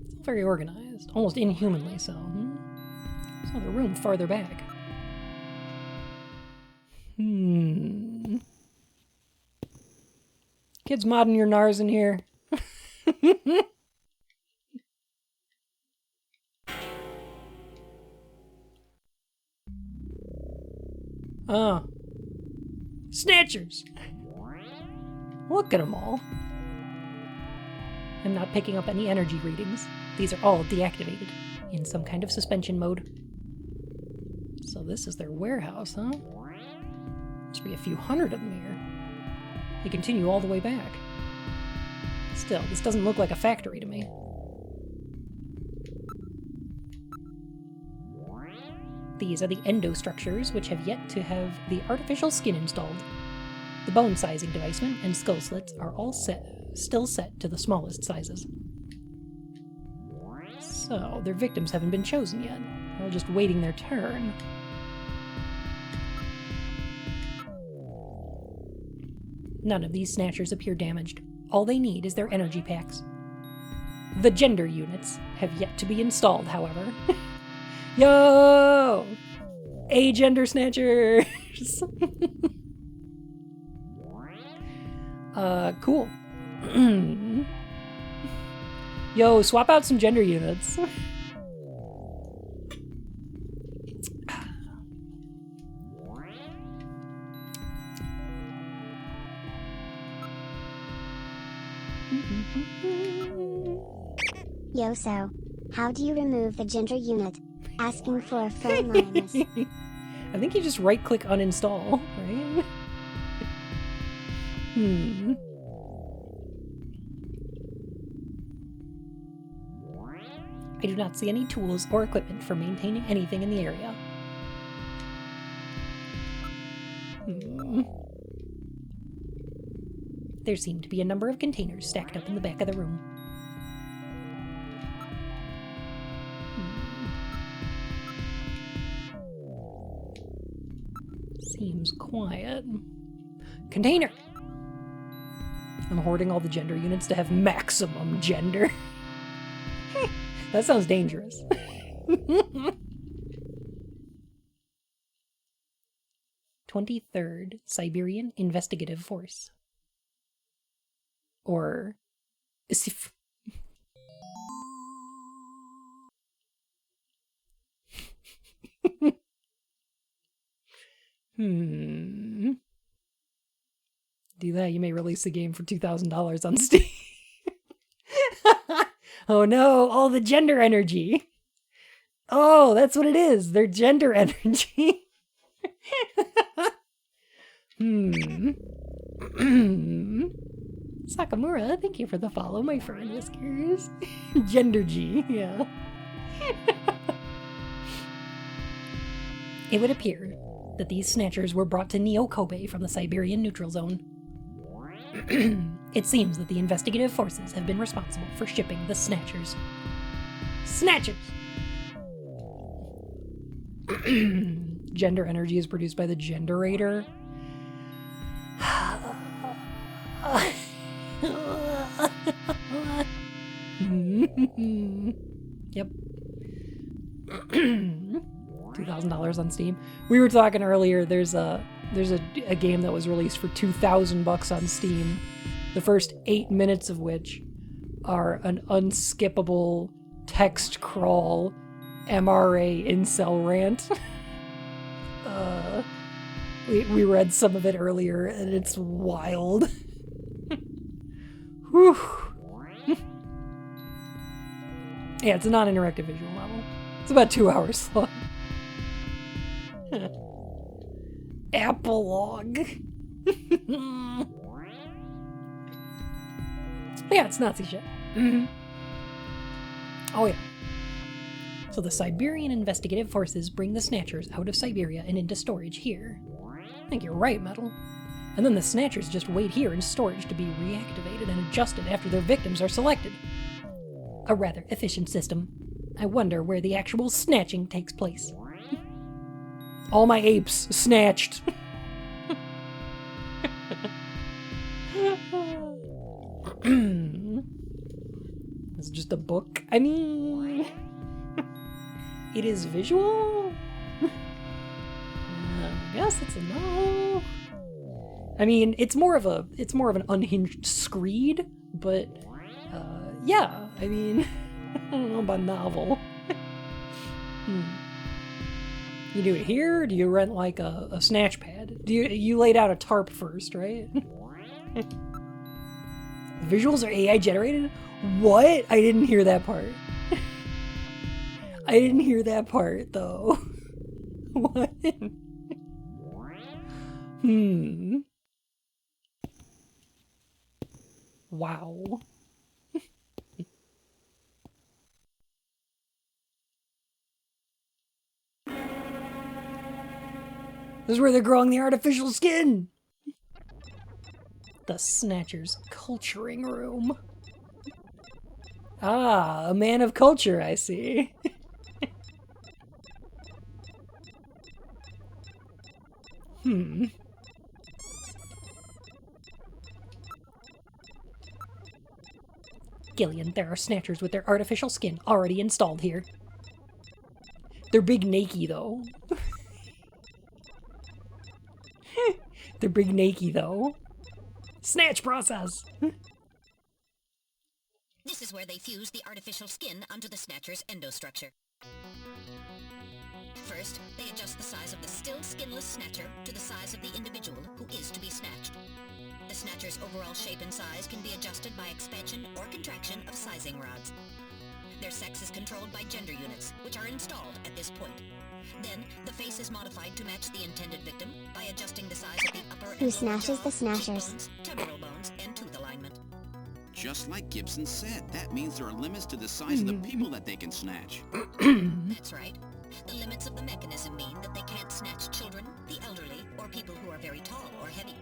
It's very organized, almost inhumanly so. There's another room farther back. Kids modding your NARS in here. Snatchers! Look at them all. I'm not picking up any energy readings. These are all deactivated, in some kind of suspension mode. So this is their warehouse, huh? Must be a few hundred of them here. They continue all the way back. Still, this doesn't look like a factory to me. These are the endostructures, which have yet to have the artificial skin installed. The bone sizing device and skull slits are all still set to the smallest sizes. So, their victims haven't been chosen yet. They're all just waiting their turn. None of these Snatchers appear damaged. All they need is their energy packs. The gender units have yet to be installed, however. Yo! Agender Snatchers! Cool. Yo, swap out some gender units. Yo, so, how do you remove the gender unit? Asking for a phone anonymous. I think you just right-click uninstall, right? I do not see any tools or equipment for maintaining anything in the area. There seem to be a number of containers stacked up in the back of the room. Seems quiet. Container! I'm hoarding all the gender units to have maximum gender. That sounds dangerous. 23rd Siberian Investigative Force. Or SIF. Do that, you may release the game for $2,000 on Steam. Oh no, all the gender energy. Oh, that's what it is. They're gender energy. Sakamura, thank you for the follow, my friend Whiskers. Gender G, yeah. It would appear that these snatchers were brought to Neo-Kobe from the Siberian Neutral Zone. It seems that the investigative forces have been responsible for shipping the snatchers. Snatchers! Gender energy is produced by the Genderator. Yep. $2,000 on Steam. We were talking earlier, there's a game that was released for $2,000 on Steam, the first 8 minutes of which are an unskippable text crawl MRA incel rant. We read some of it earlier and it's wild. Whew. Yeah, it's a non-interactive visual novel. It's about 2 hours long. Epilogue. Yeah, it's Nazi shit. Mm-hmm. Oh yeah. So the Siberian investigative forces bring the Snatchers out of Siberia and into storage here. I think you're right, Metal. And then the Snatchers just wait here in storage to be reactivated and adjusted after their victims are selected. A rather efficient system. I wonder where the actual snatching takes place. All my apes snatched. It's just a book. I mean, it is visual. I guess it's a no. I mean, it's more of an unhinged screed, but yeah. I mean, I don't know about novel. You do it here? Or do you rent like a snatch pad? You laid out a tarp first, right? Visuals are AI generated? What? I didn't hear that part. I didn't hear that part though. What? Wow. This is where they're growing the artificial skin! The Snatcher's culturing room. Ah, a man of culture, I see. Gillian, there are Snatchers with their artificial skin already installed here. They're big naked though. They're big naked though. Snatch process! This is where they fuse the artificial skin onto the Snatcher's endostructure. First, they adjust the size of the still skinless Snatcher to the size of the individual who is to be snatched. The Snatcher's overall shape and size can be adjusted by expansion or contraction of sizing rods. Their sex is controlled by gender units, which are installed at this point. Then, the face is modified to match the intended victim by adjusting the size of the upper and Who lower snatches jaw, the Snatchers? cheekbones, temporal bones, and tooth alignment. Just like Gibson said, that means there are limits to the size of the people that they can snatch. That's right. The limits of the mechanism mean that they can't snatch children, the elderly, or people who are very tall or heavy.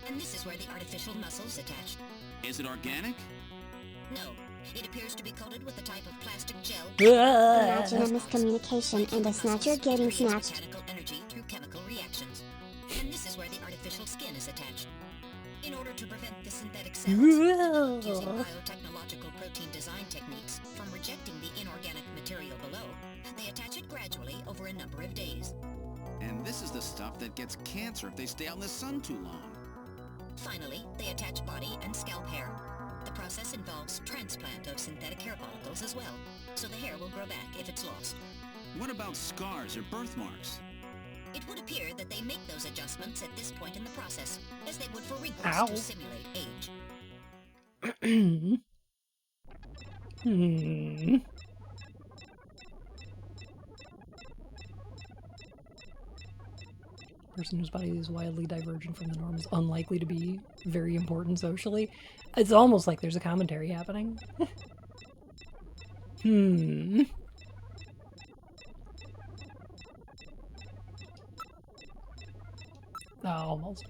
And this is where the artificial muscles attach. Is it organic? No. It appears to be coated with a type of plastic gel. Imagine a miscommunication and a Snatcher getting Creates snatched. mechanical energy through chemical reactions. And this is where the artificial skin is attached. In order to prevent the synthetic cells, using biotechnological protein design techniques from rejecting the inorganic material below, they attach it gradually over a number of days. And this is the stuff that gets cancer if they stay out in the sun too long. Finally, they attach body and scalp hair. The process involves transplant of synthetic hair follicles as well, so the hair will grow back if it's lost. What about scars or birthmarks? It would appear that they make those adjustments at this point in the process, as they would for wrinkles Ow. to simulate age. person whose body is wildly divergent from the norm is unlikely to be very important socially. It's almost like there's a commentary happening. Oh, almost.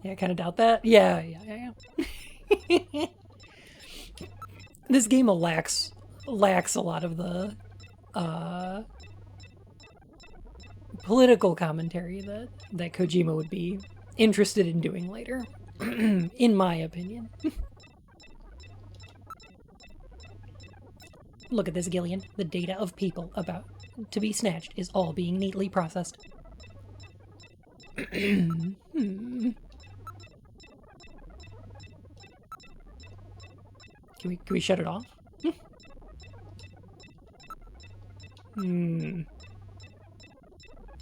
Yeah, I kind of doubt that. Yeah. This game lacks a lot of the political commentary that Kojima would be interested in doing later, in my opinion. Look at this, Gillian. The data of people about to be snatched is all being neatly processed. Can we shut it off?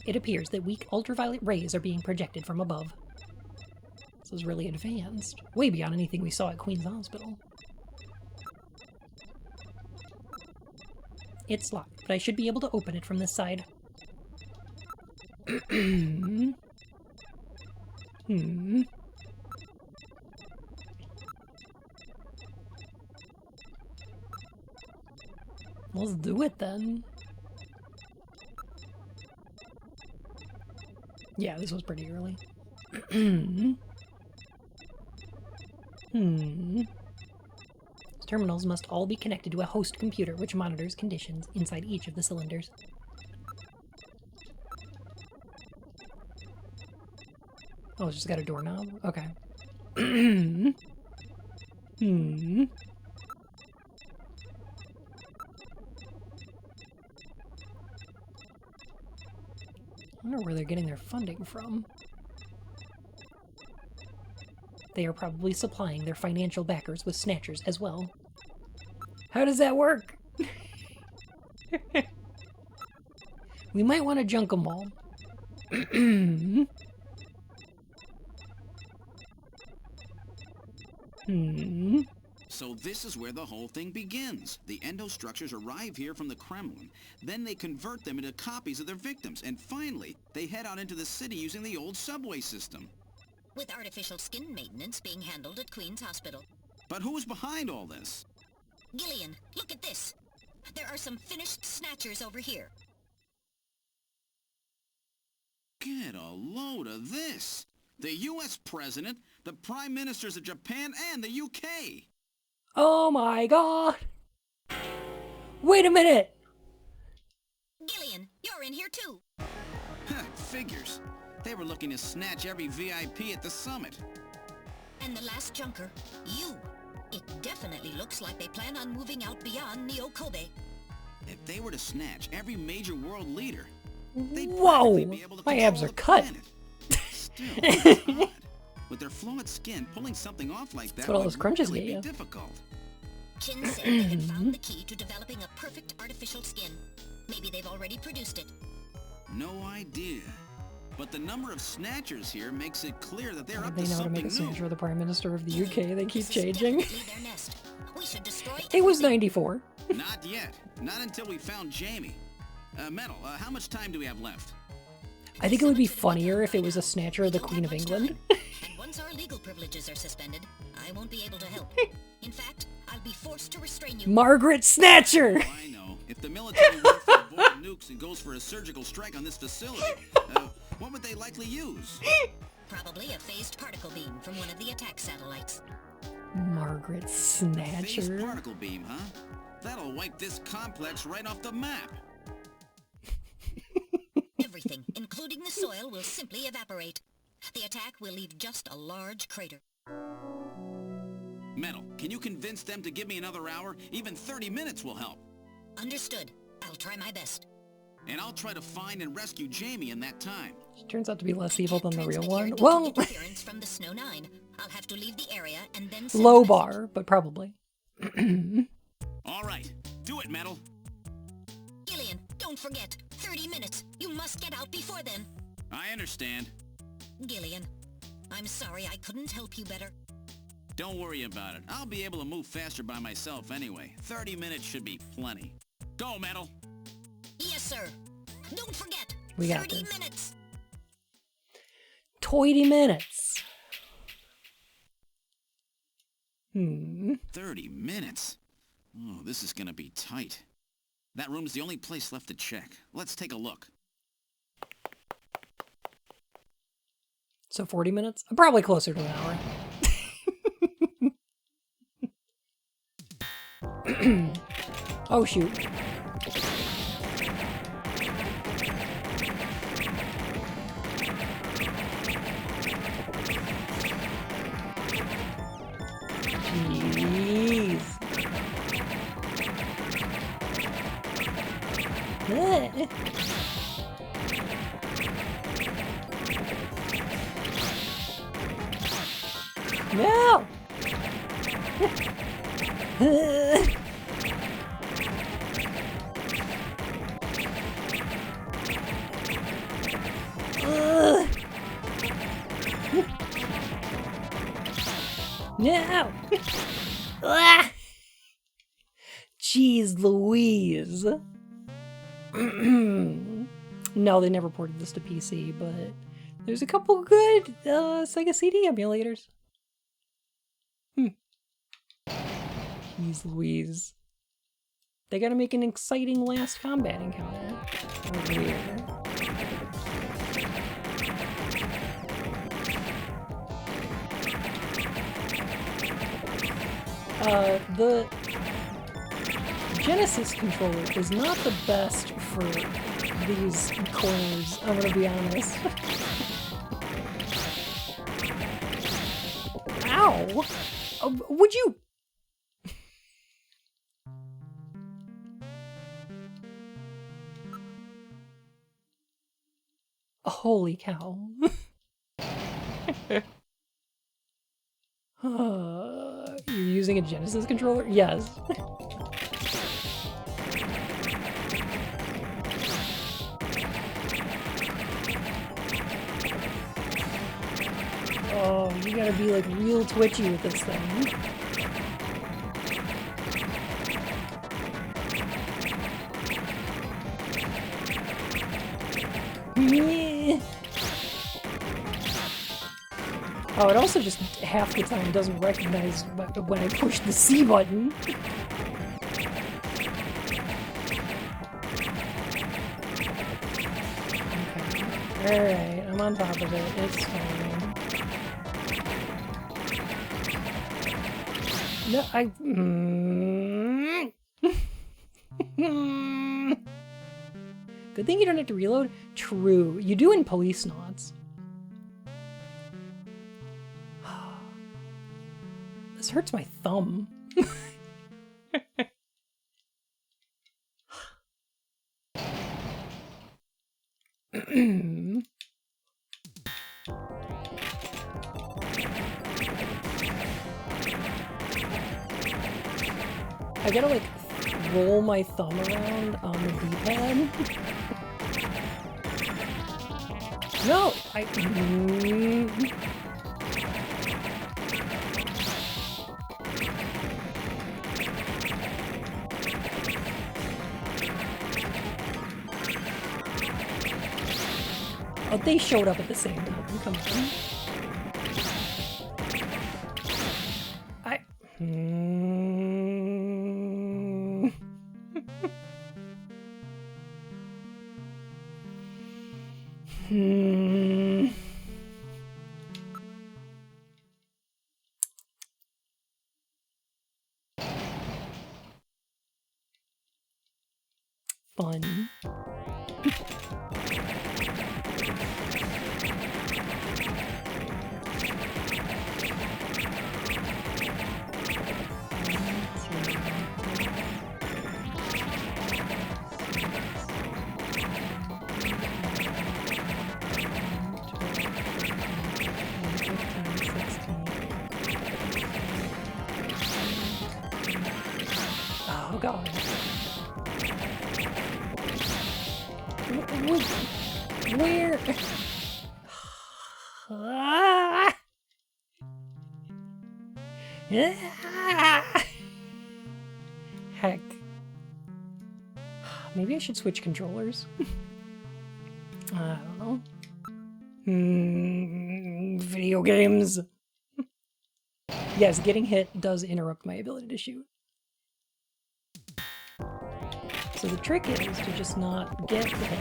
It appears that weak ultraviolet rays are being projected from above. This is really advanced. Way beyond anything we saw at Queen's Hospital. It's locked, but I should be able to open it from this side. Let's do it then. Yeah, this was pretty early. Terminals must all be connected to a host computer which monitors conditions inside each of the cylinders. Oh, it's just got a doorknob? Okay. I wonder where they're getting their funding from. They are probably supplying their financial backers with snatchers as well. How does that work? We might want to junk them all. So this is where the whole thing begins. The endostructures arrive here from the Kremlin. Then they convert them into copies of their victims. And finally, they head out into the city using the old subway system. With artificial skin maintenance being handled at Queen's Hospital. But who's behind all this? Gillian, look at this. There are some finished snatchers over here. Get a load of this. The U.S. President, the Prime Ministers of Japan, and the U.K. Oh my god! Wait a minute! Gillian, you're in here too. Figures. They were looking to snatch every VIP at the summit. And the last junker, you. It definitely looks like they plan on moving out beyond Neo Kobe. If they were to snatch every major world leader, they'd whoa! be able to My abs are the cut. Still, it's odd. With their flawed skin, pulling something off like that That's what all would those crunches really get be you. difficult. Chin said they had found the key to developing a perfect artificial skin. Maybe they've already produced it. No idea. But the number of snatchers here makes it clear that they're up They to know how to make something a new. snatcher the Prime Minister of the UK. They keep changing. Their nest. We should destroy It was 94. Not yet. Not until we found Jamie. Metal, how much time do we have left? I think it would be funnier if it was a snatcher of the Queen of England. And once our legal privileges are suspended, I won't be able to help. In fact, I'll be forced to restrain you. Margaret Snatcher! Oh, I know. If the military wants to avoid nukes and goes for a surgical strike on this facility, what would they likely use? Probably a phased particle beam from one of the attack satellites. Margaret Phased Snatcher. particle beam, huh? That'll wipe this complex right off the map. Everything, including the soil, will simply evaporate. The attack will leave just a large crater. Metal, can you convince them to give me another hour? Even 30 minutes will help. Understood. I'll try my best. And I'll try to find and rescue Jamie in that time. She turns out to be less evil than the real Transmit one. your Well, interference from the Snow 9. I'll have to leave the area and then send low a message. bar, but probably. All right, do it, Metal. Gillian, don't forget. 30 minutes. You must get out before then. I understand. Gillian, I'm sorry I couldn't help you better. Don't worry about it. I'll be able to move faster by myself anyway. 30 minutes should be plenty. Go, Metal! Yes, sir. Don't forget, We got 30 this. minutes. 20 minutes. 30 minutes? Oh, this is gonna be tight. That room's the only place left to check. Let's take a look. So 40 minutes? I'm probably closer to an hour. Oh, shoot. Jeez. No! No! Ah! Jeez Louise. No, they never ported this to PC, but there's a couple good Sega CD emulators. Jeez Louise. They gotta make an exciting last combat encounter over here. The Genesis controller is not the best for these corners, I'm gonna be honest. Ow! Would you... Holy cow. You're using a Genesis controller? Yes. Oh, you gotta be like real twitchy with this thing. Oh, it also just half the time doesn't recognize when I push the C button. Okay. Alright, I'm on top of it. It's fine. No, Good thing you don't have to reload? True. You do in Police Knots. This hurts my thumb. I gotta like roll my thumb around on the D-pad. No, Oh, they showed up at the same time. Come on. Fun. Oh god. Where? Heck. Maybe I should switch controllers. I don't know. Video games. Yes, getting hit does interrupt my ability to shoot. So the trick is to just not get hit.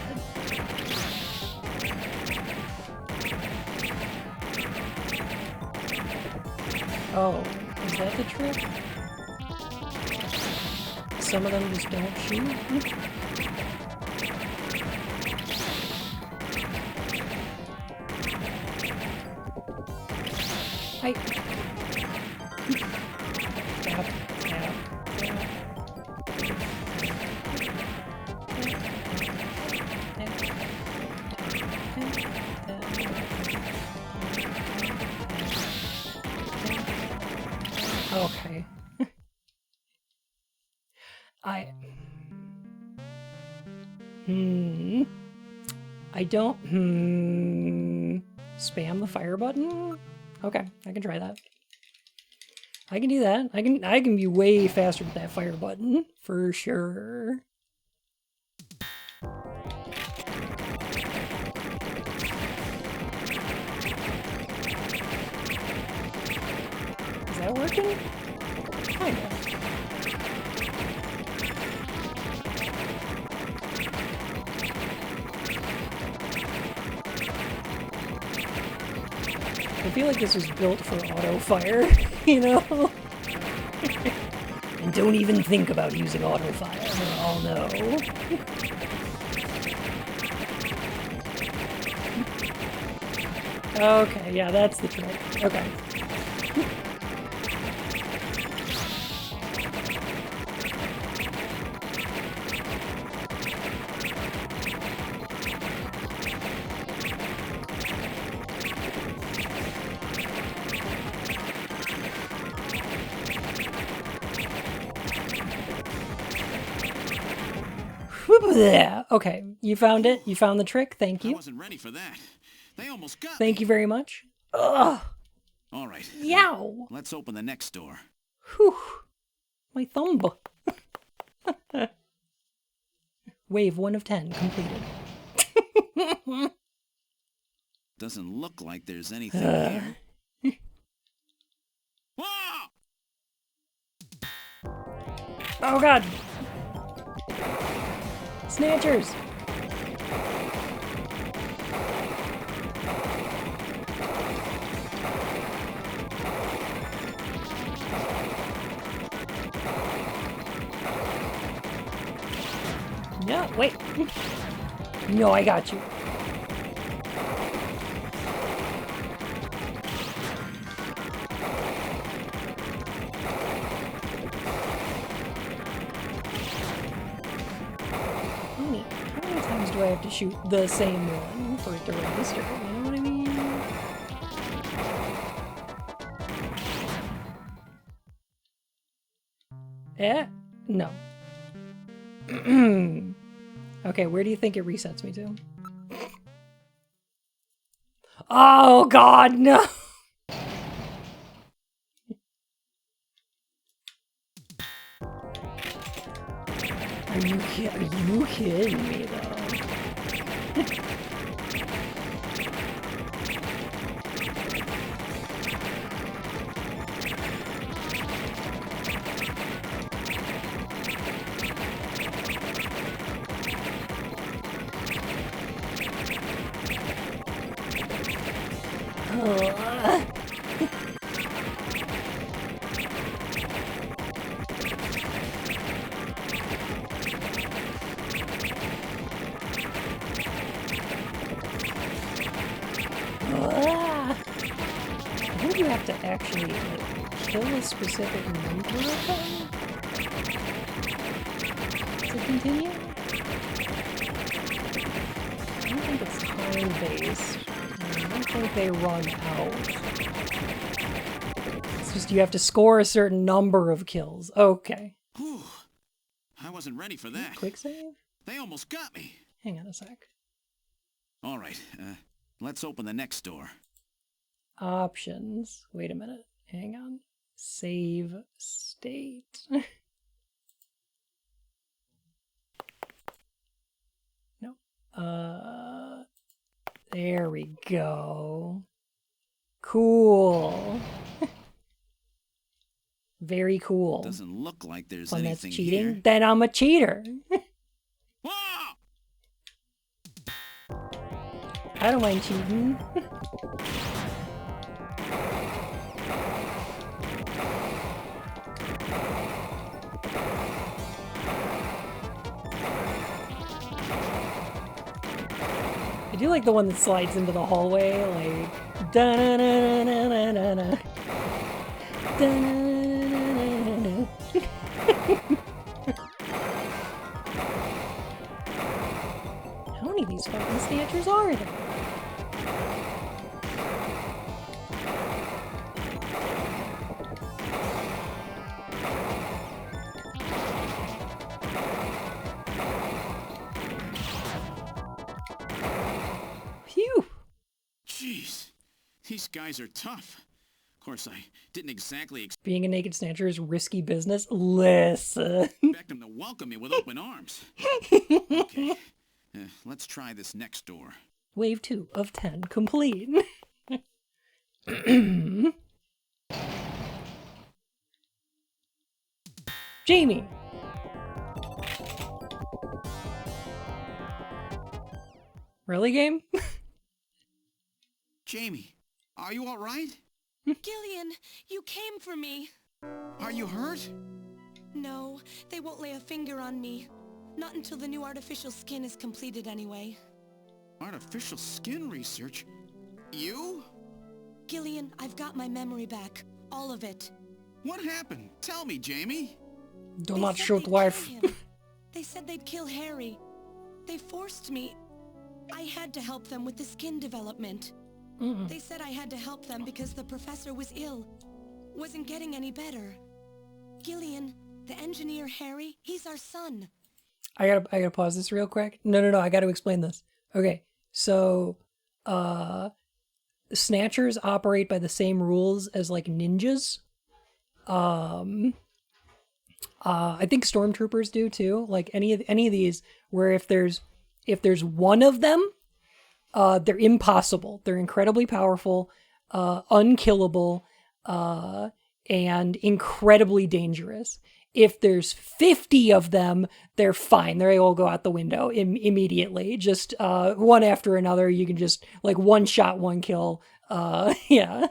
Oh, is that the trick? Some of them just don't shoot? Hi. Tap, tap, tap. Okay. I don't spam the fire button? Okay, I can try that. I can do that. I can be way faster with that fire button, for sure. Is that working? Kind of. I feel like this was built for auto fire, you know? And don't even think about using auto fire. Oh no. Okay, yeah, that's the trick. Okay. Yeah. Okay, you found it. You found the trick. Thank you. I wasn't ready for that. They almost got Thank you very much. Ugh. All right. Yow. Let's open the next door. Whew. My thumb. Wave 1 of 10 completed. Doesn't look like there's anything here. Oh god. Snatchers! No, wait. No, I got you. How many times do I have to shoot the same one for it to register? You know what I mean? Eh? No. Okay, where do you think it resets me to? Oh god, no! Are you kidding me, though? I think you have to actually kill a specific number of them to continue. I don't think it's time-based. I don't think they run out. It's just you have to score a certain number of kills. Okay. Whew. I wasn't ready for that. Quick save? They almost got me. Hang on a sec. All right, let's open the next door. Options. Wait a minute. Hang on. Save state. No. There we go. Cool. Very cool. Doesn't look like there's One that's anything cheating? here. Then I'm a cheater. I don't mind cheating. I do like the one that slides into the hallway, like da-na-na-na-na-na-na. Da-na-na-na-na-na. How many of these fucking snatchers are there? Phew! Jeez, these guys are tough. Of course, I didn't exactly Being a naked snatcher is risky business. Listen. expect them to welcome me with open arms. Okay, let's try this next door. Wave 2 of 10 complete. Jamie. Really, game? Jamie, are you all right? Gillian, you came for me. Are you hurt? No, they won't lay a finger on me. Not until the new artificial skin is completed anyway. Artificial skin research? You? Gillian, I've got my memory back. All of it. What happened? Tell me, Jamie. Do not shoot, wife. They said they'd kill Harry. They forced me. I had to help them with the skin development. They said I had to help them because the professor was ill. Wasn't getting any better. Gillian, the engineer Harry, he's our son. I gotta pause this real quick. No, I gotta explain this. Okay, so, snatchers operate by the same rules as, like, ninjas. I think stormtroopers do too. Like any of these, where if there's one of them, they're impossible. They're incredibly powerful, unkillable, and incredibly dangerous. If there's 50 of them, they're fine. They all go out the window immediately. Just one after another. You can just like one shot, one kill. Yeah.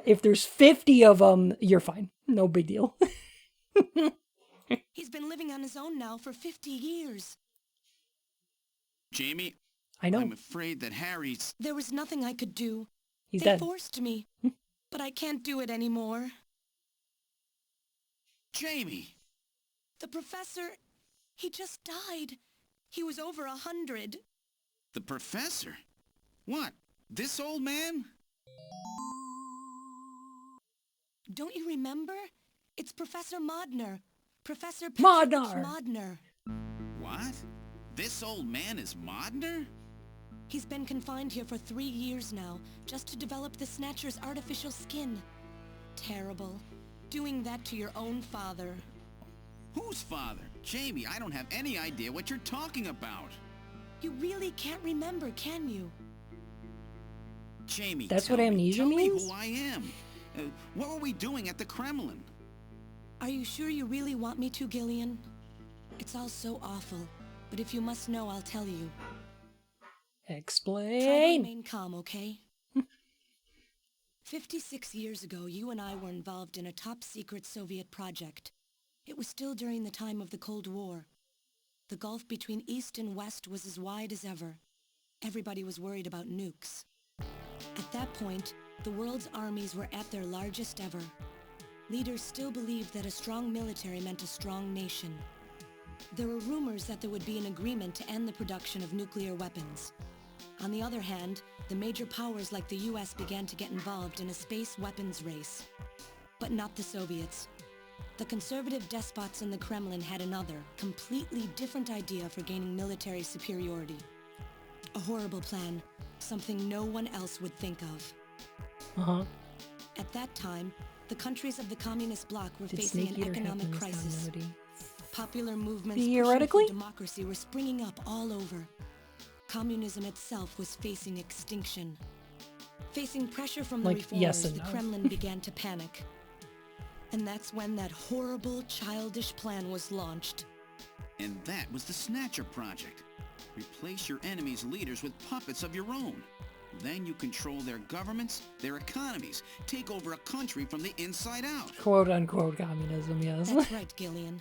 If there's 50 of them, you're fine. No big deal. He's been living on his own now for 50 years. Jamie, I know. I'm afraid that Harry's... There was nothing I could do. He's They dead. forced me. But I can't do it anymore. Jamie! The professor, he just died. He was over 100. The professor? What? This old man? Don't you remember? It's Professor Modner. Professor Modner. Modner. What? This old man is Modner? He's been confined here for 3 years now, just to develop the Snatcher's artificial skin. Terrible. Doing that to your own father. Whose father? Jamie, I don't have any idea what you're talking about. You really can't remember, can you? Jamie, That's tell what me- amnesia tell means? me who I am. What were we doing at the Kremlin? Are you sure you really want me to, Gillian? It's all so awful, but if you must know, I'll tell you. Try to Explain. remain calm, okay? 56 years ago, you and I were involved in a top-secret Soviet project. It was still during the time of the Cold War. The gulf between East and West was as wide as ever. Everybody was worried about nukes. At that point, the world's armies were at their largest ever. Leaders still believed that a strong military meant a strong nation. There were rumors that there would be an agreement to end the production of nuclear weapons. On the other hand, the major powers like the US began to get involved in a space weapons race. But not the Soviets. The conservative despots in the Kremlin had another, completely different idea for gaining military superiority. A horrible plan, something no one else would think of. Uh-huh. At that time, the countries of the communist bloc were Did facing Snake an Eater happen economic in this crisis. continuity? Popular movements Theoretically? pushing for democracy were springing up all over. Communism itself was facing extinction. Facing pressure from the Like, reformers, yes and the no. Kremlin began to panic. And that's when that horrible, childish plan was launched. And that was the Snatcher project. Replace your enemy's leaders with puppets of your own. Then you control their governments, their economies, take over a country from the inside out. Quote unquote communism, yes. That's right, Gillian.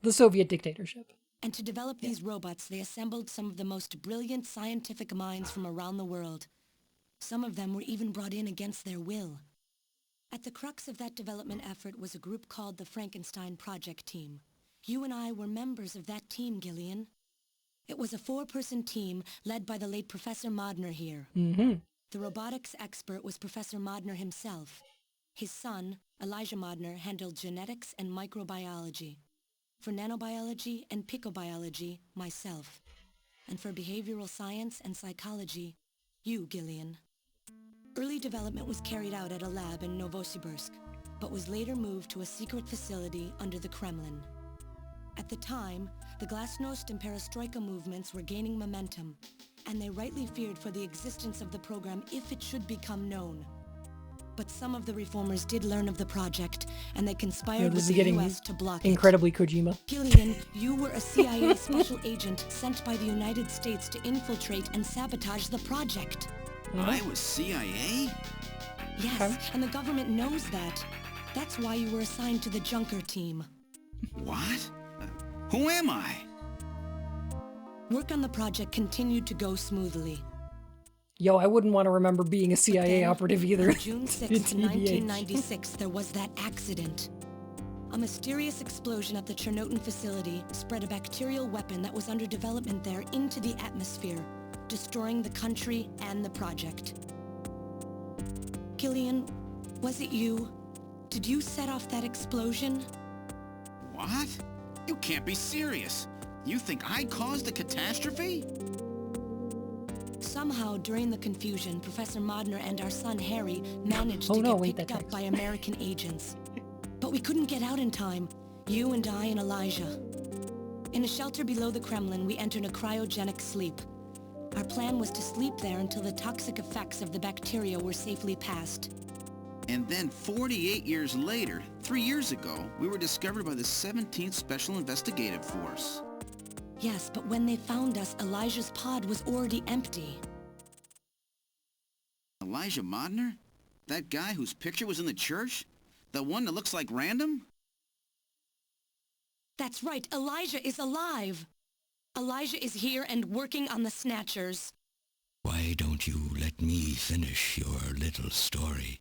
The Soviet dictatorship. And to develop these robots, they assembled some of the most brilliant scientific minds from around the world. Some of them were even brought in against their will. At the crux of that development effort was a group called the Frankenstein Project Team. You and I were members of that team, Gillian. It was a 4-person team led by the late Professor Modner here. Mm-hmm. The robotics expert was Professor Modner himself. His son, Elijah Modner, handled genetics and microbiology. For nanobiology and picobiology, myself. And for behavioral science and psychology, you, Gillian. Early development was carried out at a lab in Novosibirsk, but was later moved to a secret facility under the Kremlin. At the time, the Glasnost and Perestroika movements were gaining momentum, and they rightly feared for the existence of the program if it should become known. But some of the reformers did learn of the project, and they conspired with the US to block it. Incredibly Kojima. Gillian, you were a CIA special agent sent by the United States to infiltrate and sabotage the project. I was CIA? Yes, and the government knows that. That's why you were assigned to the Junker team. What? Who am I? Work on the project continued to go smoothly. Yo, I wouldn't want to remember being a CIA operative either. On June 6, 1996, there was that accident. A mysterious explosion at the Chernobyl facility spread a bacterial weapon that was under development there into the atmosphere, destroying the country and the project. Gillian, was it you? Did you set off that explosion? What? You can't be serious. You think I caused the catastrophe? Somehow, during the confusion, Professor Modner and our son Harry managed to get picked up by American agents. But we couldn't get out in time, you and I and Elijah. In a shelter below the Kremlin, we entered a cryogenic sleep. Our plan was to sleep there until the toxic effects of the bacteria were safely passed. And then 48 years later, 3 years ago, we were discovered by the 17th Special Investigative Force. Yes, but when they found us, Elijah's pod was already empty. Elijah Modner? That guy whose picture was in the church? The one that looks like Random? That's right, Elijah is alive! Elijah is here and working on the Snatchers. Why don't you let me finish your little story?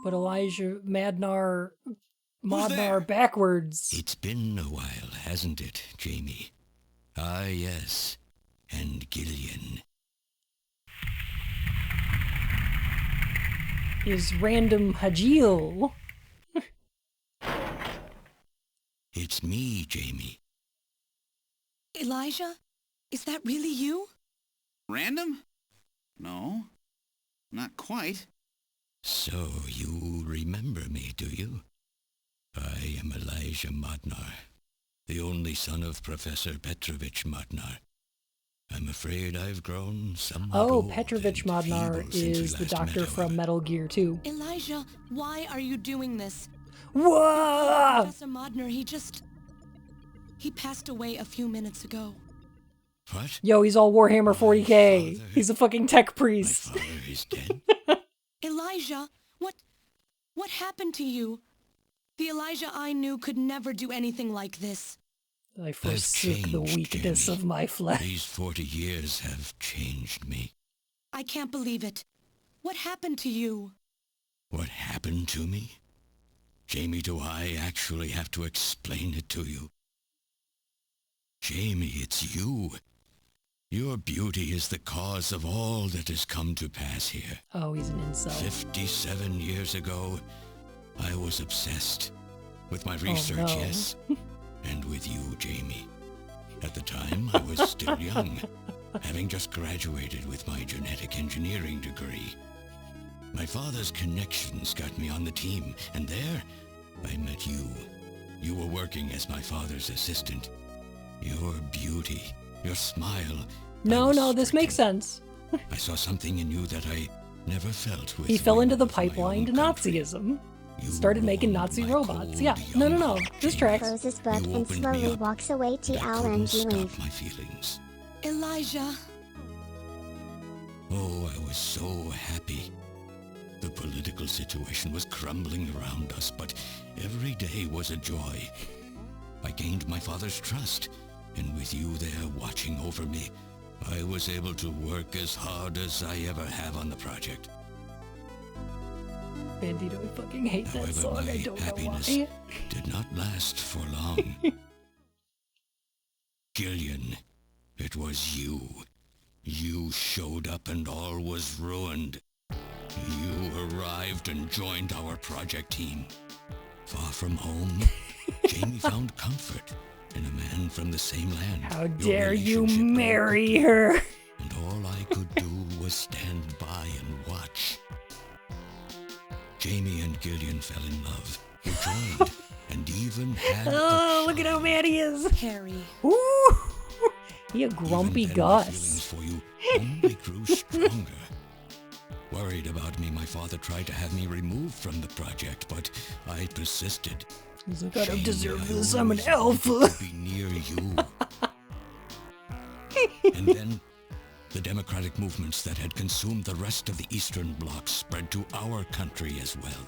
But Elijah Modnar backwards. It's been a while, hasn't it, Jamie? Ah, yes. And Gillian. Is Random Hajil. It's me, Jamie. Elijah? Is that really you? Random? No. Not quite. So, you remember me, do you? I am Elijah Modnar, the only son of Professor Petrovich Modnar. I'm afraid I've grown somewhat old. Petrovich Modnar is the doctor from Metal Gear 2. Elijah, why are you doing this? Whoa! Professor Modner, he passed away a few minutes ago. What? Yo, he's all Warhammer 40k. He's a fucking tech priest. My father is dead. Elijah, what happened to you? The Elijah I knew could never do anything like this. I forsook the weakness of my flesh. These 40 years have changed me. I can't believe it. What happened to you? What happened to me? Jamie, do I actually have to explain it to you? Jamie, it's you. Your beauty is the cause of all that has come to pass here. Oh, he's an incel. 57 years ago, I was obsessed with my research, yes, and with you, Jamie. At the time, I was still young, having just graduated with my genetic engineering degree. My father's connections got me on the team, and there, I met you. You were working as my father's assistant. Your beauty, your smile... No, this makes sense. I saw something in you that I never felt with... He fell into the pipeline to Nazism. Started making Nazi robots. Yeah, no. This tracks. Closes book and slowly walks away to Al and you leave. My feelings. Elijah. Oh, I was so happy. The political situation was crumbling around us, but every day was a joy. I gained my father's trust, and with you there watching over me, I was able to work as hard as I ever have on the project. Bandito, I fucking hate that However, song. my I don't know happiness why. did not last for long. Gillian, it was you. You showed up and all was ruined. You arrived and joined our project team. Far from home, Jamie found comfort in a man from the same land. How dare you marry her? And all I could do was stand by and watch. Jamie and Gillian fell in love. They joined and even had Oh, look at how mad he is. Harry. Ooh, he a grumpy Even then, my feelings Gus. for you only grew stronger. Worried about me, my father tried to have me removed from the project, but I persisted. He's like, I don't Jamie, deserve I this. I'm an always alpha. wanted to be near you. And then, the democratic movements that had consumed the rest of the Eastern Bloc spread to our country as well.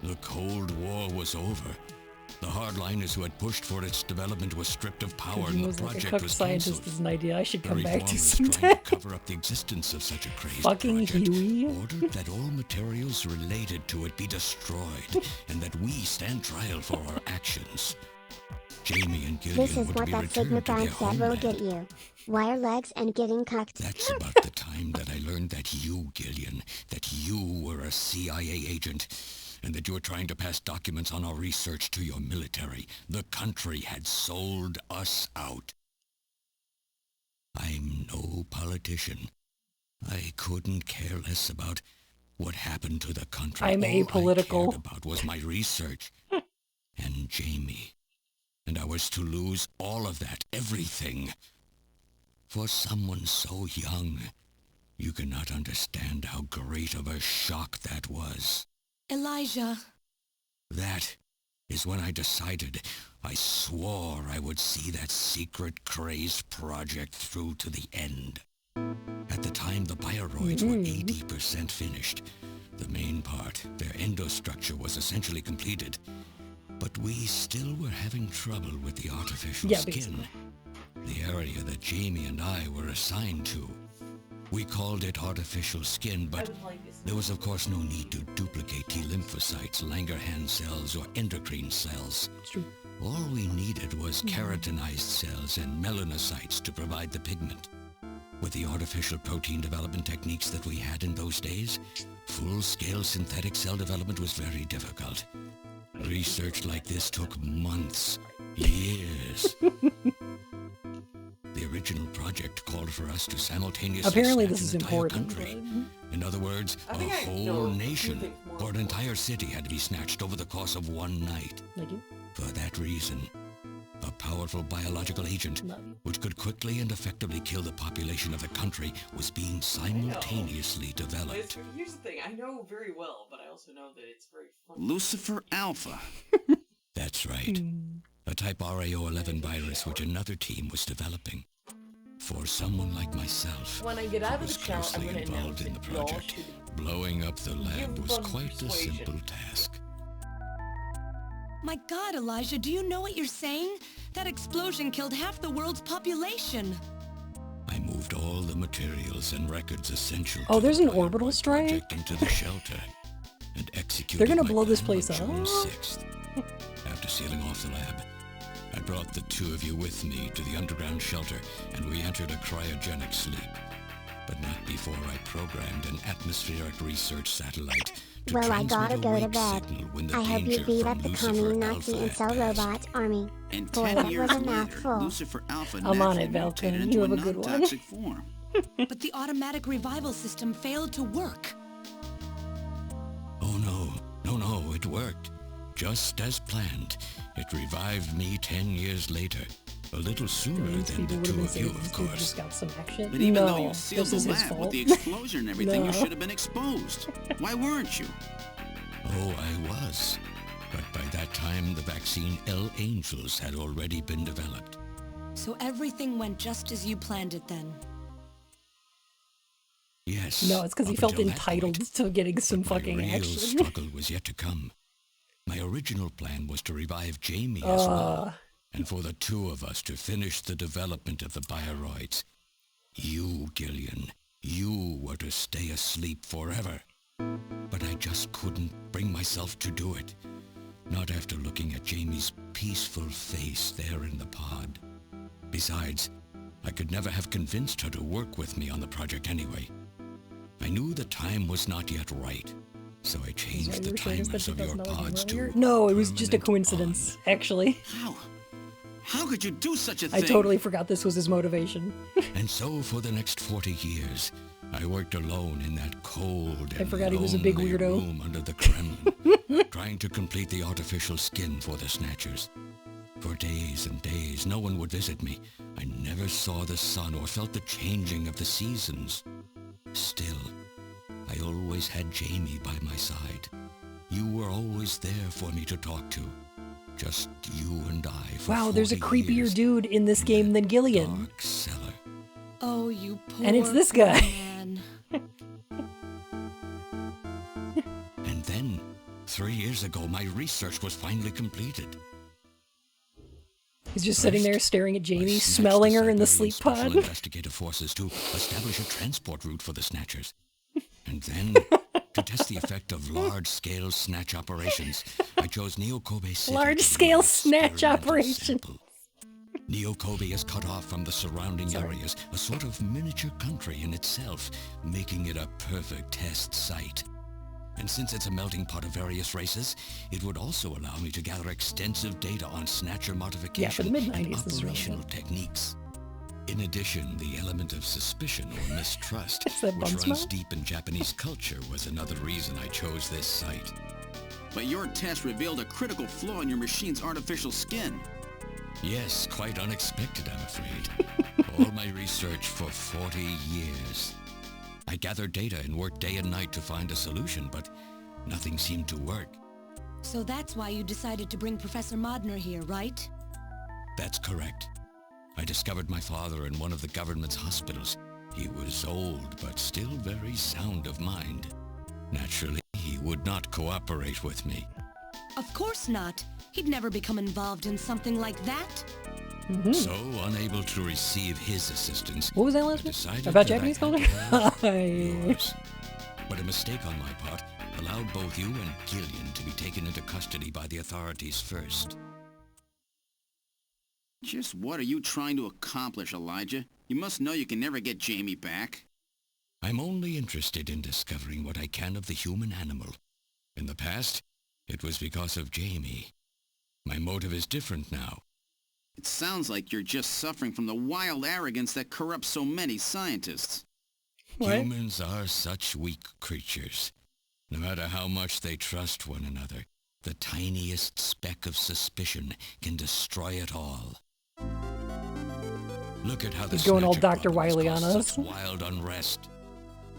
The Cold War was over. The hardliners who had pushed for its development were stripped of power, He and the was like a project cook was scientist cancelled. is an idea I should come The back to reformers sometime. trying to cover up the existence of such a crazed Fucking project Huey. ordered that all materials related to it be destroyed, and that we stand trial for our actions. Jamie and Gillian This is would what be that Sigma returned to their Prime said will homeland. get you. Wire legs and getting cucked. That's about the time that I learned that you, Gillian, that you were a CIA agent, and that you were trying to pass documents on our research to your military. The country had sold us out. I'm no politician. I couldn't care less about what happened to the country. I'm All apolitical. I cared about was my research and Jamie. And I was to lose all of that, everything. For someone so young, you cannot understand how great of a shock that was. Elijah. That is when I decided, I swore I would see that secret crazed project through to the end. At the time, the bioroids were 80% finished. The main part, their endostructure, was essentially completed. But we still were having trouble with the artificial skin. The area that Jamie and I were assigned to. We called it artificial skin, but there was of course no need to duplicate T lymphocytes, Langerhans cells, or endocrine cells. It's true. All we needed was keratinized cells and melanocytes to provide the pigment. With the artificial protein development techniques that we had in those days, full-scale synthetic cell development was very difficult. Research like this took months, years. The original project called for us to simultaneously Apparently snatch this is an entire important. country. In other words, a whole nation, or an entire city had to be snatched over the course of one night. Thank you. For that reason, a powerful biological agent, which could quickly and effectively kill the population of the country, was being simultaneously developed. Here's the thing, I know very well, but I also know that it's very fun. Lucifer Alpha. That's right. A type RAO11 virus which another team was developing. For someone like myself, When I get out who of the was shower, I'm closely gonna involved announce in the it. Y'all project, should blowing up the lab give was fun quite a persuasion. simple task. My God, Elijah, do you know what you're saying? That explosion killed half the world's population. I moved all the materials and records essential Oh, to there's the an orbital strike? project into the shelter and executed They're gonna my blow this plan on place up? June 6th. After sealing off the lab, I brought the two of you with me to the underground shelter, and we entered a cryogenic sleep. But not before I programmed an atmospheric research satellite to Well, I transmit gotta a go to wake bed. signal when the I hope you danger beat from up the Lucifer coming Nazi Alpha incel had passed. robot army. And Boy, 10 that years was a later, mouthful. Lucifer Alpha I'm on naturally it, mutated Valkyrie. into You a have a good one. non-toxic form. But the automatic revival system failed to work. it worked. Just as planned. It revived me 10 years later. A little sooner These than people the would have two been of you, saying this of dude course. just got some action. But even though No, you sealed this the is his lab with fault. the explosion and everything, No. you should have been exposed. Why weren't you? Oh, I was. But by that time, the vaccine L Angels had already been developed. So everything went just as you planned it then. Yes. No, it's because he up felt until that entitled point. to getting some But my fucking real action. struggle was yet to come. My original plan was to revive Jamie as well, and for the two of us to finish the development of the bioroids. You, Gillian, you were to stay asleep forever. But I just couldn't bring myself to do it. Not after looking at Jamie's peaceful face there in the pod. Besides, I could never have convinced her to work with me on the project anyway. I knew the time was not yet right, so I changed the timers of your pods to... No, it was just a permanent coincidence, actually. How could you do such a I thing? totally forgot this was his motivation. And so for the next 40 years, I worked alone in that cold I and forgot he was a big lonely weirdo. room under the Kremlin, trying to complete the artificial skin for the Snatchers. For days and days, no one would visit me. I never saw the sun or felt the changing of the seasons. Still, I always had Jamie by my side. You were always there for me to talk to. Just you and I for Wow, there's a 40 creepier years. dude in this game than Gillian. Dark cellar. Oh, you poor And it's this guy. man. And then, 3 years ago, my research was finally completed. He's just sitting there staring at Jamie, Snatched smelling her in the Siberian sleep Special pod. Investigative Forces to establish a transport route for the Snatchers. And then, to test the effect of large-scale snatch operations, I chose Neokobe City. Large-scale snatch experimental operation. sample. Neokobe is cut off from the surrounding areas, a sort of miniature country in itself, making it a perfect test site. And since it's a melting pot of various races, it would also allow me to gather extensive data on Snatcher modification the and mid-90s, this is really operational good. techniques. In addition, the element of suspicion or mistrust, Is that which bun runs smell? deep in Japanese culture, was another reason I chose this site. But your test revealed a critical flaw in your machine's artificial skin. Yes, quite unexpected, I'm afraid. All my research for 40 years. I gathered data and worked day and night to find a solution, but nothing seemed to work. So that's why you decided to bring Professor Modner here, right? That's correct. I discovered my father in one of the government's hospitals. He was old, but still very sound of mind. Naturally, he would not cooperate with me. Of course not. He'd never become involved in something like that. So, unable to receive his assistance, What was that I last one? decided About that I Japanese had to culture? have yours. But a mistake on my part allowed both you and Gillian to be taken into custody by the authorities first. Just what are you trying to accomplish, Elijah? You must know you can never get Jamie back. I'm only interested in discovering what I can of the human animal. In the past, it was because of Jamie. My motive is different now. It sounds like you're just suffering from the wild arrogance that corrupts so many scientists. Humans are such weak creatures. No matter how much they trust one another, the tiniest speck of suspicion can destroy it all. Look at how the He's going all Snatcher Dr. problem has Wily on caused us. such wild unrest.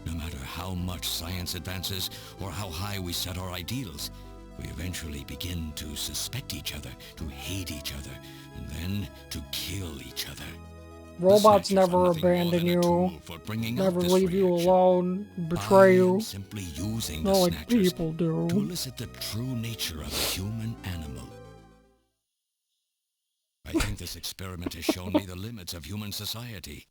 No matter how much science advances or how high we set our ideals, we eventually begin to suspect each other, to hate each other, and then to kill each other. Robots never abandon you, never leave you alone, betray you, Simply using not the like Snatchers people to do. elicit the true nature of a human animal. I think this experiment has shown me the limits of human society.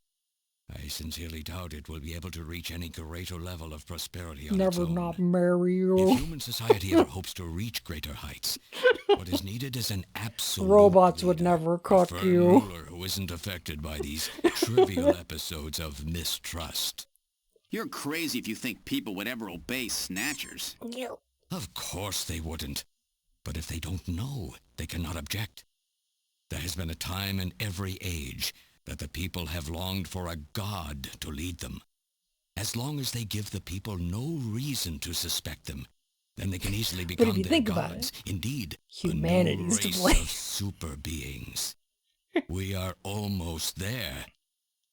I sincerely doubt it will be able to reach any greater level of prosperity on its Never own. not marry you. If human society ever hopes to reach greater heights, what is needed is an absolute Robots would never cut firm you. ruler who isn't affected by these trivial episodes of mistrust. You're crazy if you think people would ever obey Snatchers. Of course they wouldn't. But if they don't know, they cannot object. There has been a time in every age that the people have longed for a god to lead them. As long as they give the people no reason to suspect them, then they can easily But become if you their think about gods. it, Indeed, humanity's a to new race blame. of super beings. We are almost there.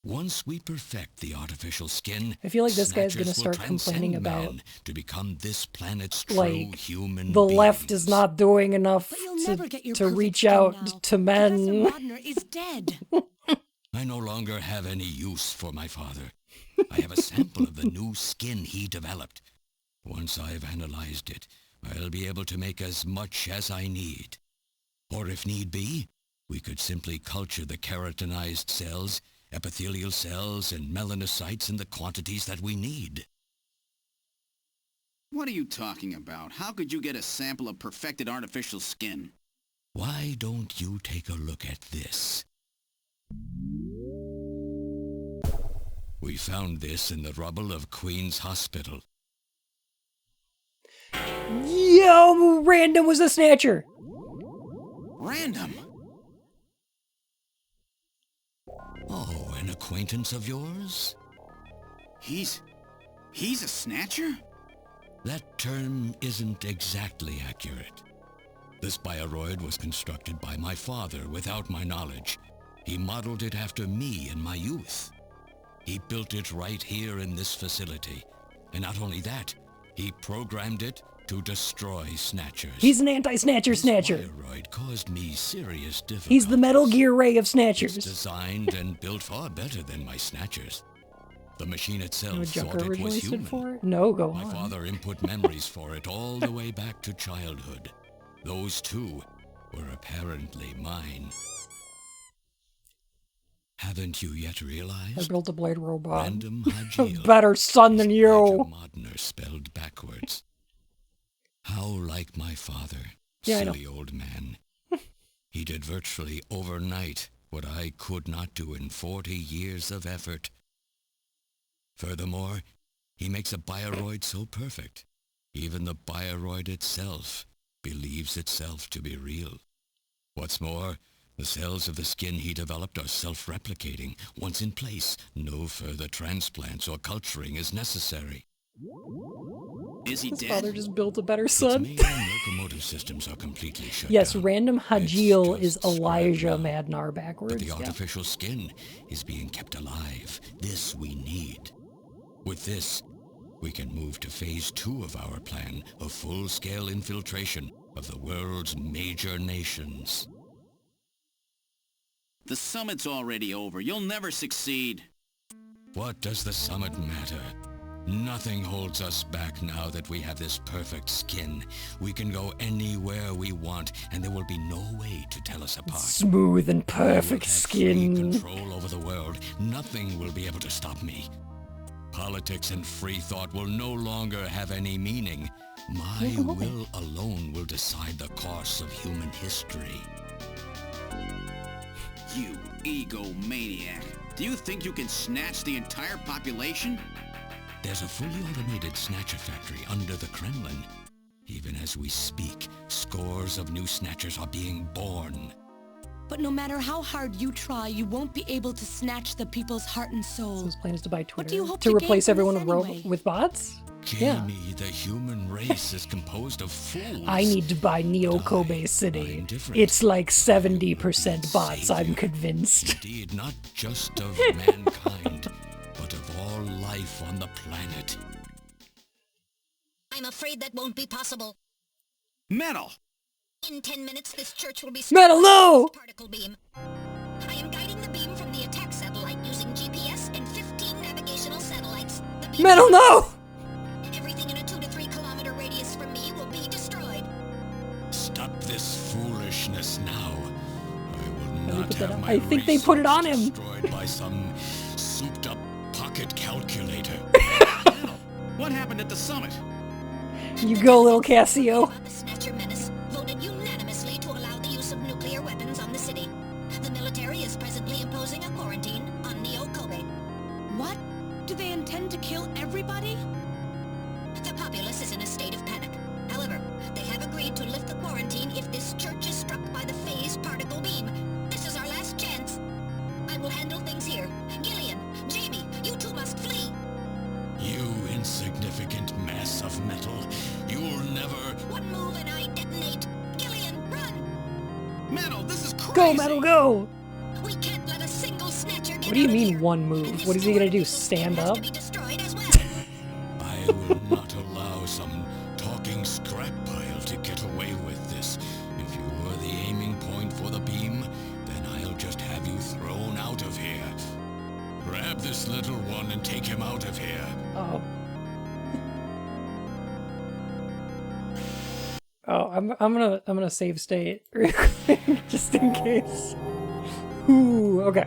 Once we perfect the artificial skin, I feel like this guy's gonna Snatchers will start complaining transcend about, man to become this planet's true like, human the being. left is not doing enough But you'll never get your to perfect reach skin out now. to Professor men. Modner is dead. I no longer have any use for my father. I have a sample of the new skin he developed. Once I've analyzed it, I'll be able to make as much as I need. Or if need be, we could simply culture the keratinized cells, epithelial cells, and melanocytes in the quantities that we need. What are you talking about? How could you get a sample of perfected artificial skin? Why don't you take a look at this? We found this in the rubble of Queen's Hospital. Yo, Random was a Snatcher. Random? Oh, an acquaintance of yours? He's a Snatcher? That term isn't exactly accurate. This bioroid was constructed by my father without my knowledge. He modeled it after me in my youth. He built it right here in this facility. And not only that, he programmed it to destroy Snatchers. He's an anti-Snatcher Snatcher. This bioroid caused me serious difficulties. He's the Metal Gear Ray of It's Snatchers. designed and built far better than my Snatchers. The machine You know itself what Junker thought it originally was stood human. for? No, go My on. father input memories for it all the way back to childhood. Those too were apparently mine. Haven't you yet I realized? built a blade robot. Random A Hajiel better son than is you. Elijah Modner spelled backwards. How like my father, Yeah, I know. silly old man. He did virtually overnight what I could not do in 40 years of effort. Furthermore, he makes a bioroid so perfect, even the bioroid itself believes itself to be real. What's more, the cells of the skin he developed are self-replicating. Once in place, no further transplants or culturing is necessary. Is he His dead? father just built a better Its son. main locomotive systems are completely shut Yes, down. Random It's Hajiel is just scrap Elijah now. Madnar But backwards. the Yeah. artificial skin is being kept alive. This we need. With this, we can move to phase 2 of our plan of full-scale infiltration of the world's major nations. The summit's already over. You'll never succeed. What does the summit matter? Nothing holds us back now that we have this perfect skin. We can go anywhere we want, and there will be no way to tell us apart. Smooth and I will perfect have skin. free control over the world. Nothing will be able to stop me. Politics and free thought will no longer have any meaning. My will alone will decide the course of human history. You egomaniac. Do you think you can snatch the entire population? There's a fully automated Snatcher factory under the Kremlin. Even as we speak, scores of new Snatchers are being born. But no matter how hard you try, you won't be able to snatch the people's heart and soul. So his plan is to buy What do you Twitter hope to to replace gain from everyone this with anyway? with bots. Yeah. Jamie, the human race is composed of fools. I need to buy Neo Kobe City. It's like 70% bots, I'm convinced. Indeed, not just of mankind, but of all life on the planet. I'm afraid that won't be possible. Metal! In 10 minutes, this church will be Metal, no! particle beam. I am guiding the beam from the attack satellite using GPS and 15 navigational satellites. The beam Metal, no! Everything in a 2 to 3 kilometer radius from me will be destroyed. Stop this foolishness now. I will they not put that have on- my I think they put it on him. destroyed by some souped-up pocket calculator. What happened at the summit? You go, little Cassio. The Snatcher menace voted unanimously to allow the use of nuclear weapons on the city. The military is presently imposing a quarantine on Neo Kobe. What? Do they intend to kill everybody? The populace is in a state of panic. However, they have agreed to lift the quarantine if this church is struck by the phase particle beam. This is our last chance. I will handle things here. Gillian, Jamie, you two must flee. You insignificant mass of metal. You'll never This is crazy. Go, Metal, go! We can't let a single Snatcher get What do you out of mean here. one move? What is he gonna do, stand up? Destroyed as well. I will not allow some talking scrap pile to get away with this. If you are the aiming point for the beam, then I'll just have you thrown out of here. Grab this little one and take him out of here. Oh. Oh, I'm gonna save state real quick, just in case. Ooh, okay.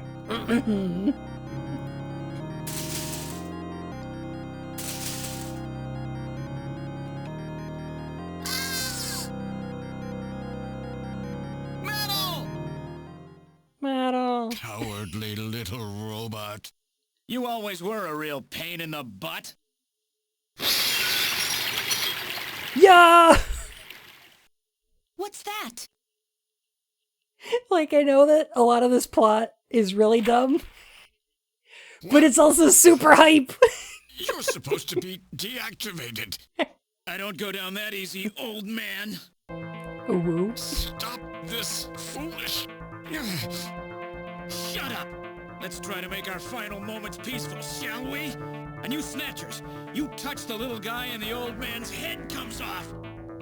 Metal. Cowardly little robot. You always were a real pain in the butt. Yeah! What's that? Like, I know that a lot of this plot is really dumb, but it's also super hype. You're supposed to be deactivated. I don't go down that easy, old man. Ooh. Stop this foolish. Shut up! Let's try to make our final moments peaceful, shall we? And you Snatchers, you touch the little guy and the old man's head comes off.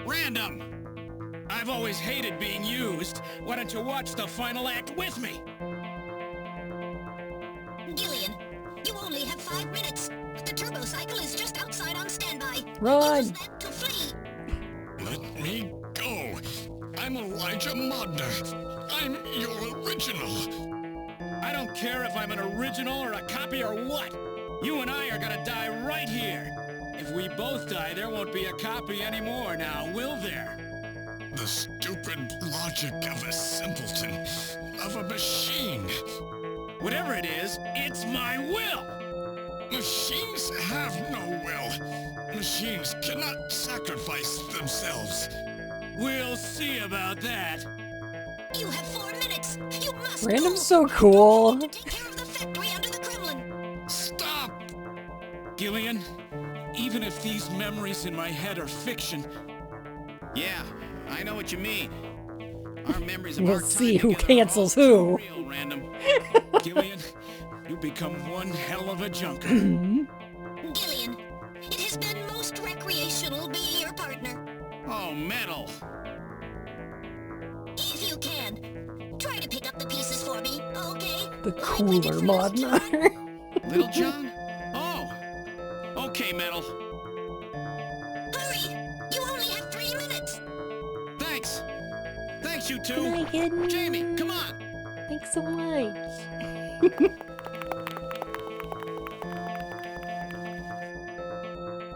Random. I've always hated being used. Why don't you watch the final act with me? Gillian, you only have 5 minutes. The turbo cycle is just outside on standby. Run! Use that to flee. Let me go. I'm Elijah Modner. I'm your original. I don't care if I'm an original or a copy or what. You and I are gonna die right here. If we both die, there won't be a copy anymore now, will there? The stupid logic of a simpleton, of a machine. Whatever it is, it's my will. Machines have no will. Machines cannot sacrifice themselves. We'll see about that. You have 4 minutes. You must Random's so cool. take care of the factory under the Kremlin. Stop! Gillian, even if these memories in my head are fiction, Yeah, I know what you mean. Our memories of We'll our time see who together are cancels all who. too real, Random. Gillian, you become one hell of a junker. Gillian, it has been most recreational being your partner. Oh, Metal. If you can, try to pick up the pieces for me, okay? The Like we did cooler for Little John. Modner. Little John? Oh. Okay, Metal. Hurry! You only have 3 minutes. Thanks. Thanks, you Oh two. my goodness. Jamie, come on. Thanks so much.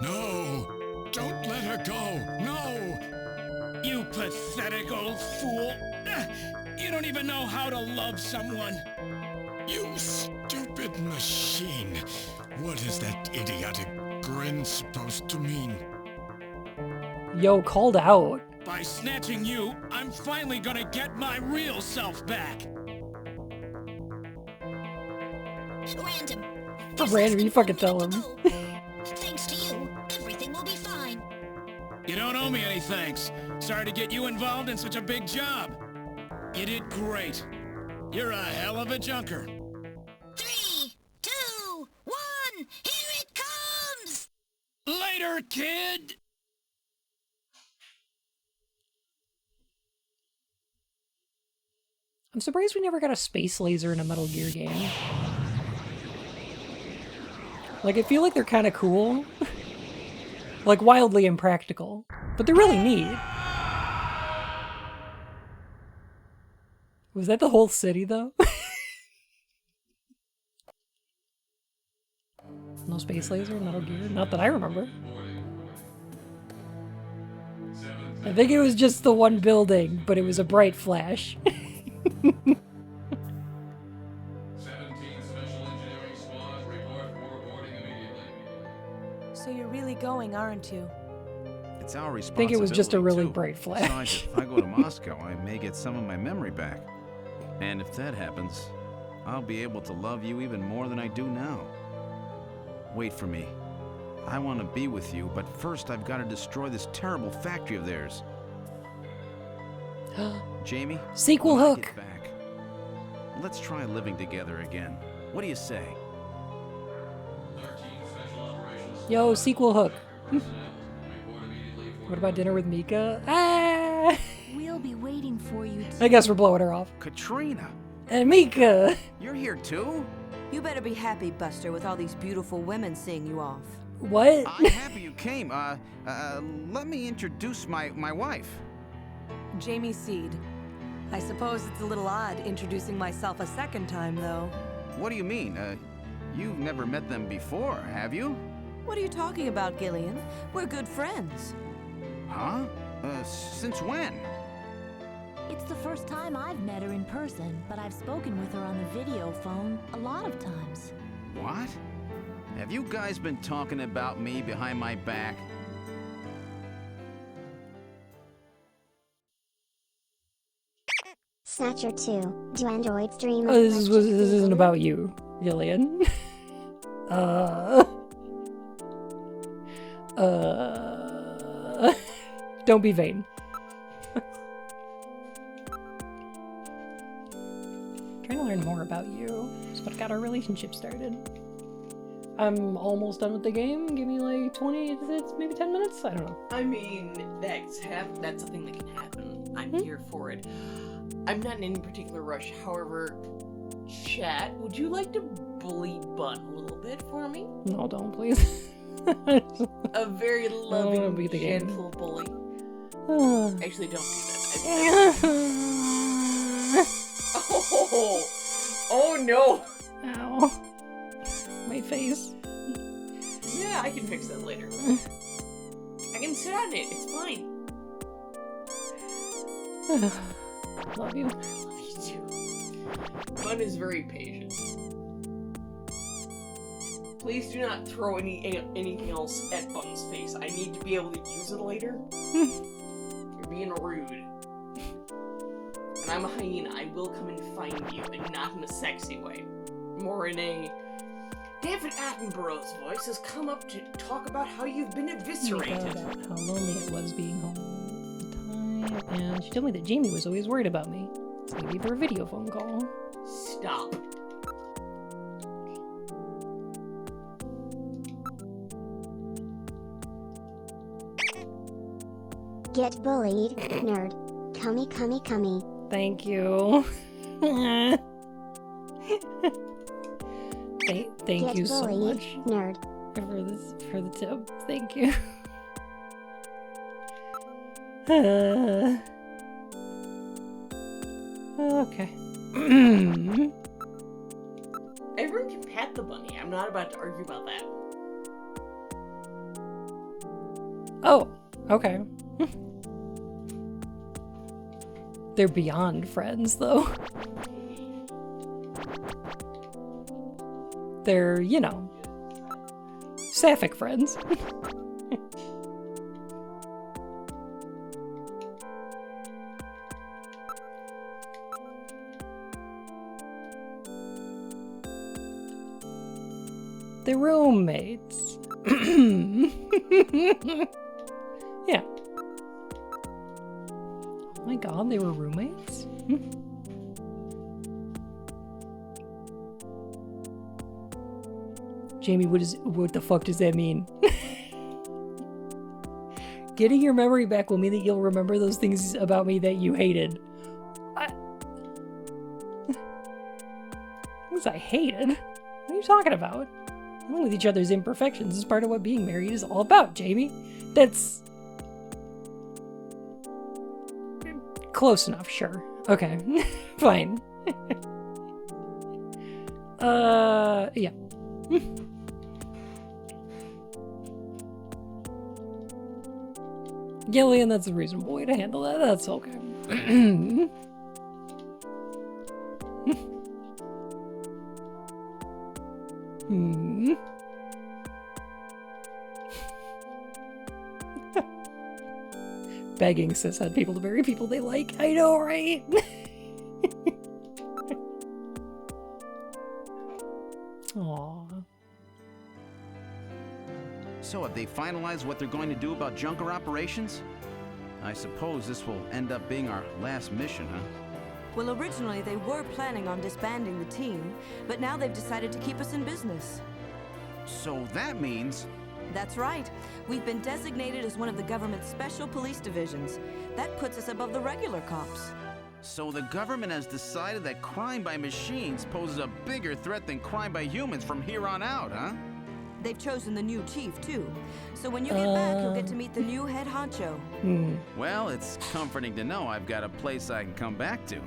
No! Don't let her go! No! You pathetic old fool. You don't even know how to love someone. You stupid machine! What is that idiotic grin supposed to mean? Yo, called out. By snatching you, I'm finally gonna get my real self back. Random. For random, you fucking tell him. Thanks to you, everything will be fine. You don't owe me any thanks. Sorry to get you involved in such a big job. You did great. You're a hell of a junker. 3, 2, 1, here it comes! Later, kid! I'm surprised we never got a space laser in a Metal Gear game. Like, I feel like they're kind of cool. Like, wildly impractical. But they're really neat. Was that the whole city, though? No space laser in Metal Gear? Not that I remember. I think it was just the one building, but it was a bright flash. 17th Special Engineering Squad, report for reporting immediately. So you're really going, aren't you? It's our I responsibility. think it was just a really too. bright flash. Besides, if I go to Moscow, I may get some of my memory back. And if that happens, I'll be able to love you even more than I do now. Wait for me. I want to be with you, but first I've got to destroy this terrible factory of theirs. Jamie? Sequel when I hook. get back, let's try living together again. What do you say? Yo, sequel hook. What about dinner with Mika? Ah! We'll be waiting for you. I guess we're blowing her off. Katrina! And Mika! You're here too? You better be happy, Buster, with all these beautiful women seeing you off. What? I'm happy you came. Let me introduce my wife. Jamie Seed. I suppose it's a little odd introducing myself a second time, though. What do you mean? You've never met them before, have you? What are you talking about, Gillian? We're good friends. Huh? Since when? It's the first time I've met her in person, but I've spoken with her on the video phone a lot of times. What? Have you guys been talking about me behind my back? Snatcher 2. Do androids dream of This isn't about you, Gillian. Don't be vain. Trying to learn more about you. That's what got our relationship started. I'm almost done with the game. Give me like 20, maybe 10 minutes? I don't know. I mean, that's a thing that can happen. I'm here for it. I'm not in any particular rush. However, chat, would you like to bully Bun a little bit for me? No, don't, please. A very loving, beat the game. gentle bully. Actually, don't do that. Oh no! Ow. My face. Yeah, I can fix that later. I can sit on it. It's fine. Love you. I love you too. Bun is very patient. Please do not throw anything else at Bun's face. I need to be able to use it later. You're being rude. And I'm a hyena. I will come and find you, and not in a sexy way. More in a... David Attenborough's voice has come up to talk about how you've been eviscerated. About how lonely it was being home all the time, and she told me that Jamie was always worried about me. So I gave her a video phone call. Stop. Get bullied, nerd. Cummy, cummy, cummy. Thank you. Thank Get you so bullied, much nerd. for the tip. Thank you. Okay. Everyone can pet the bunny. I'm not about to argue about that. Oh, okay. They're beyond friends, though. They're, you know, sapphic friends. They're roommates. Yeah. Oh my god, they were roommates? Jamie, what the fuck does that mean? Getting your memory back will mean that you'll remember those things about me that you hated. Things I hated? What are you talking about? Dealing with each other's imperfections is part of what being married is all about, Jamie. That's... close enough, sure. Okay. Fine. Yeah. Gillian, that's a reasonable way to handle that. That's okay. Begging cis had people to marry people they like. I know, right? Aww. So have they finalized what they're going to do about Junker operations? I suppose this will end up being our last mission, huh? Well, originally they were planning on disbanding the team, but now they've decided to keep us in business. So that means... That's right. We've been designated as one of the government's special police divisions. That puts us above the regular cops. So the government has decided that crime by machines poses a bigger threat than crime by humans from here on out, huh? They've chosen the new chief, too. So when you get back, you'll get to meet the new head honcho. Well, it's comforting to know I've got a place I can come back to.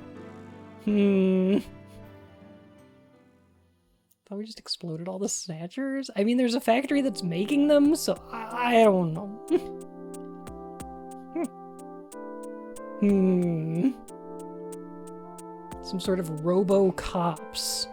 Thought we just exploded all the Snatchers? I mean, there's a factory that's making them, so I don't know. Some sort of robo-cops.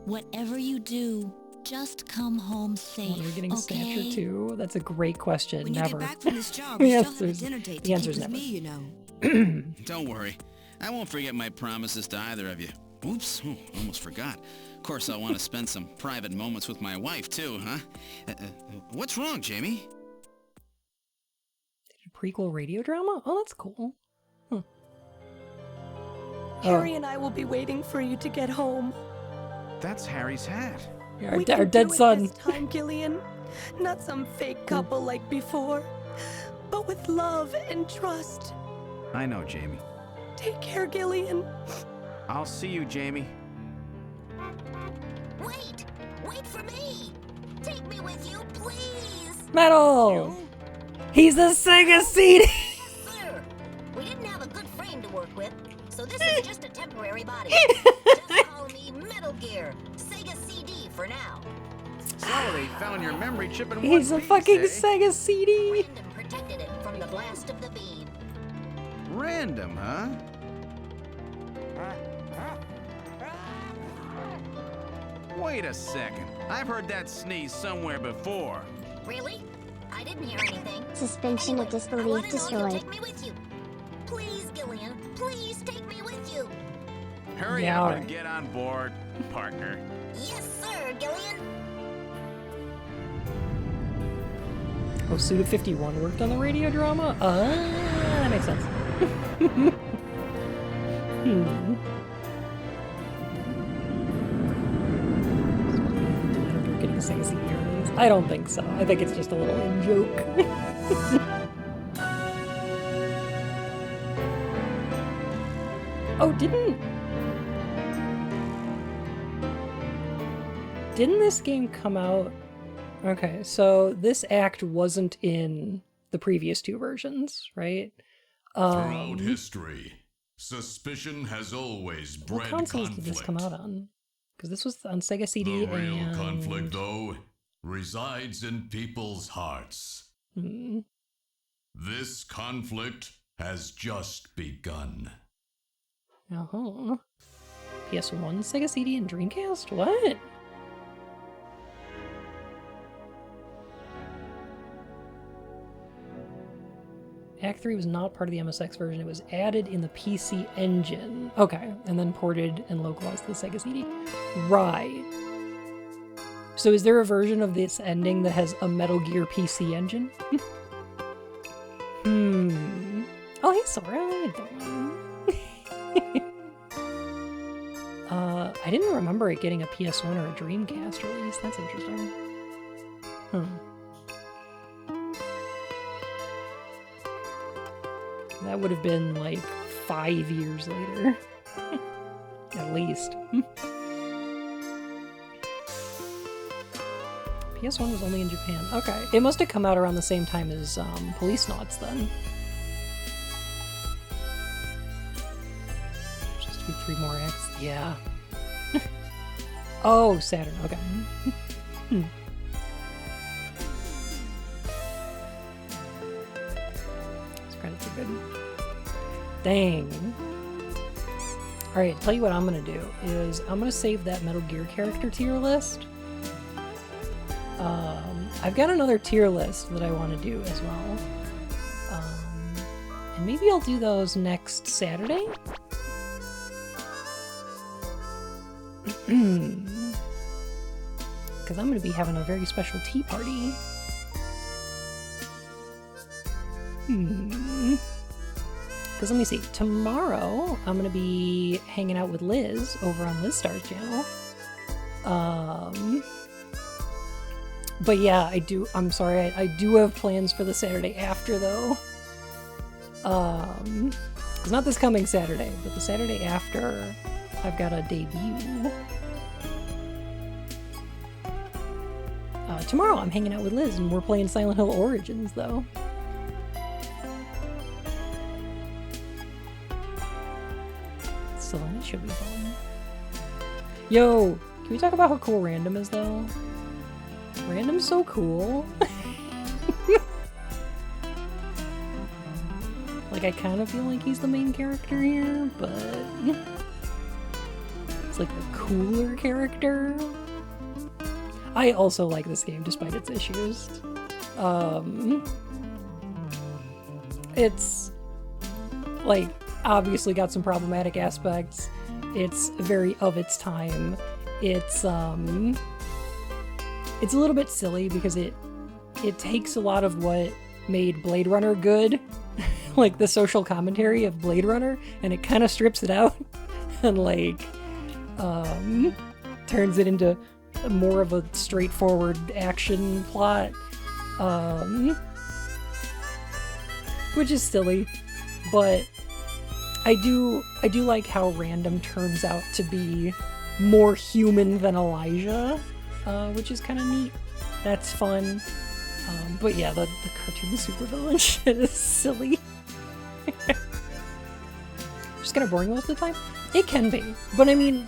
Whatever you do, just come home safe. Are we getting okay? Snatcher too? That's a great question. When you Never. get back from this job, The we still have a answer's- dinner date the to answer's keep with never. me, you know. Don't worry. I won't forget my promises to either of you. Oops, almost forgot. Of course, I'll want to spend some private moments with my wife, too, huh? What's wrong, Jamie? Prequel radio drama? Oh, that's cool. Harry and I will be waiting for you to get home. That's Harry's hat. Yeah, We our can dead do it son. this time, Gillian. Not some fake couple like before, but with love and trust. I know, Jamie. Take care, Gillian. I'll see you, Jamie. Wait! Wait for me! Take me with you, please! Metal! He's a Sega CD! Sir, we didn't have a good frame to work with, so this is just a temporary body. Just call me Metal Gear, Sega CD for now. So they found your memory chip in one He's a piece, fucking eh? Sega CD! Random protected it from the blast of the beam. Random, huh? Wait a second. I've heard that sneeze somewhere before. Really? I didn't hear anything. Suspension of I disbelief want to know you'll destroyed. take me with you. Please, Gillian, please take me with you. Hurry Yeah, up alright. and get on board, partner. Yes, sir, Gillian. Oh, Suda 51 worked on the radio drama? That makes sense. Getting a Sega CD release? I don't think so. I think it's just a little in-joke. Oh, didn't this game come out? Okay, so this act wasn't in the previous two versions, right? Throughout history, suspicion has always What bred consoles conflict. did this come out on? Because this was on Sega CD The real and... conflict, though, resides in people's hearts. Hmm. This conflict has just begun. Uh-huh. PS1, Sega CD, and Dreamcast? What? Act 3 was not part of the MSX version. It was added in the PC Engine. Okay, and then ported and localized to the Sega CD. Right. So is there a version of this ending that has a Metal Gear PC Engine? Oh, hey, Sora. How you doing? I didn't remember it getting a PS1 or a Dreamcast release. That's interesting. That would have been like 5 years later. At least. PS1 was only in Japan. Okay. It must have come out around the same time as Police Knots then. Just 3 more acts. Yeah. Oh, Saturn. Okay. These credits are good. Dang. Alright, tell you what I'm gonna do is I'm gonna save that Metal Gear character tier list. I've got another tier list that I want to do as well. And maybe I'll do those next Saturday? because I'm going to be having a very special tea party. Because let me see, tomorrow I'm going to be hanging out with Liz over on Liz Star's channel. But yeah, I'm sorry, I do have plans for the Saturday after though. It's not this coming Saturday, but the Saturday after, I've got a debut. Tomorrow I'm hanging out with Liz and we're playing Silent Hill Origins though. So that should be fun. Yo, can we talk about how cool Random is though? Random's so cool. Like, I kind of feel like he's the main character here, but it's like the cooler character. I also like this game despite its issues. It's like obviously got some problematic aspects. It's very of its time. It's a little bit silly because it takes a lot of what made Blade Runner good, like the social commentary of Blade Runner, and it kind of strips it out and like turns it into more of a straightforward action plot, which is silly, but I do like how Random turns out to be more human than Elijah, which is kind of neat. That's fun. But yeah, the cartoon supervillain shit is silly. Just kind of boring most of the time. It can be, but I mean,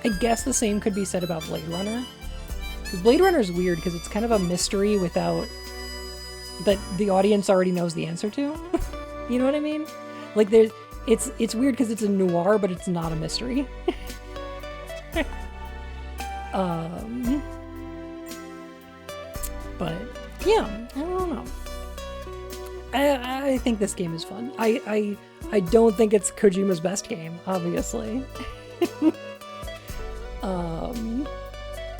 I guess the same could be said about Blade Runner. Because Blade Runner is weird because it's kind of a mystery without that the audience already knows the answer to. You know what I mean? Like it's weird because it's a noir, but it's not a mystery. But yeah, I don't know. I think this game is fun. I don't think it's Kojima's best game, obviously.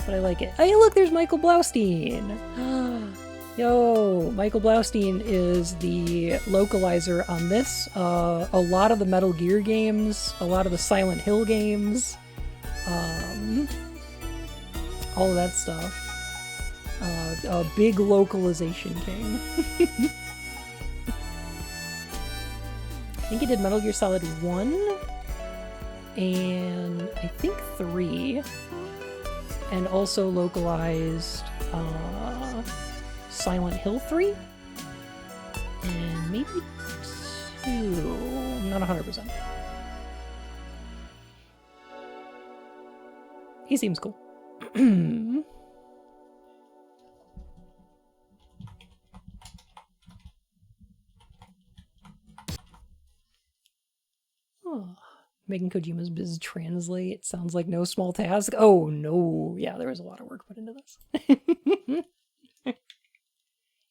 But I like it. Hey, look, there's Michael Blaustein. Yo, Michael Blaustein is the localizer on this. A lot of the Metal Gear games, a lot of the Silent Hill games, all of that stuff. A big localization king. I think he did Metal Gear Solid 1, and I think 3, and also localized Silent Hill 3, and maybe 2, I'm not 100%. He seems cool. Making Kojima's biz translate sounds like no small task. Oh no, yeah, there was a lot of work put into this.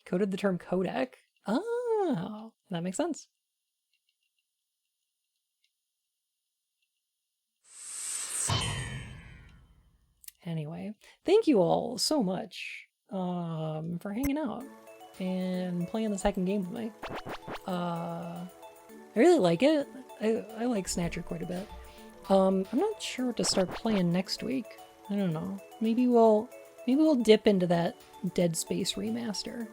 Coded the term codec. Oh, that makes sense. Anyway, thank you all so much for hanging out and playing the second game with me. I really like it. I like Snatcher quite a bit. I'm not sure what to start playing next week. I don't know. Maybe we'll dip into that Dead Space remaster,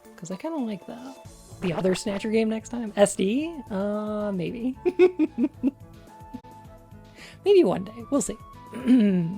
because I kind of like that. The other Snatcher game next time? SD? Maybe. Maybe one day. We'll see.